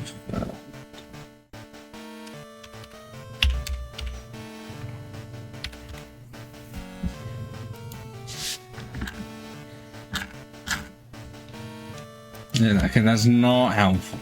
Yeah, okay, that's not helpful.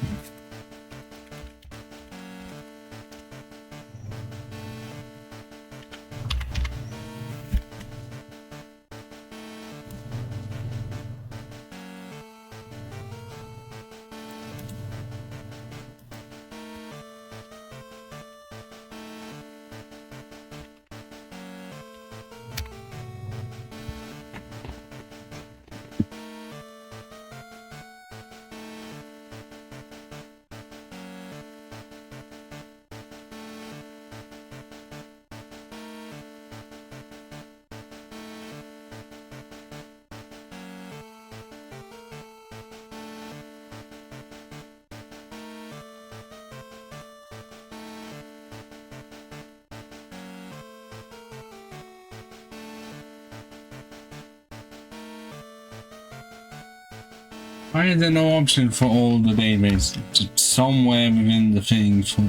Why is there no option for all the database? Just somewhere within the thing for...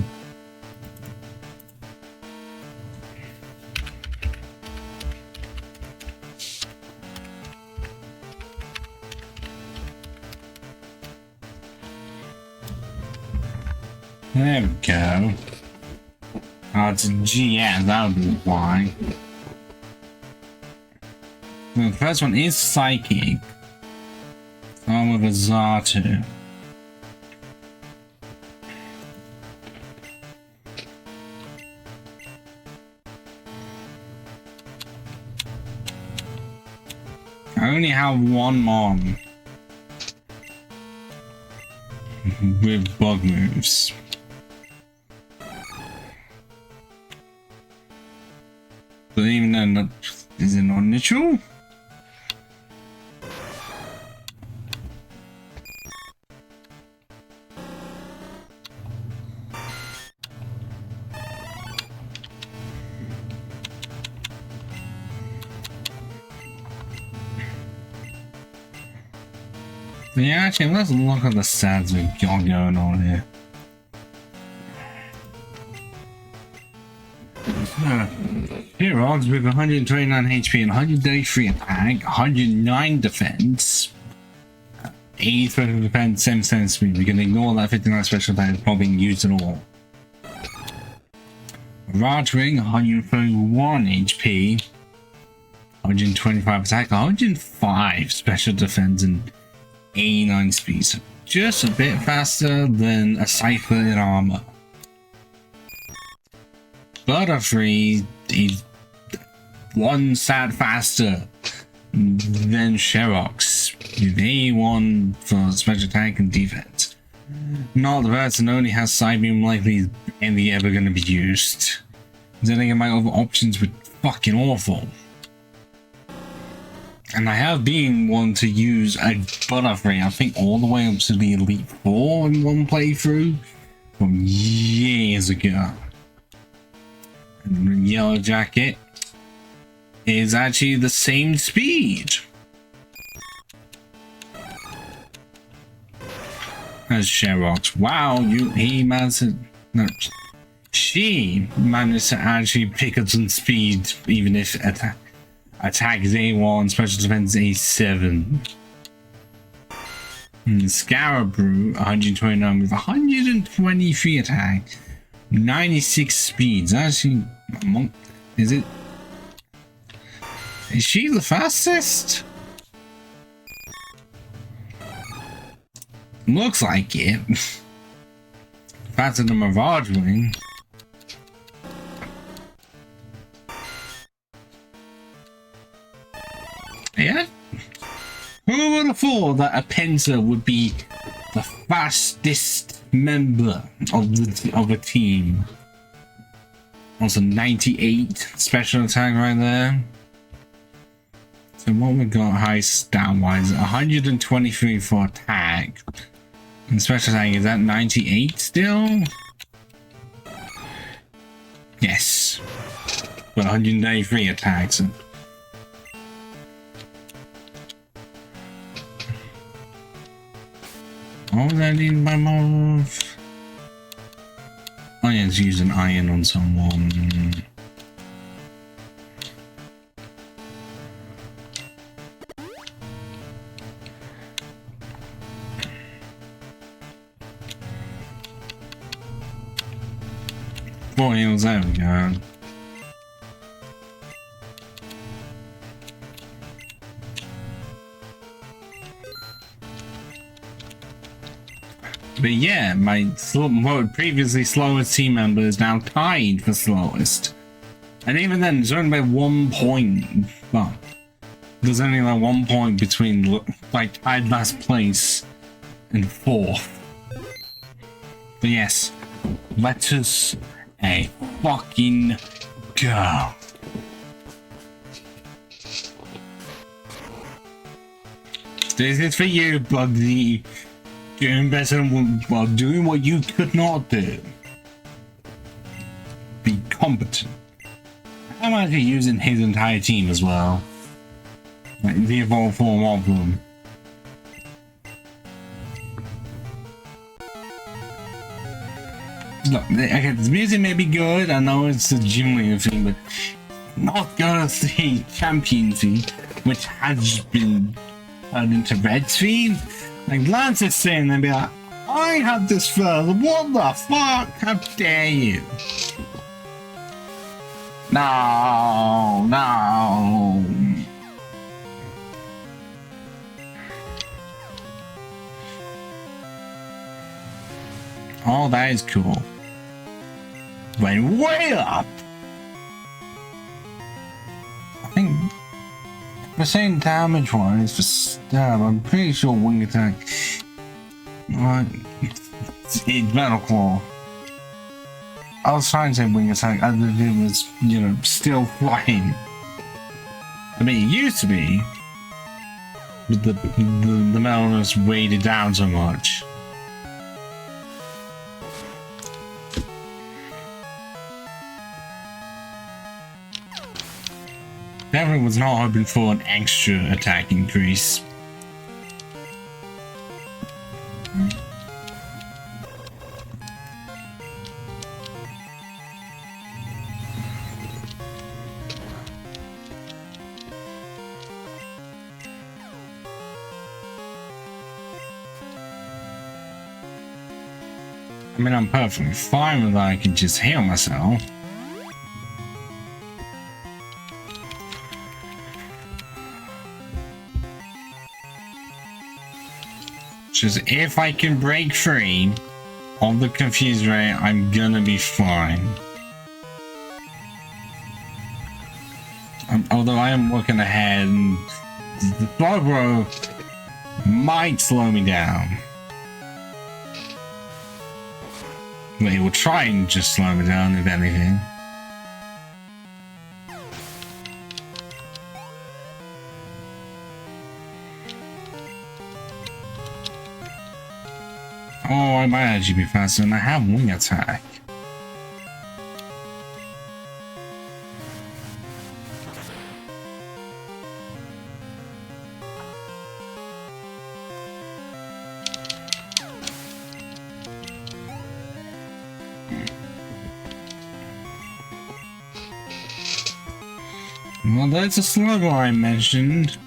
There we go. Oh, it's a GS, that would be why. Well, the first one is Psychic. With a Zato. I only have one Mon with bug moves. But even then, that is it not neutral? Yeah, actually, let's look at the stats we've got going on here. Heroes with 129 HP and 133 attack, 109 defense, 80 special defense, 7% speed. We can ignore that 59 special attack, it's probably used at all. Raj Ring, 131 HP, 125 attack, 105 special defense, and 89 speed. So just a bit faster than a Cypher in armor. Butterfree is one stat faster than Sherox with 81 for special attack and defense. Not the person only has Psybeam likely any ever going to be used. Then again, my other options were fucking awful. And I have been one to use a Butterfree, I think all the way up to the Elite 4 in one playthrough from years ago. And the Yellow Jacket is actually the same speed as Sherox. Wow, he managed to, no, she managed to actually pick up some speed even if attack is A1, special defense is A7. Scarabrew, 129 with 123 attack, 96 speeds. Actually, is she the fastest? Looks like it. Faster than Mirage Wing. Yeah? Who would have thought that a pinsir would be the fastest member of a team? Also 98 special attack right there. So what we got high stat wise, 123 for attack. And special attack is that 98 still? Yes. But 193 attacks. What was I doing by move? Oh yeah, let's use an iron on someone. Four heals, there we go. But yeah, my previously slowest team member is now tied for slowest. And even then, it's only by 1 point. Well, there's only like 1 point between like tied last place and 4th. But yes, let us fucking go. This is for you, Bugsy. Doing better while doing what you could not do. Be competent. I'm actually using his entire team as well. Like the evolved form of them. Look, okay, this music may be good, I know it's a gym leader thing, but not gonna say champion thing, which has been turned into Red's theme. Like Lance is saying, they'd be like, I had this first, what the fuck? How dare you? No, no. Oh, that is cool. Went way up. I think we're saying damage wise for stab. I'm pretty sure wing attack. It's Metal Claw. I was trying to say wing attack as if it was, you know, still flying. I mean, it used to be, but the mellowness weighed it down so much. Definitely was not hoping for an extra attack increase. I mean, I'm perfectly fine with that. I can just heal myself. Just if I can break free of the confused ray, I'm gonna be fine. Although I am looking ahead, and the Slowbro might slow me down. But he will try and just slow me down, if anything. Oh, I might actually be faster, and I have wing attack. Well, that's a slugger I mentioned.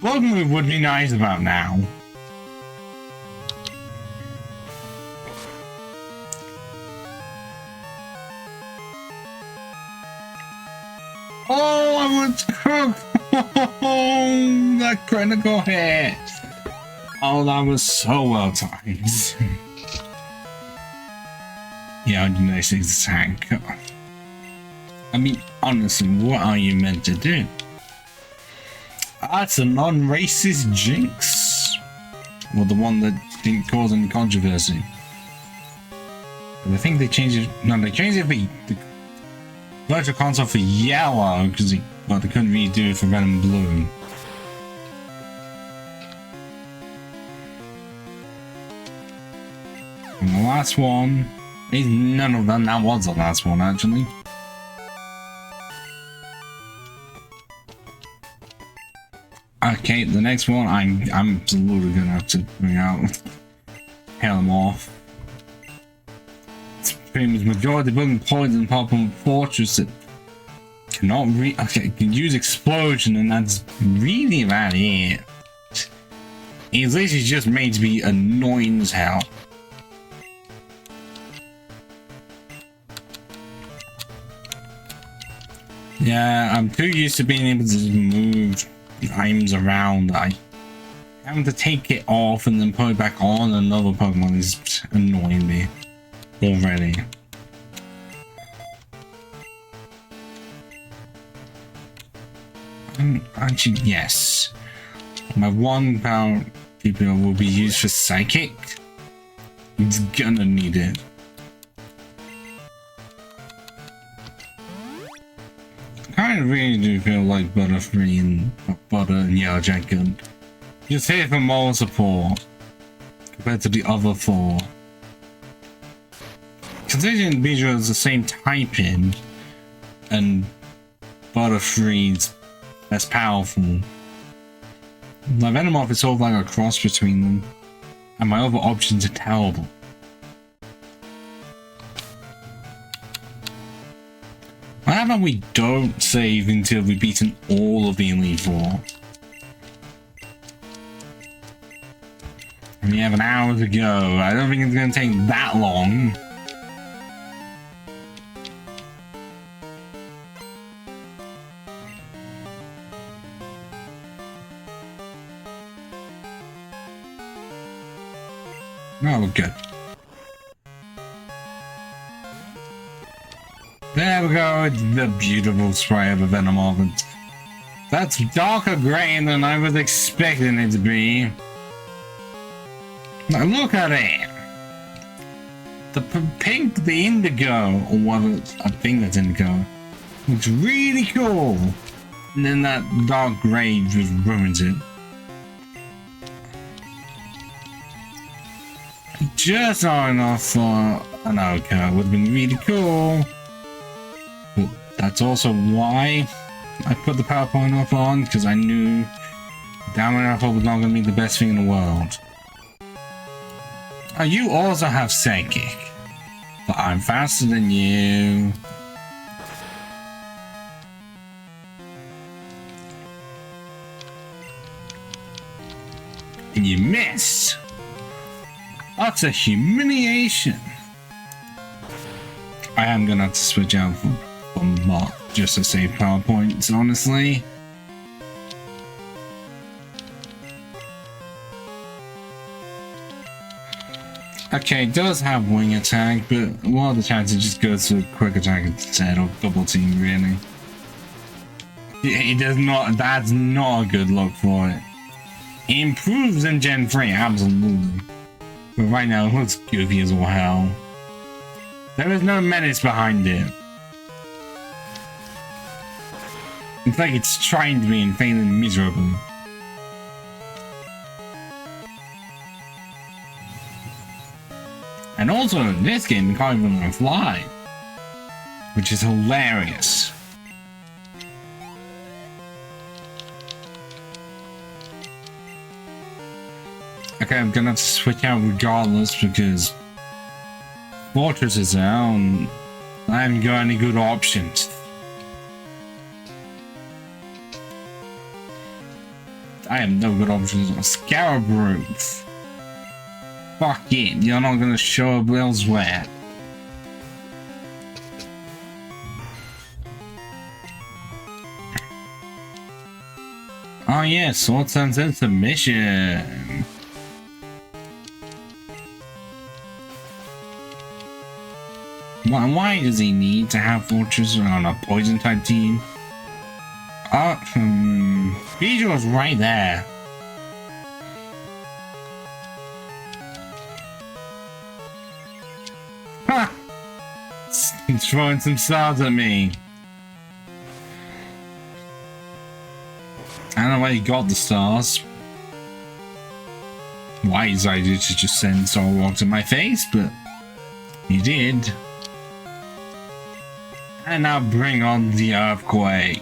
Bug move would be nice about now. Oh, I was oh, that critical hit. Oh, that was so well timed. Yeah, I did nice attack. I mean, honestly, what are you meant to do? That's a non-racist jinx. Well, the one that didn't cause any controversy. But I think they changed it. No, they changed it for the virtual console for yellow because they couldn't really do it for red and blue. And the last one is none of them. That was the last one, actually. Okay, the next one I'm absolutely gonna have to bring out. Hail them off. It's pretty much majority building poison apart from fortress that cannot can use explosion, and that's really about it. It's literally just made to be annoying as hell. Yeah, I'm too used to being able to move items around. Having to take it off and then put it back on another Pokemon is annoying me already. Actually, yes. My 1 power PPO will be used for Psychic. It's gonna need it. I really do feel like Butterfree and Butter and Yellowjack could just hit for more support compared to the other 4. Considering Bijou is the same typing and Butterfree's less powerful, the Venomoth is sort of like a cross between them, and my other options are terrible. How about we don't save until we've beaten all of the Elite Four? We have an hour to go. I don't think it's going to take that long. No, we're good. There we go, it's the beautiful spray of a Venomoth. That's darker grey than I was expecting it to be. Now look at it! The pink, the indigo, or whatever, I think that's indigo, looks really cool. And then that dark grey just ruins it. Just not enough for an Oka, would have been really cool. But that's also why I put the PowerPoint off on, because I knew damn it, was not going to be the best thing in the world. You also have Psychic, but I'm faster than you. And you missed. A What a humiliation! I am gonna have to switch out from Mark just to save power points, honestly. Okay, it does have wing attack, but what are the chances it just goes to a quick attack instead, or double team, really? It does not, that's not a good look for it. It improves in Gen 3, absolutely. But right now, it looks goofy as all hell. There is no menace behind it. It's like it's trying to be and failing miserably. And also, in this game, you can't even fly. Which is hilarious. Okay, I'm gonna have to switch out regardless because Fortress is out and I haven't got any good options. I have no good options on Scarab Roof. Fuck it, you're not gonna show up elsewhere. Oh yeah, Sword turns into mission. Why does he need to have Fortress on a poison type team? Bijou was right there. Ha! He's throwing some stars at me. I don't know where he got the stars. Why he decided to just send Star Rocks in my face, but he did. And now bring on the earthquake.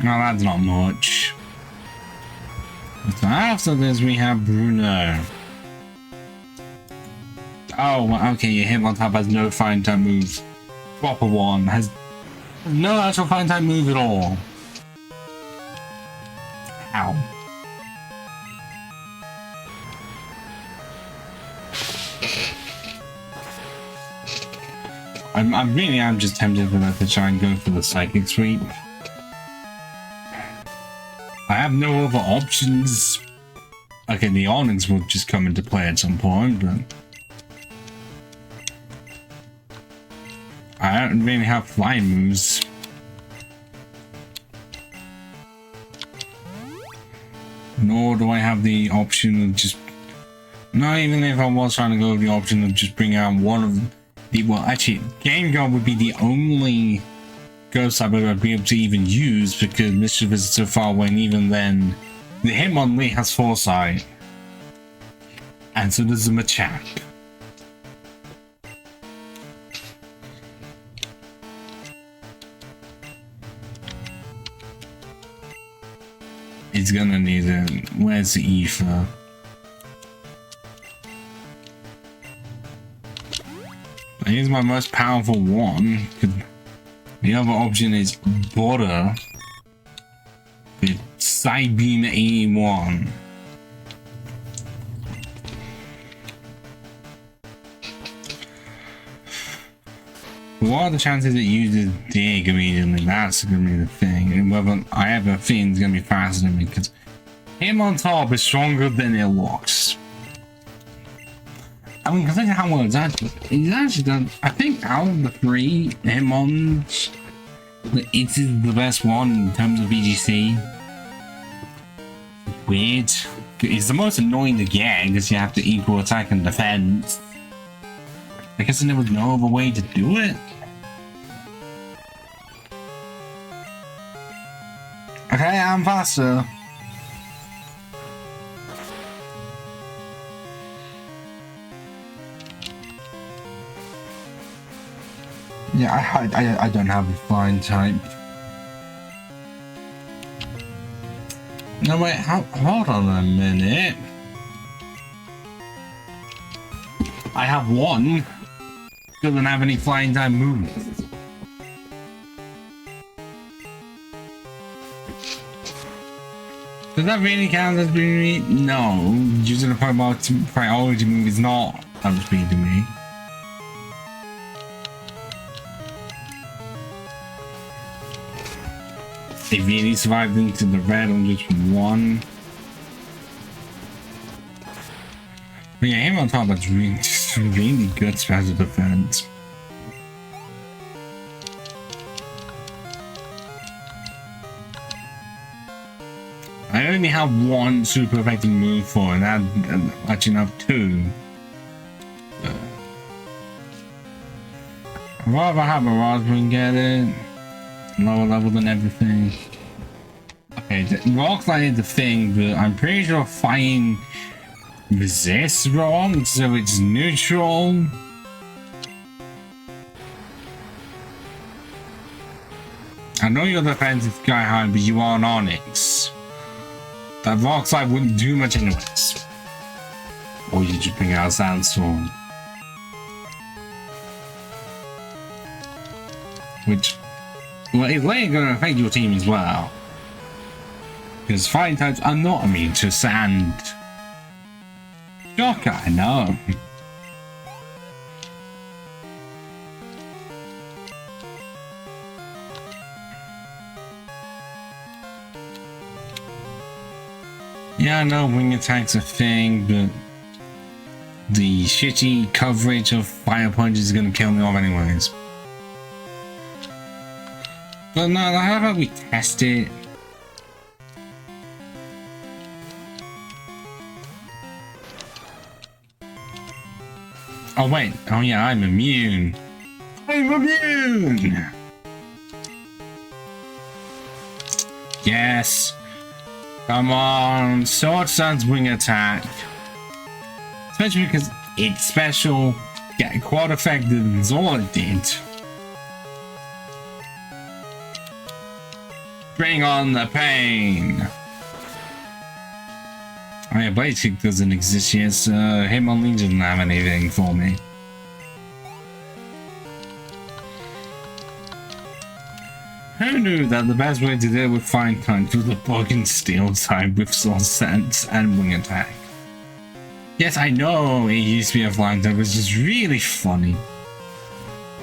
No, that's not much. So after this we have Bruno. Oh, okay, your hit on top has no fine time moves. Proper one has no actual fine time move at all. Ow. I'm just tempted for that to try and go for the psychic sweep. I have no other options. Okay, the Onyx will just come into play at some point, but I don't really have flying moves. Nor do I have the option of just... Not even if I was trying to go with the option of just bring out one of the... Well, actually, Game Guard would be the only ghost type I would be able to even use because Mischief is so far away, and even then, the Hitmonlee has Foresight. And so does the Machak. He's gonna need it. Where's the ether? Here's my most powerful one. The other option is Border with Psybeam 81. What are the chances it uses Dig immediately? That's gonna be the thing. And whether I have a feeling it's gonna be faster than me because him on top is stronger than it looks. I mean, considering how well he's actually done. I think out of the three, Hitmons, it is the best one in terms of VGC. Weird. It's the most annoying to get because you have to equal attack and defense. I guess there was no other way to do it. Okay, I'm faster. Yeah, I don't have a flying type. No wait, hold on a minute. I have one. Doesn't have any flying type moves. Does that really count as being me? No, using a priority move is not outspeeding me. They really survived into the red on just one. But yeah, him on top, that's really good special defense. I only have one super effective move for it, and actually have two. I'd rather have a Raspberry get it. Lower level than everything. Okay, rock slide is the thing, but I'm pretty sure fighting resists wrong, so it's neutral. I know your defense is sky high, but you are an Onyx. That rock slide wouldn't do much anyways. Or you just bring out a sandstorm. Which, well, it's later going to affect your team as well. Because fighting types are not immune to sand. Shocker, I know. Yeah, I know wing attack's a thing, but the shitty coverage of fire punches is going to kill me off anyways. But no, how about we test it? Oh wait, oh yeah, I'm immune. I'm immune! Yes. Come on, Sword Sun's wing attack. Especially because it's special, get quad effective, that's all it did. Bring on the pain! Oh yeah, Blade Kick doesn't exist yet, so Hitmonlee doesn't have anything for me. Who knew that the best way to deal with fine punch was a bug and steel type with sword sense and wing attack? Yes, I know it used to be a flying type, it's just really funny.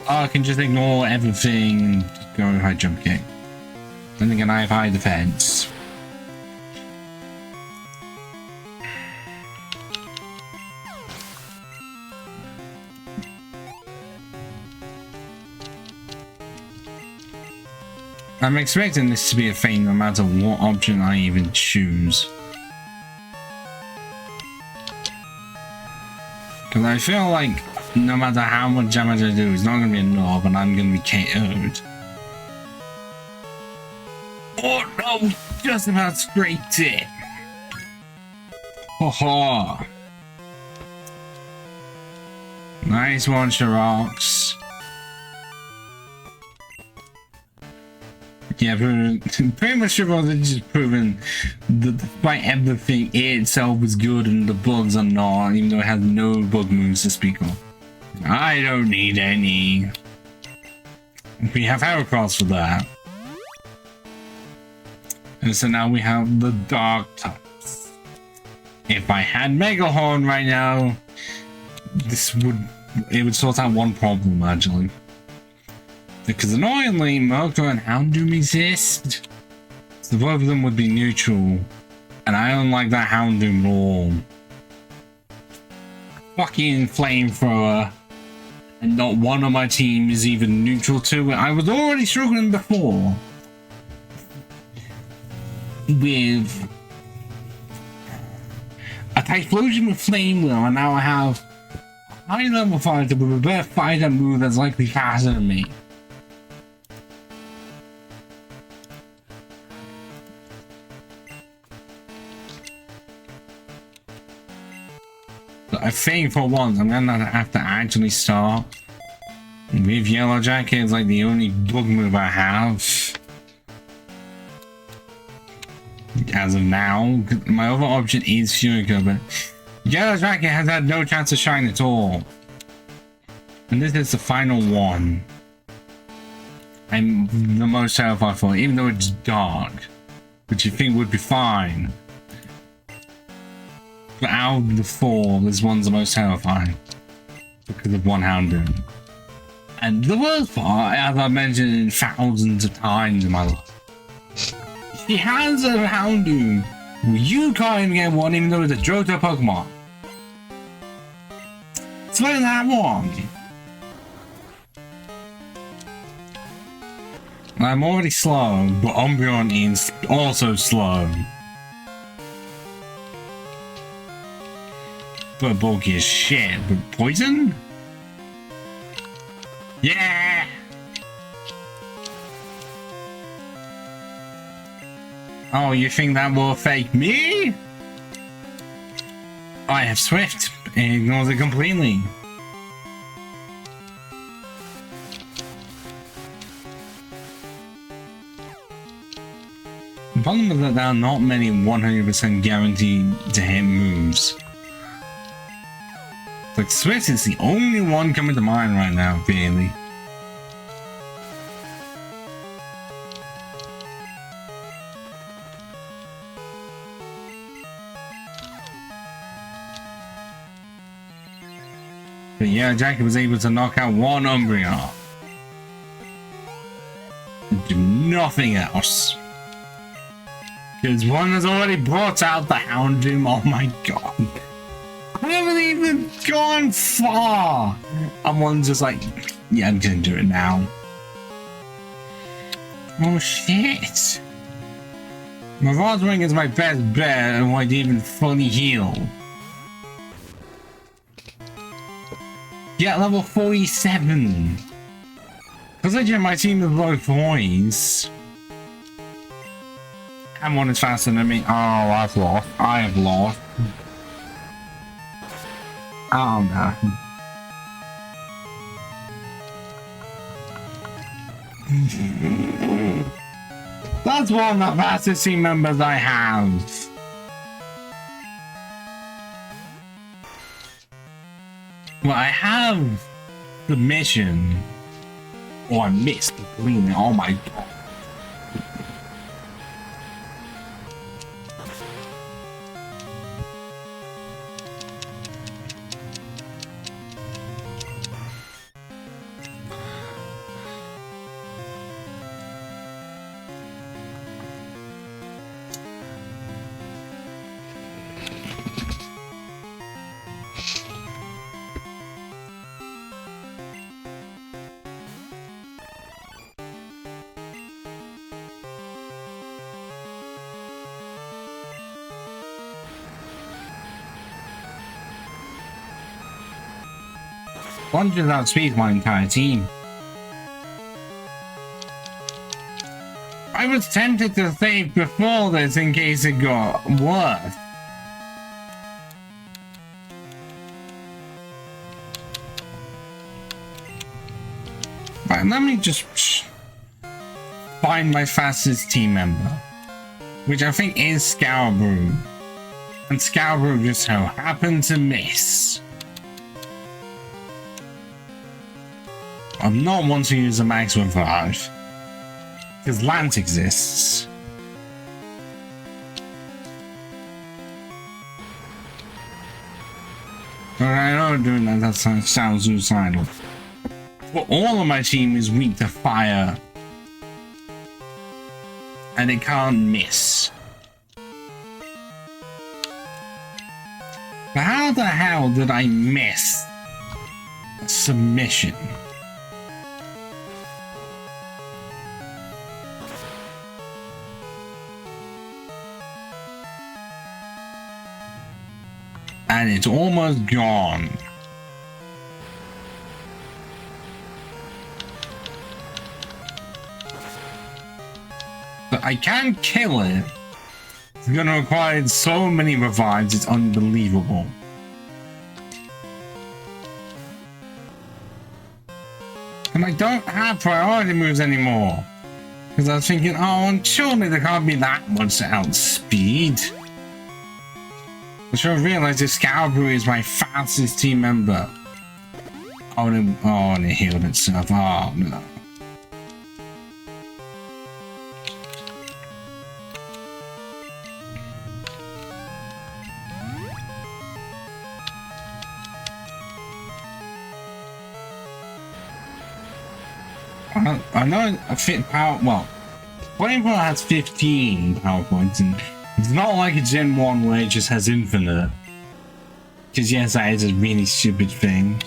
Oh, I can just ignore everything and just go high jump kick. Then again, I have high defense. I'm expecting this to be a thing no matter what option I even choose. Because I feel like no matter how much damage I do, it's not going to be enough and I'm going to be KO'd. Oh no, just about scraped it. Haha. Nice one, Shirox. Yeah, pretty much Shirox has just proven that despite everything, it itself is good and the bugs are not, even though it has no bug moves to speak of. I don't need any. We have Heracross for that. And so now we have the dark types. If I had Megahorn right now, it would sort out one problem actually. Because annoyingly, Murkrow and Houndoom exist, so both of them would be neutral, and I don't like that Houndoom at all. Fucking Flamethrower, and not one of my team is even neutral to it. I was already struggling before with a Typhlosion with Flame Wheel, and now I have a high level fighter with a better fighter move that's likely faster than me. But I think for once I'm gonna have to actually start with Yellow Jacket. It's like the only bug move I have as of now. My other option is Fuego, but Yellow Jacket has had no chance to shine at all. And this is the final one I'm the most terrified for, even though it's dark, which you think would be fine. But out of the four, this one's the most terrifying. Because of one Houndoom. And the worst part, as I've mentioned thousands of times in my life, she has a Houndoom. You can't even get one even though it's a Johto Pokemon. Explain that one. I'm already slow, but Umbreon is also slow. But bulky as shit. But poison? Yeah! Oh, you think that will affect me? I have Swift. It ignores it completely. The problem is that there are not many 100% guaranteed to hit moves. Like Swift is the only one coming to mind right now, really. But yeah, Jackie was able to knock out one Umbreon. Do nothing else. Because one has already brought out the Houndoom. Oh my god. I haven't even gone far. And one's just like, yeah, I'm gonna do it now. Oh shit. My VODS ring is my best bet and won't even fully heal. Get level 47. Because again, my team is low points. And one is faster than me. Oh, I've lost. I have lost. Oh no. That's one of the fastest team members I have. Well, I have the mission. Oh, I missed completely. Oh my god. One just outspeeds my entire team. I was tempted to save before this in case it got worse. Right, let me just find my fastest team member, which I think is Scalabrew. And Scalabrew just so happened to miss. I'm not one to use a maximum 5. Because Lance exists. Alright, I know I'm doing that, that sounds suicidal. But all of my team is weak to fire. And it can't miss. But how the hell did I miss a submission? And it's almost gone. But I can't kill it. It's gonna require so many revives, it's unbelievable. And I don't have priority moves anymore. Because I was thinking, oh, surely there can't be that much outspeed. I should have realized that Scalabrew is my fastest team member. Oh, and it healed itself. Oh, no. I know a fit power. Well, Flamethrower has 15 power points, and it's not like a Gen 1 where it just has infinite. Because yes, that is a really stupid thing.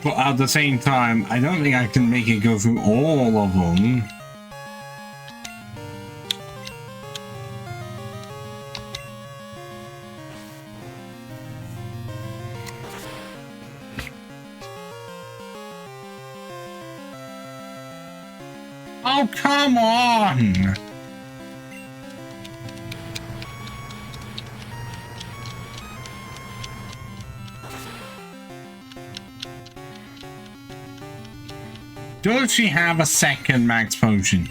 But at the same time, I don't think I can make it go through all of them. Oh, come on! Does she have a second max potion?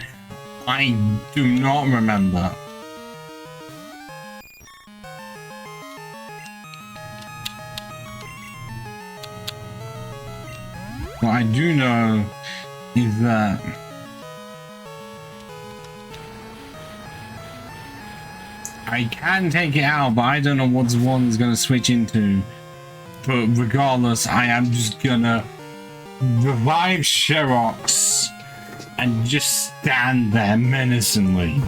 I do not remember. What I do know is that I can take it out, but I don't know what one is going to switch into. But regardless, I am just gonna revive Sherox and just stand there menacingly.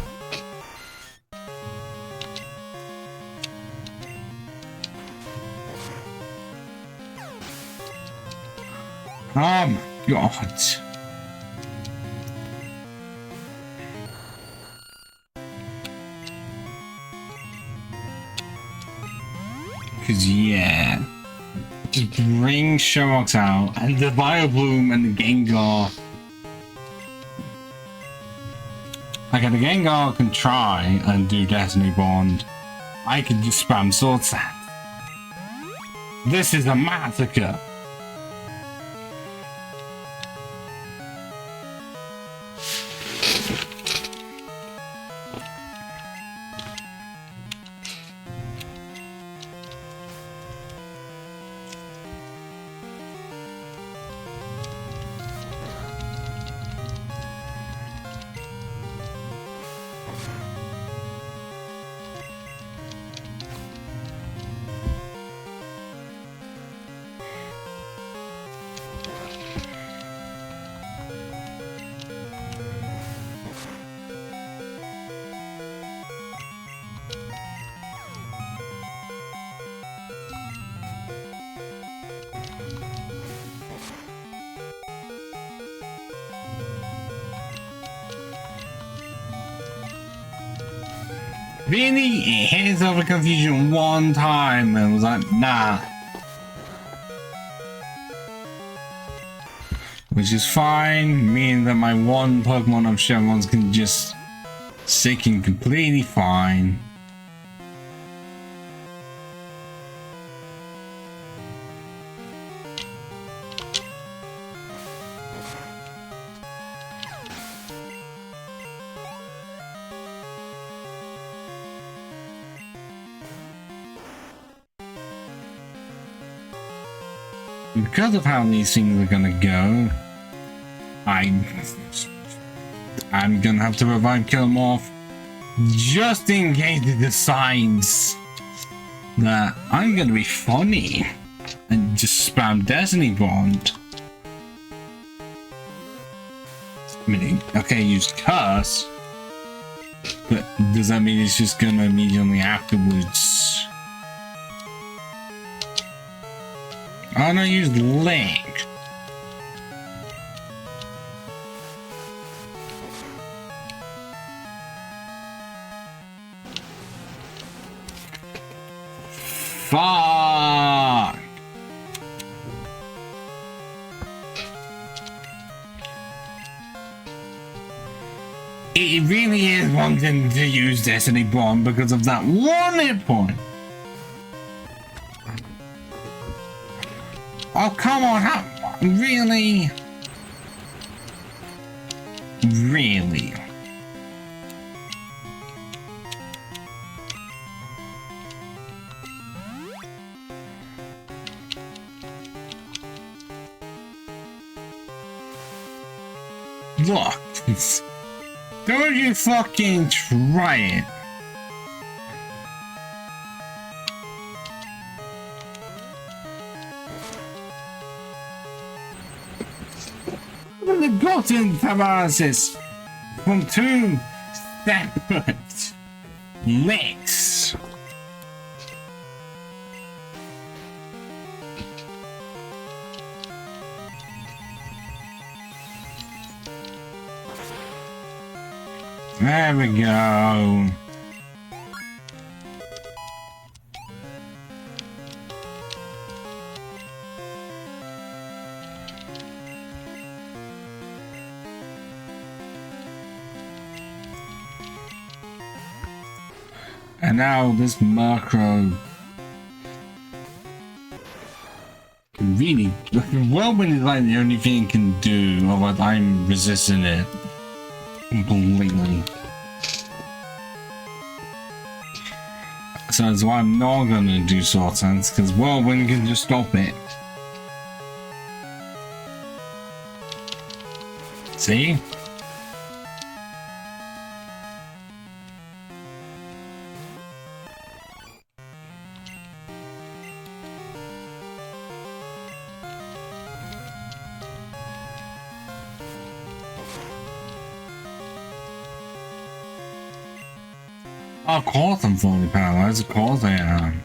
Oh my god. Cause yeah. Just bring Sherox out and the Vileplume and the Gengar. Okay, the Gengar can try and do Destiny Bond. I could just spam Sword Sand. This is a massacre. Really, it hit over confusion one time and was like, nah. Which is fine, meaning that my one Pokemon of Chevrons can just stick in completely fine. Because of how these things are gonna go, I'm gonna have to revive Killamorph just in case it decides that I'm gonna be funny and just spam Destiny Bond. I mean, okay, use Curse, but does that mean it's just gonna immediately afterwards? Oh no, use Link. Fuck. It really is wanting to use Destiny Bond because of that one hit point. Oh, come on, how? Really? Really? Look, don't you fucking try it. the gotten paralysis from two separate licks. There we go. And now this macro can really, whirlwind is like the only thing it can do, otherwise I'm resisting it completely. So that's why I'm not gonna do sword sense, because whirlwind can just stop it. See? Of course I'm fully paralyzed, of course I am.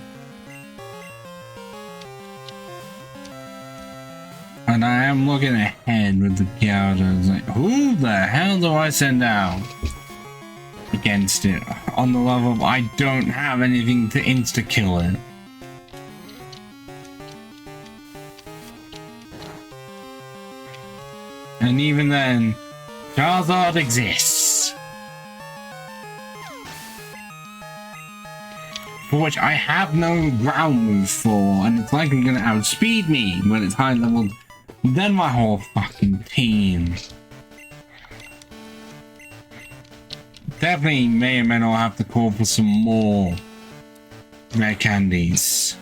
And I am looking ahead with the characters, like, who the hell do I send out against it? On the level of I don't have anything to insta-kill it. And even then, Charizard exists. For which I have no ground move for, and it's likely gonna outspeed me when it's high leveled than my whole fucking team. Definitely may or may not have to call for some more rare candies.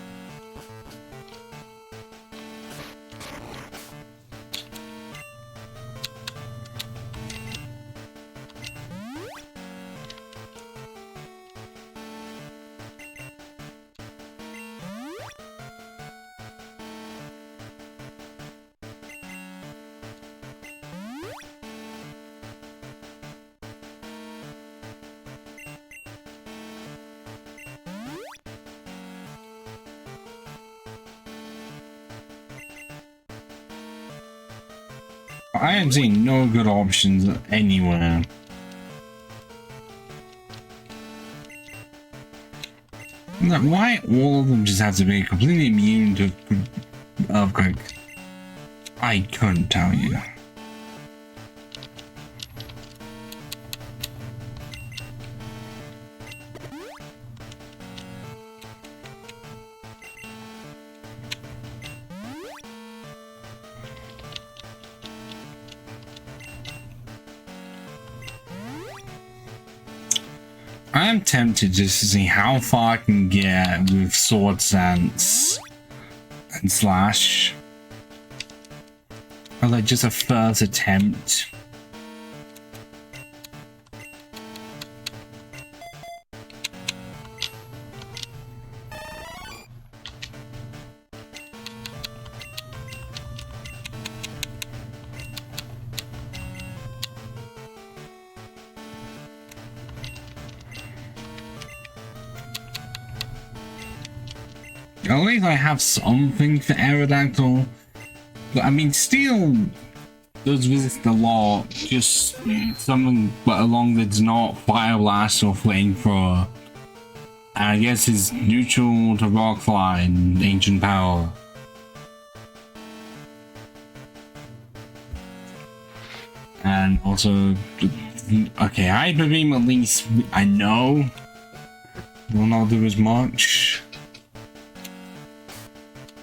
I am seeing no good options anywhere. Like, why all of them just have to be completely immune to earthquake? I couldn't tell you. I am tempted just to see how far I can get with Sword Stance and Slash. Or like just a first attempt. At least I have something for Aerodactyl. But I mean, Steel does resist a lot. Just something but along that's not Fire Blast or Flamethrower. And I guess it's neutral to Rockfly and Ancient Power. And also, okay, Hyper Beam at least I know will not do as much.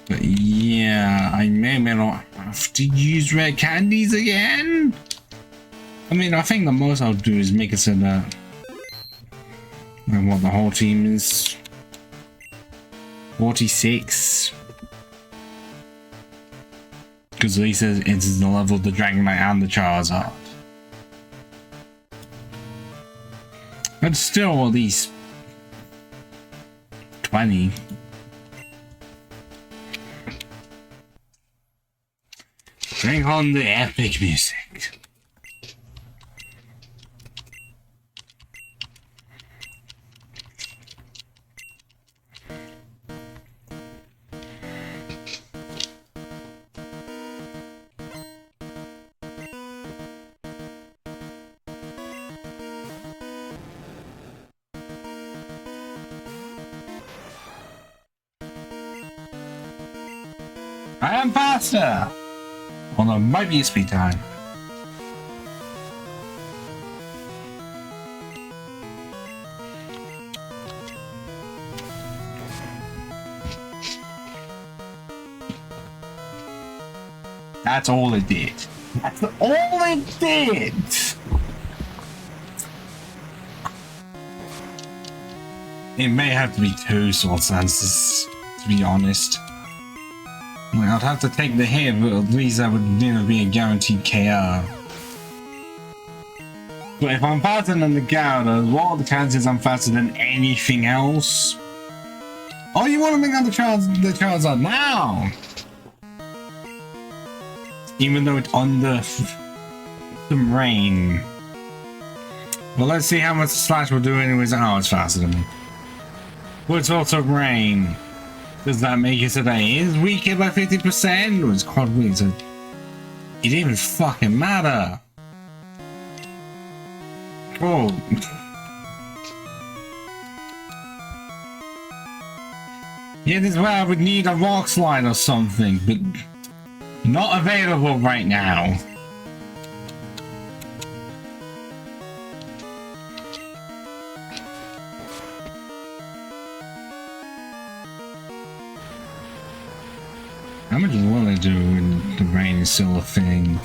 But yeah, I may or may not have to use red candies again. I mean, I think the most I'll do is make it so that what the whole team is 46. Because at least it's the level of the Dragonite and the Charizard. But still at least 20. Bring on the epic music. I am faster! Although it might be a speed time. That's all it did. That's all it did! It may have to be 2 sword stances, to be honest. I'd have to take the hit, but at least that would never be a guaranteed KO. But if I'm faster than the Gyarados, what are the chances I'm faster than anything else? Oh, you want to bring out the Charizard now? Even though it's under some rain. Well, let's see how much the Slash will do anyways. Oh, it's faster than me. But it's also rain. Does that make it so that it is weaker by 50%? Or it's quite weak, so it didn't even fucking matter. Oh. Yeah, this is where I would need a rock slide or something, but not available right now. How much will I do when the rain is still a thing?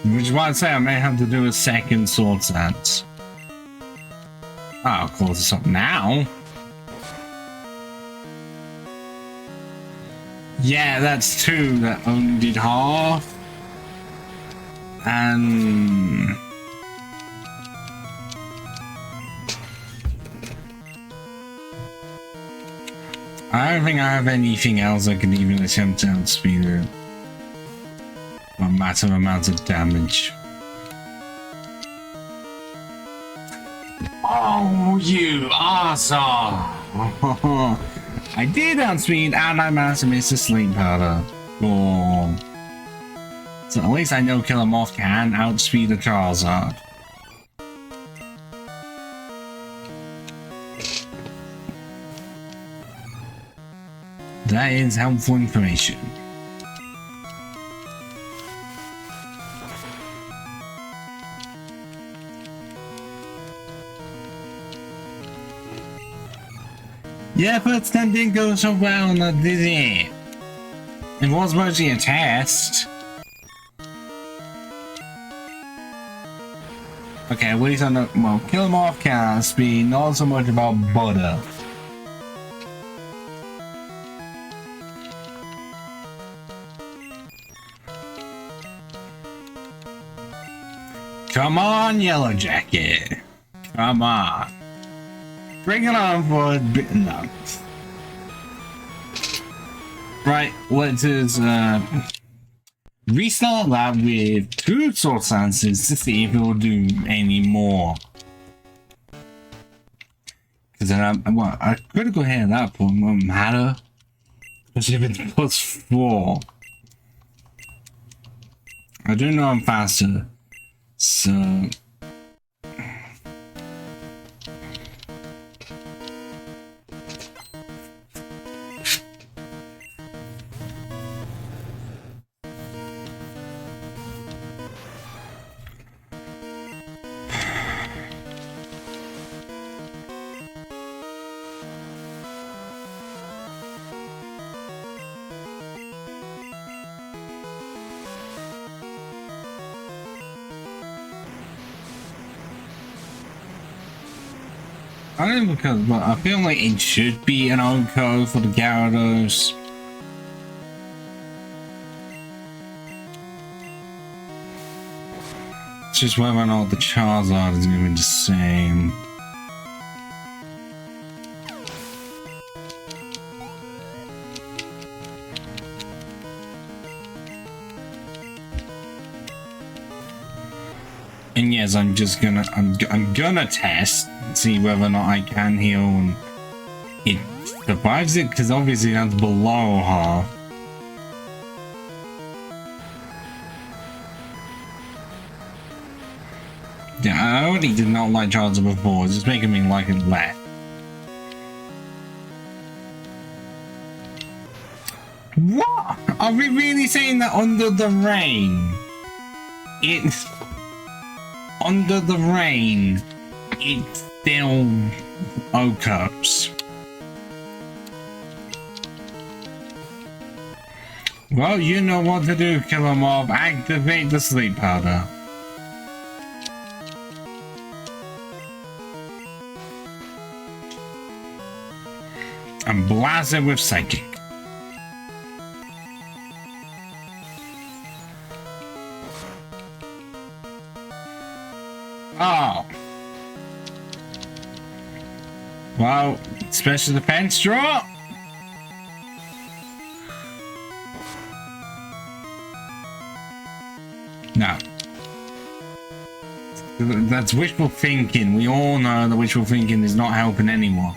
Which is why I say I may have to do a second sword stance. Oh, of course it's up now. Yeah, that's 2 that only did half. And I don't think I have anything else I can even attempt to outspeed it. A massive amount of damage. Oh, you arsehole! I did outspeed and I managed to miss the sleep powder. Oh. So at least I know Killer Moth can outspeed a Charizard. That is helpful information. Yeah, but that didn't go so well, now did it? It was mostly a test. Okay, at least I know. Well, Kill 'em off can be not so much about butter. Come on, Yellow Jacket. Come on. Bring it on for a bit. No. Right, let's just restart that with 2 sword stances to see if it will do any more. Because then well, I could go ahead at that point, it won't matter. Especially if it's +4. I do know I'm faster. So I don't know because, but I feel like it should be an Onko for the Gyarados. It's just whether or not the Charizard is going to be the same. And yes, I'm gonna test, see whether or not I can heal and it survives it, because obviously that's below half. Yeah, I already did not like Charles before, it's just making me like it less. What? Are we really saying that under the rain? It's... Under the rain, it still occurs. Well, you know what to do, Killer Mob. Activate the sleep powder. And blast it with Psychic. Oh. Well, special defense draw. No. That's wishful thinking. We all know that wishful thinking is not helping anyone.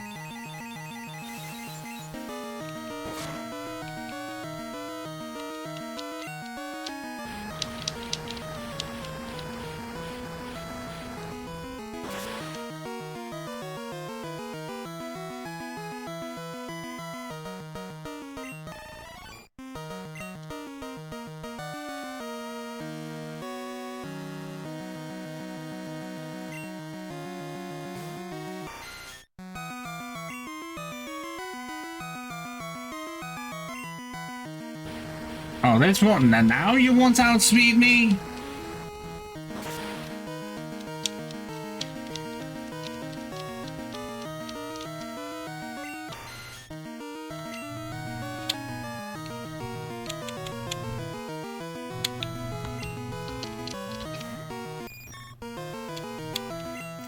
Oh, this one. Now you want to outspeed me?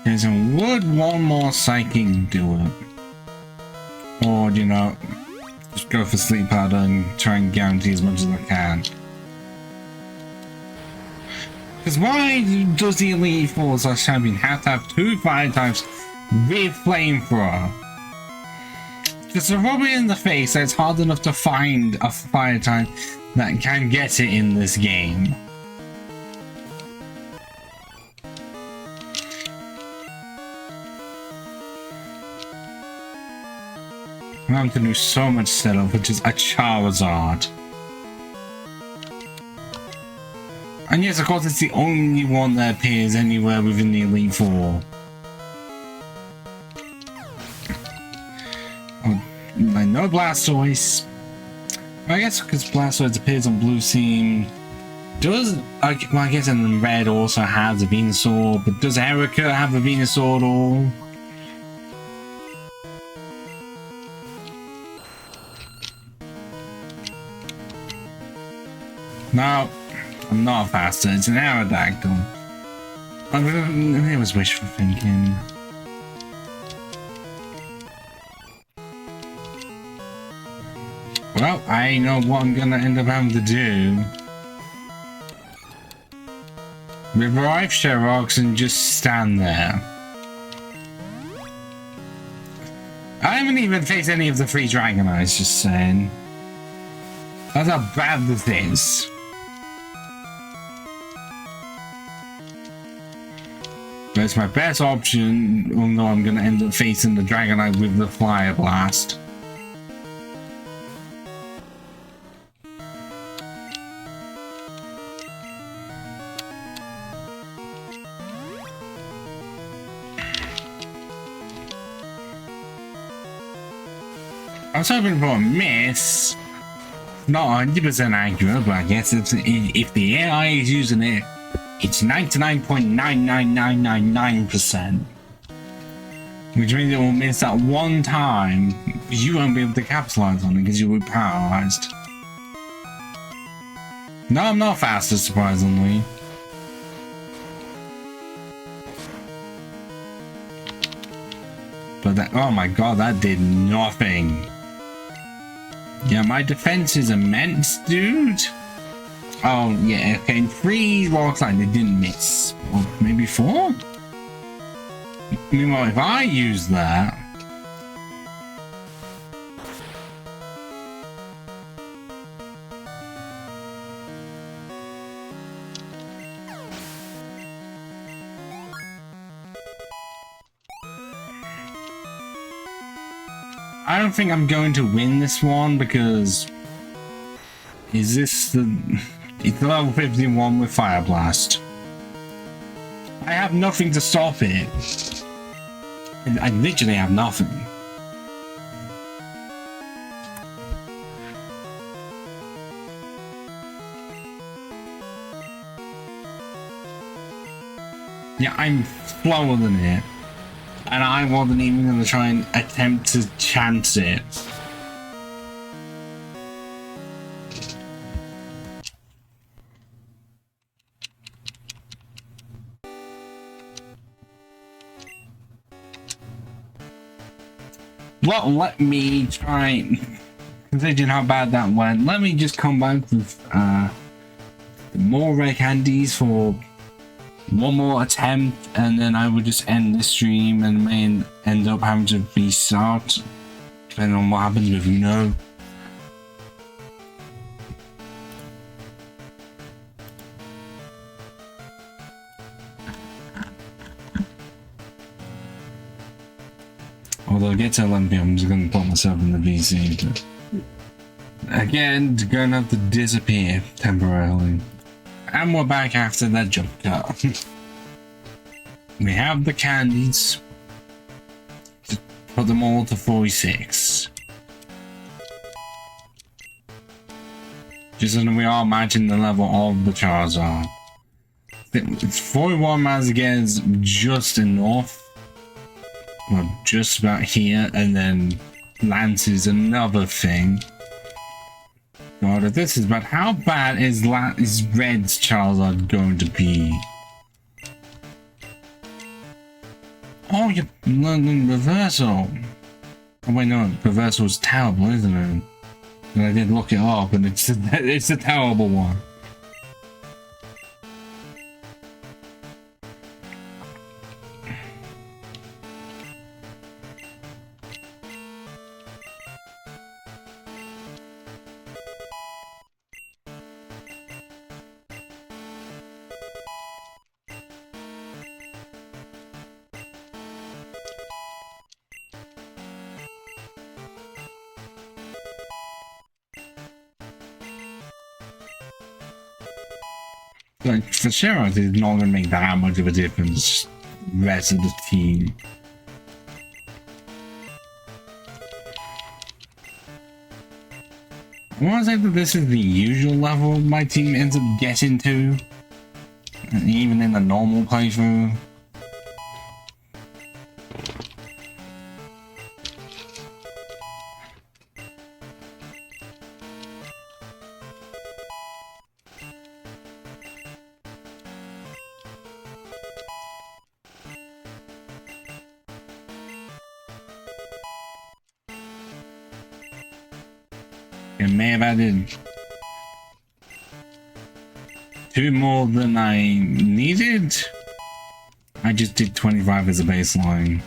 There's a would one more psychic do it? Or, you know, just go for sleep powder and try and guarantee as much as I can. Because why does the Elite Four/Champion have to have 2 fire types with flamethrower? Because they're probably in the face that it's hard enough to find a fire type that can get it in this game. I'm having to do so much setup, which is a Charizard. And yes, of course, it's the only one that appears anywhere within the Elite Four. Oh, I know Blastoise. Well, I guess because Blastoise appears on Blue Team. Does, well, I guess in Red also has a Venusaur, but does Erica have a Venusaur at all? No, I'm not faster. It's an Aerodactyl. It was wishful thinking. Well, I know what I'm gonna end up having to do. Revive Sherox and just stand there. I haven't even faced any of the 3 Dragonites, just saying. That's how bad this is. But it's my best option, although I'm gonna end up facing the Dragonite with the Fire Blast. I was hoping for a miss. Not 100% accurate, but I guess if the AI is using it, it's 99.99999%. Which means it will miss that one time. You won't be able to capitalize on it because you will be paralyzed. No, I'm not faster, surprisingly. But that, oh my god, that did nothing. Yeah, my defense is immense, dude. Oh, yeah, okay. 3 rocks like they didn't miss. Or maybe 4? Meanwhile, if I use that... I don't think I'm going to win this one because... Is this the... It's level 51 with Fire Blast. I have nothing to stop it. I literally have nothing. Yeah, I'm slower than it. And I wasn't even going to try and attempt to chance it. Well, let me try, considering how bad that went, let me just come back with more rare candies for one more attempt, and then I would just end the stream and may end up having to restart, depending on what happens with Uno. Although I get to Olympia, I'm just going to put myself in the VC. But again, going to have to disappear temporarily. And we're back after that jump cut. We have the candies. Just put them all to 46. Just so that we are matching the level of the Charizard. It's 41 miles again is just enough. Well, just about here, and then Lance is another thing. God, if this is bad, how bad is Red's Charizard going to be? Oh, you're learning Reversal. Oh wait, no, Reversal is terrible, isn't it? And I did look it up, and it's a terrible one. Like, for sure, it's not going to make that much of a difference. The rest of the team. I want to say that this is the usual level my team ends up getting to. Even in the normal playthrough. And may have added 2 more than I needed. I just did 25 as a baseline.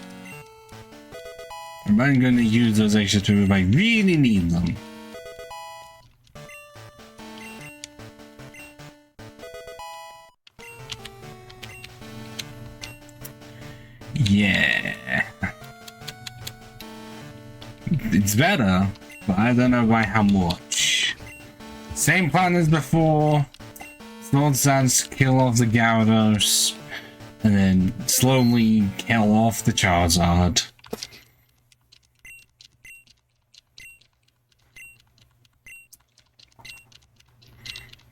I'm only going to use those extra 2 if I really need them. Yeah. It's better. But I don't know by how much. Same plan as before. Sword Dance, kill off the Gyarados, and then slowly kill off the Charizard.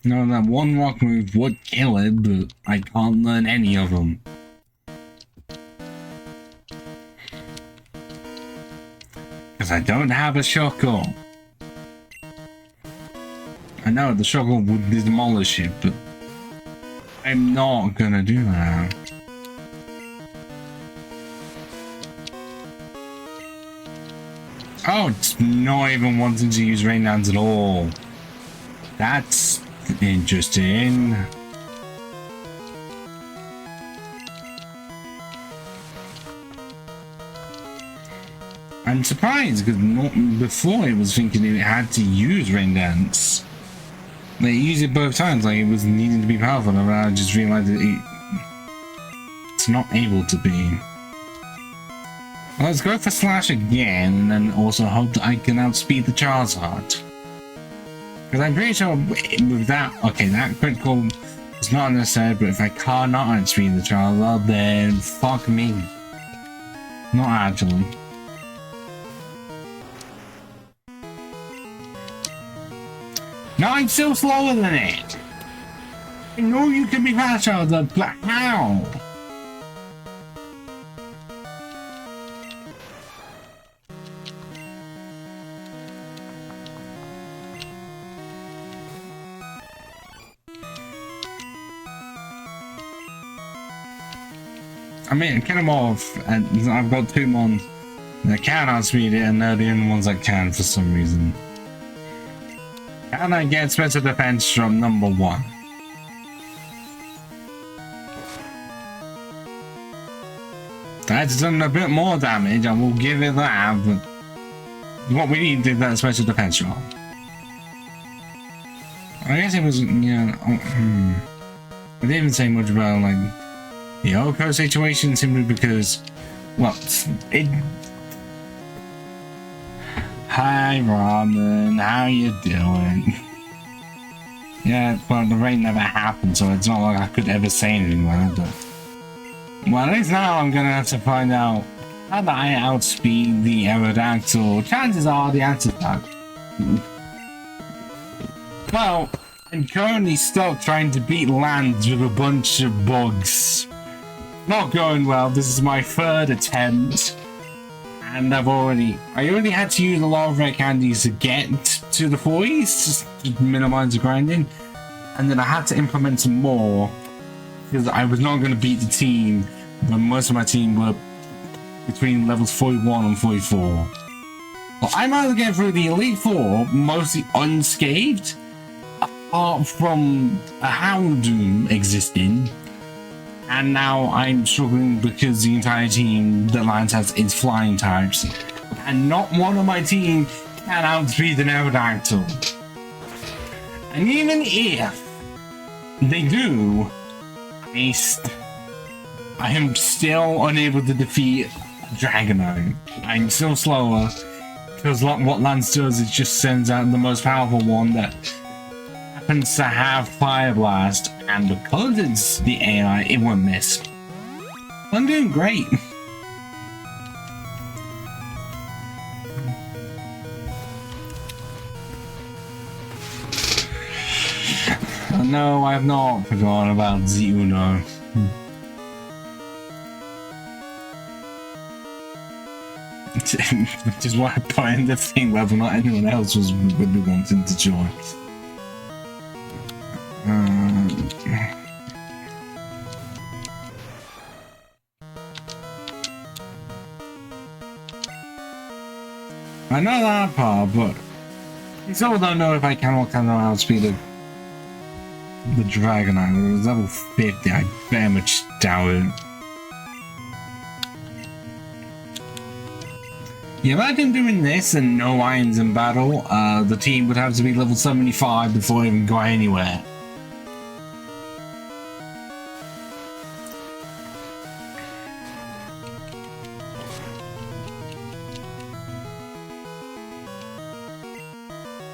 No, that one rock move would kill it, but I can't learn any of them. Because I don't have a Shocker. I know the Shocker would demolish it, but I'm not gonna do that. Oh, it's not even wanting to use Rain Dance at all. That's Interesting. I'm surprised because before it was thinking it had to use Rain Dance. They used it both times, like it was needing to be powerful, and I just realized that it's not able to be. Well, let's go for Slash again, and then also hope that I can outspeed the Charizard. Because I'm pretty sure with that, okay, that critical is not necessary, but if I cannot outspeed the Charizard, then fuck me. Not actually. No, I'm still slower than it. I know you can be faster, but how? I mean, get them off, and I've got two more that can outspeed it, and they're the only ones that can for some reason. Can I get special defense from number 1? That's done a bit more damage, I will give it that, but what we need is that special defense from. I guess it was, yeah, I didn't even say much about, like, the Oko situation simply because, well, it... Hi Ramen, how you doing? Yeah, well, the rain never happened, so it's not like I could ever say anything about it. Well, at least now I'm gonna have to find out how do I outspeed the Aerodactyl. Chances are the answer's that. Well, I'm currently stuck trying to beat lands with a bunch of bugs. Not going well. This is my 3rd attempt. And I already had to use a lot of rare candies to get to the 40s, just to minimize the grinding. And then I had to implement some more, because I was not going to beat the team when most of my team were between levels 41 and 44. Well, I managed to get through the Elite Four mostly unscathed, apart from a Houndoom existing. And now I'm struggling because the entire team that Lions has is flying types. And not one of my team can outspeed an Aerodactyl. And even if they do, I am still unable to defeat Dragonite. I'm still slower, because what Lance does is just sends out the most powerful one that happens to have Fire Blast, and because it's the AI, it won't miss. I'm doing great. No, I have not forgotten about the Uno. Which is why I put in the thing whether or not anyone else would be wanting to join. I know that part, but I still don't know if I can or cannot outspeed the Dragonite. It was level 50, I very much doubt it. Yeah, imagine doing this and no irons in battle. The team would have to be level 75 before even going anywhere.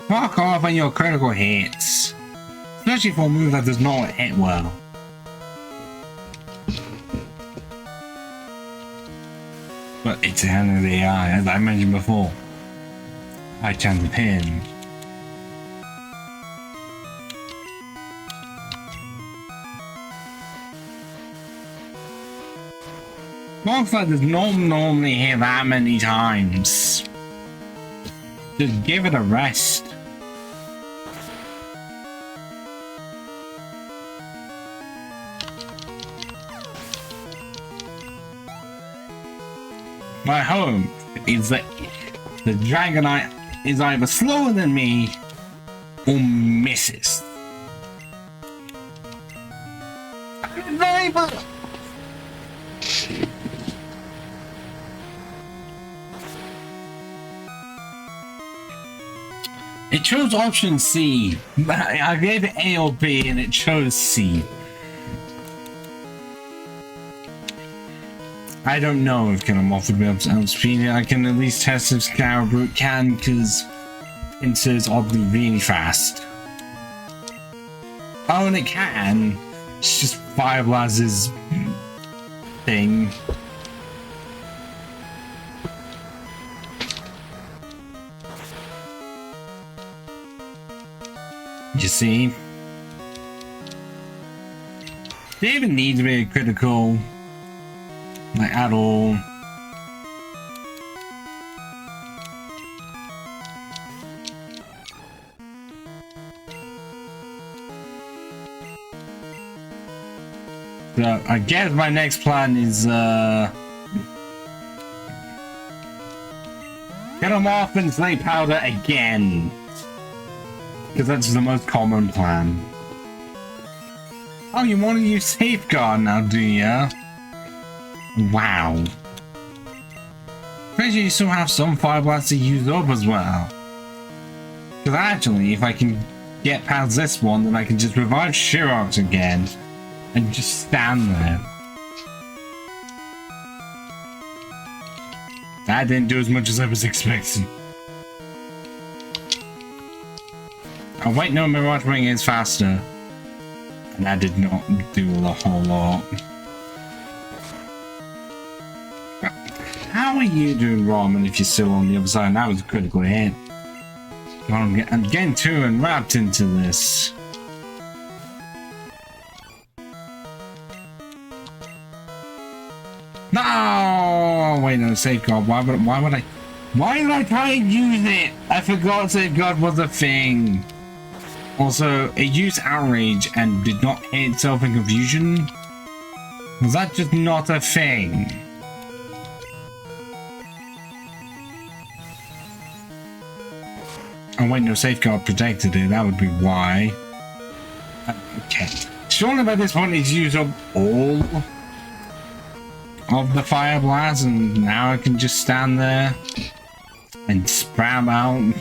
Fuck off on your critical hits. Especially for a move that does not hit well. But it's the hand of the AI, as I mentioned before. High chance of hitting. Monster does not normally hit that many times. Just give it a rest. My hope is that the Dragonite is either slower than me or misses. sniper! It chose option C. I gave it A or B and it chose C. I don't know if Kilomorph would be able to outspeed it. I can at least test if Scarabrook can, because Pinsir is oddly really fast. Oh, and it can. It's just Fire Blast's thing. You see? They even need to be critical. Like, at all. So, I guess my next plan is, get them off and Slate Powder again. Because that's the most common plan. Oh, you want to use Safeguard now, do ya? Wow. Pretty sure you still have some Fire Blasts to use up as well. Because actually, if I can get past this one, then I can just revive Shirox again. And just stand there. That didn't do as much as I was expecting. Oh wait, no, Mirage Ring is faster. And that did not do a whole lot. How are you doing, Ramen, if you're still on the other side? That was a critical hit. I'm getting too enwrapped into this. No! Wait, no, Safeguard. Why did I try and use it? I forgot Safeguard was a thing. Also, it used Outrage and did not hit itself in Confusion. Was that just not a thing? Oh wait, no, Safeguard protected it. That would be why. Okay. Surely by this point it's used up all of the Fire Blast, and now I can just stand there and spam out.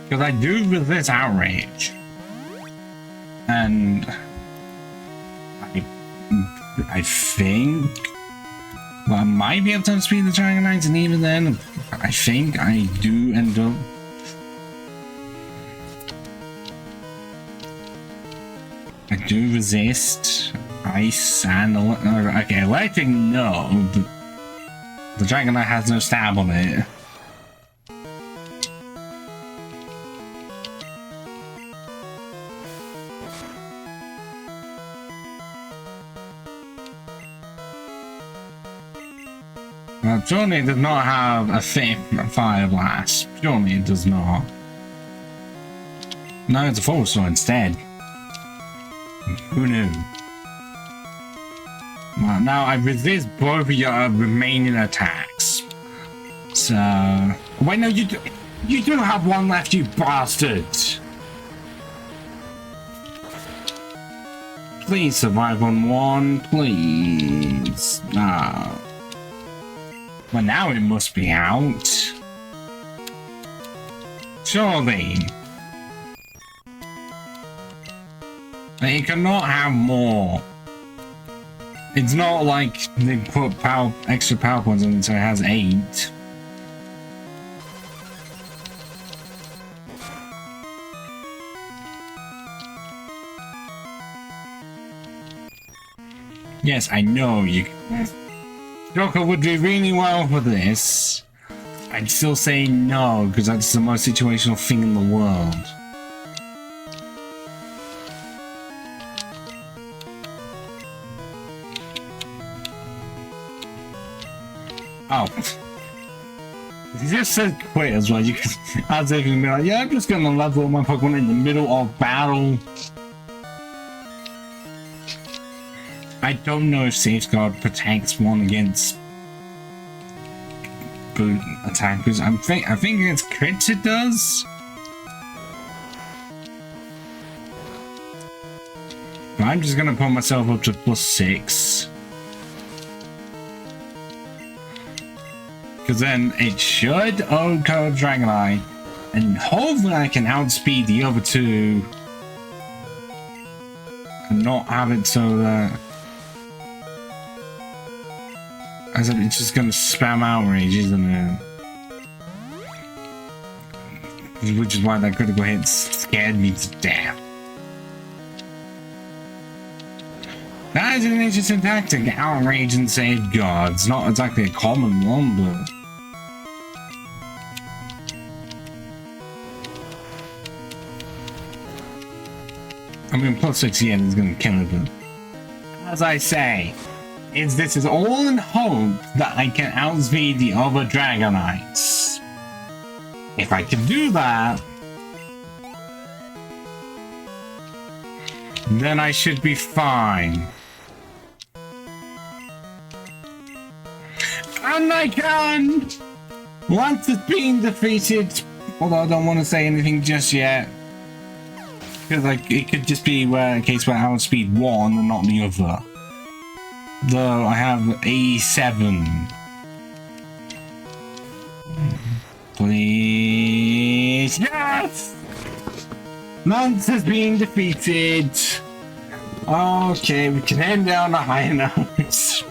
Because I do resist Outrage. And I think I might be able to outspeed the Dragon Knights, and even then I think I do end up I do resist ice and okay, electric no, but the Dragon Knight has no stab on it. Well, surely it does not have a fifth Fire Blast. Surely it does not. No, it's a Forward Sword instead. Who knew? Well, now I resist both of your remaining attacks. So... Wait, no, you do have one left, you bastard! Please survive on one, please. No. Well, now it must be out. Surely. It cannot have more. It's not like they put extra power points on it, so it has 8. Yes, I know you. Joker would do really well for this. I'd still say no, because that's the most situational thing in the world. Oh. He just said quit as well. You can, as if you can be like, yeah, I'm just gonna level my Pokemon in the middle of battle. I don't know if Safeguard protects one against attack boost. I think it's crits it does. But I'm just gonna put myself up to +6. Because then it should code Dragonite, and hopefully I can outspeed the other two and not have it so that I said it's just gonna spam outrage, isn't it? Which is why that critical hit scared me to death. That is an interesting tactic, outrage and save guards. Not exactly a common one, but I mean, +6 yen is gonna kill it, but as I say, this is all in hope that I can outspeed the other Dragonites. If I can do that, then I should be fine. And I can! Once it's been defeated, although I don't want to say anything just yet. Because like, it could just be a case where I outspeed one and not the other. Though I have 87. Please. Yes! Lance has been defeated. Okay, we can head down to higher notes.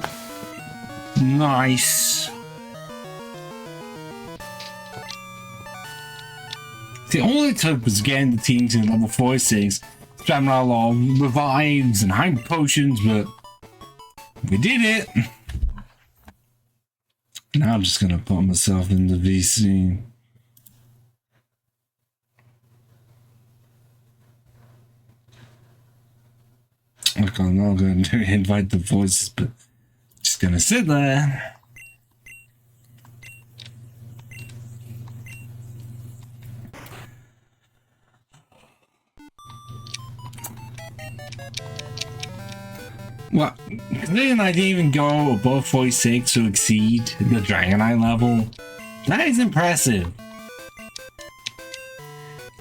Nice. See, all it took was getting the team to level 46, spamming a lot of revives and hyper potions, but we did it. Now I'm just gonna put myself in the VC. Like, I'm not going to invite the voices, but just gonna sit there. Well, considering I didn't even go above 46 to exceed the Dragonite level, that is impressive.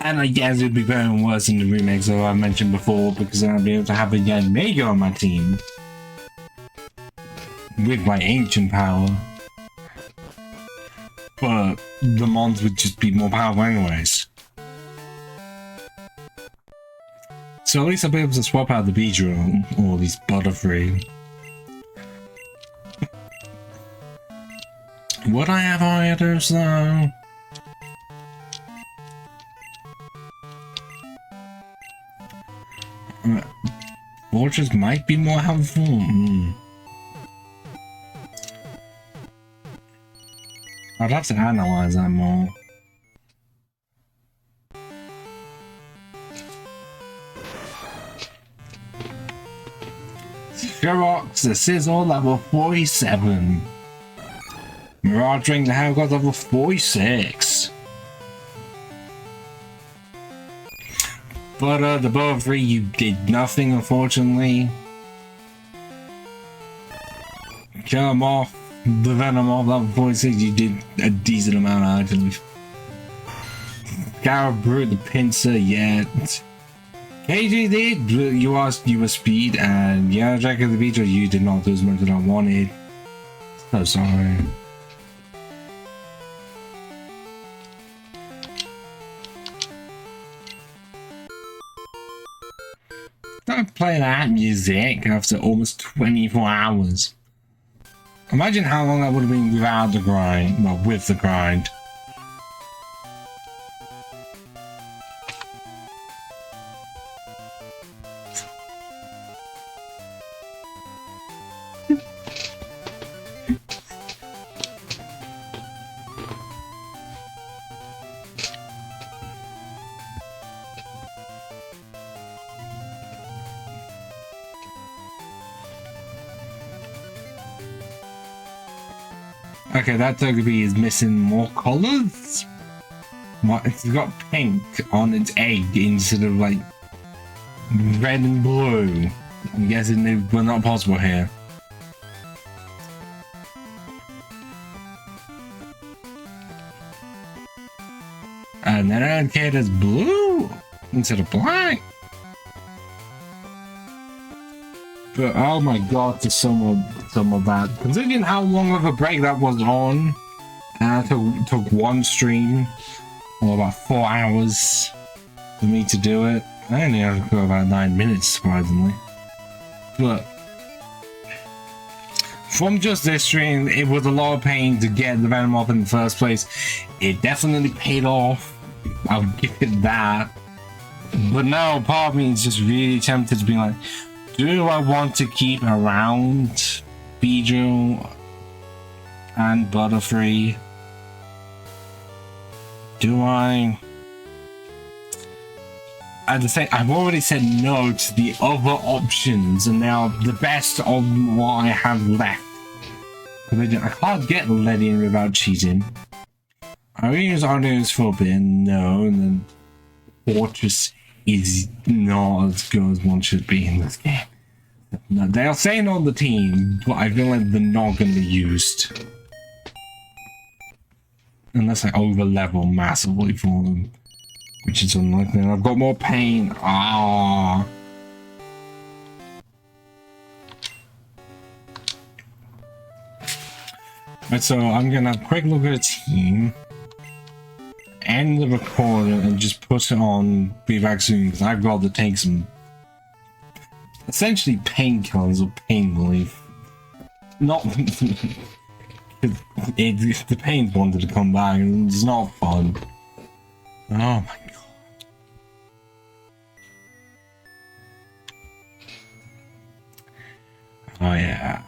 And I guess it would be better and worse in the remakes, as I mentioned before, because then I'd be able to have a young Mega on my team. With my ancient power. But the mons would just be more powerful anyways. So at least I'll be able to swap out the Beedrill, or at least Butterfree. Would I have items though? Fortress might be more helpful. I'd have to analyze that more. Ferox, the Sizzle, level 47. Miraudring the Hellgod, level 46. But the Butterfree, you did nothing, unfortunately. Kill him off. The Venom off level 46, you did a decent amount actually. Garrett the Pinsir, yeah. KG did, you asked you were speed, and yeah, Jack of the Beach, you did not do as much as I wanted. So sorry. Don't play that music after almost 24 hours. Imagine how long that would have been without the grind, well, with the grind. Okay, that Togepi is missing more colors. It's got pink on its egg instead of like red and blue. I'm guessing they were not possible here. And then indicator's blue instead of black. But oh my god, to some of that. Considering how long of a break that was on, and I took one stream, or about 4 hours for me to do it. I only had to go about 9 minutes, surprisingly. But from just this stream, it was a lot of pain to get the Venom off in the first place. It definitely paid off. I'll give it that. But now part of me is just really tempted to be like, do I want to keep around Bijou and Butterfree? Do I? At the same, I've already said no to the other options, and now the best of what I have left. I can't get Letting without cheating. I use Ardeus for a bit, no, and then Fortress is not as good as one should be in this game. No, they are saying on the team, but I feel like they're not going to be used. Unless I over level massively for them. Which is unlikely. And I've got more pain. Ah. Right, so I'm gonna have a quick look at the team. End the recording and just put it on Be Back Soon, because I've got to take some essentially painkillers or pain relief. Not the pain wanted to come back and it's not fun. Oh my god. Oh yeah.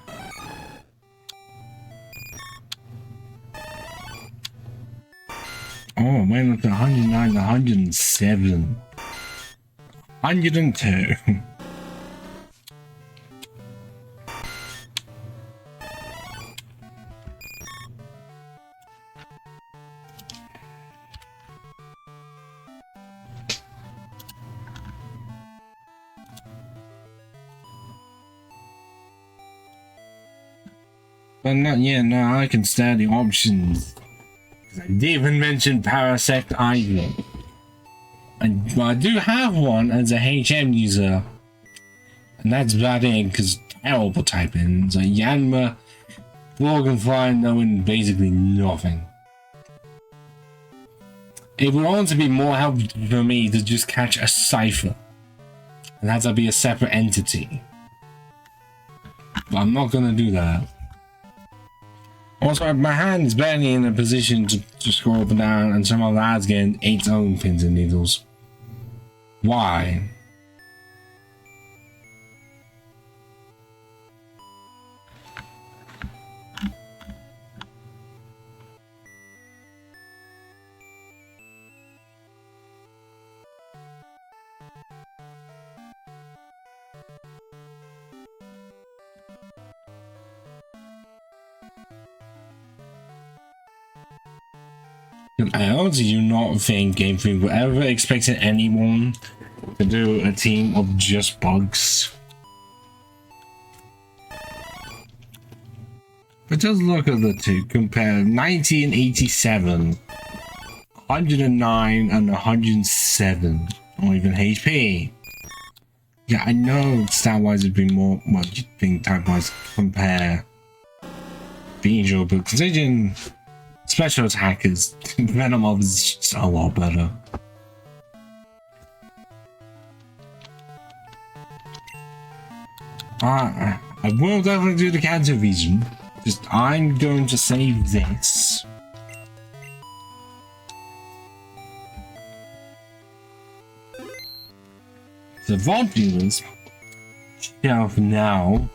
Oh, went up to 109 to 107. 102. But not yet, no, I can stand the options. I didn't even mention Parasect either. But I do have one as a HM user. And that's about it, because terrible typing. So Yanma, Dragonfly, knowing basically nothing. It would also be more helpful for me to just catch a cipher. And that's to be a separate entity. But I'm not gonna do that. Also, my hand is barely in a position to scroll up and down, and somehow that's getting its own pins and needles. Why? I honestly do not think Game Freak will ever expected anyone to do a team of just bugs. But just look at the two, compare 1987, 109 and 107, or even HP. Yeah, I know stat-wise it'd be more, what you think type-wise compare Bijou, but considering special attackers, Venom is just a lot better. I will definitely do the cancer vision. Just I'm going to save this. The vault viewers shelf now.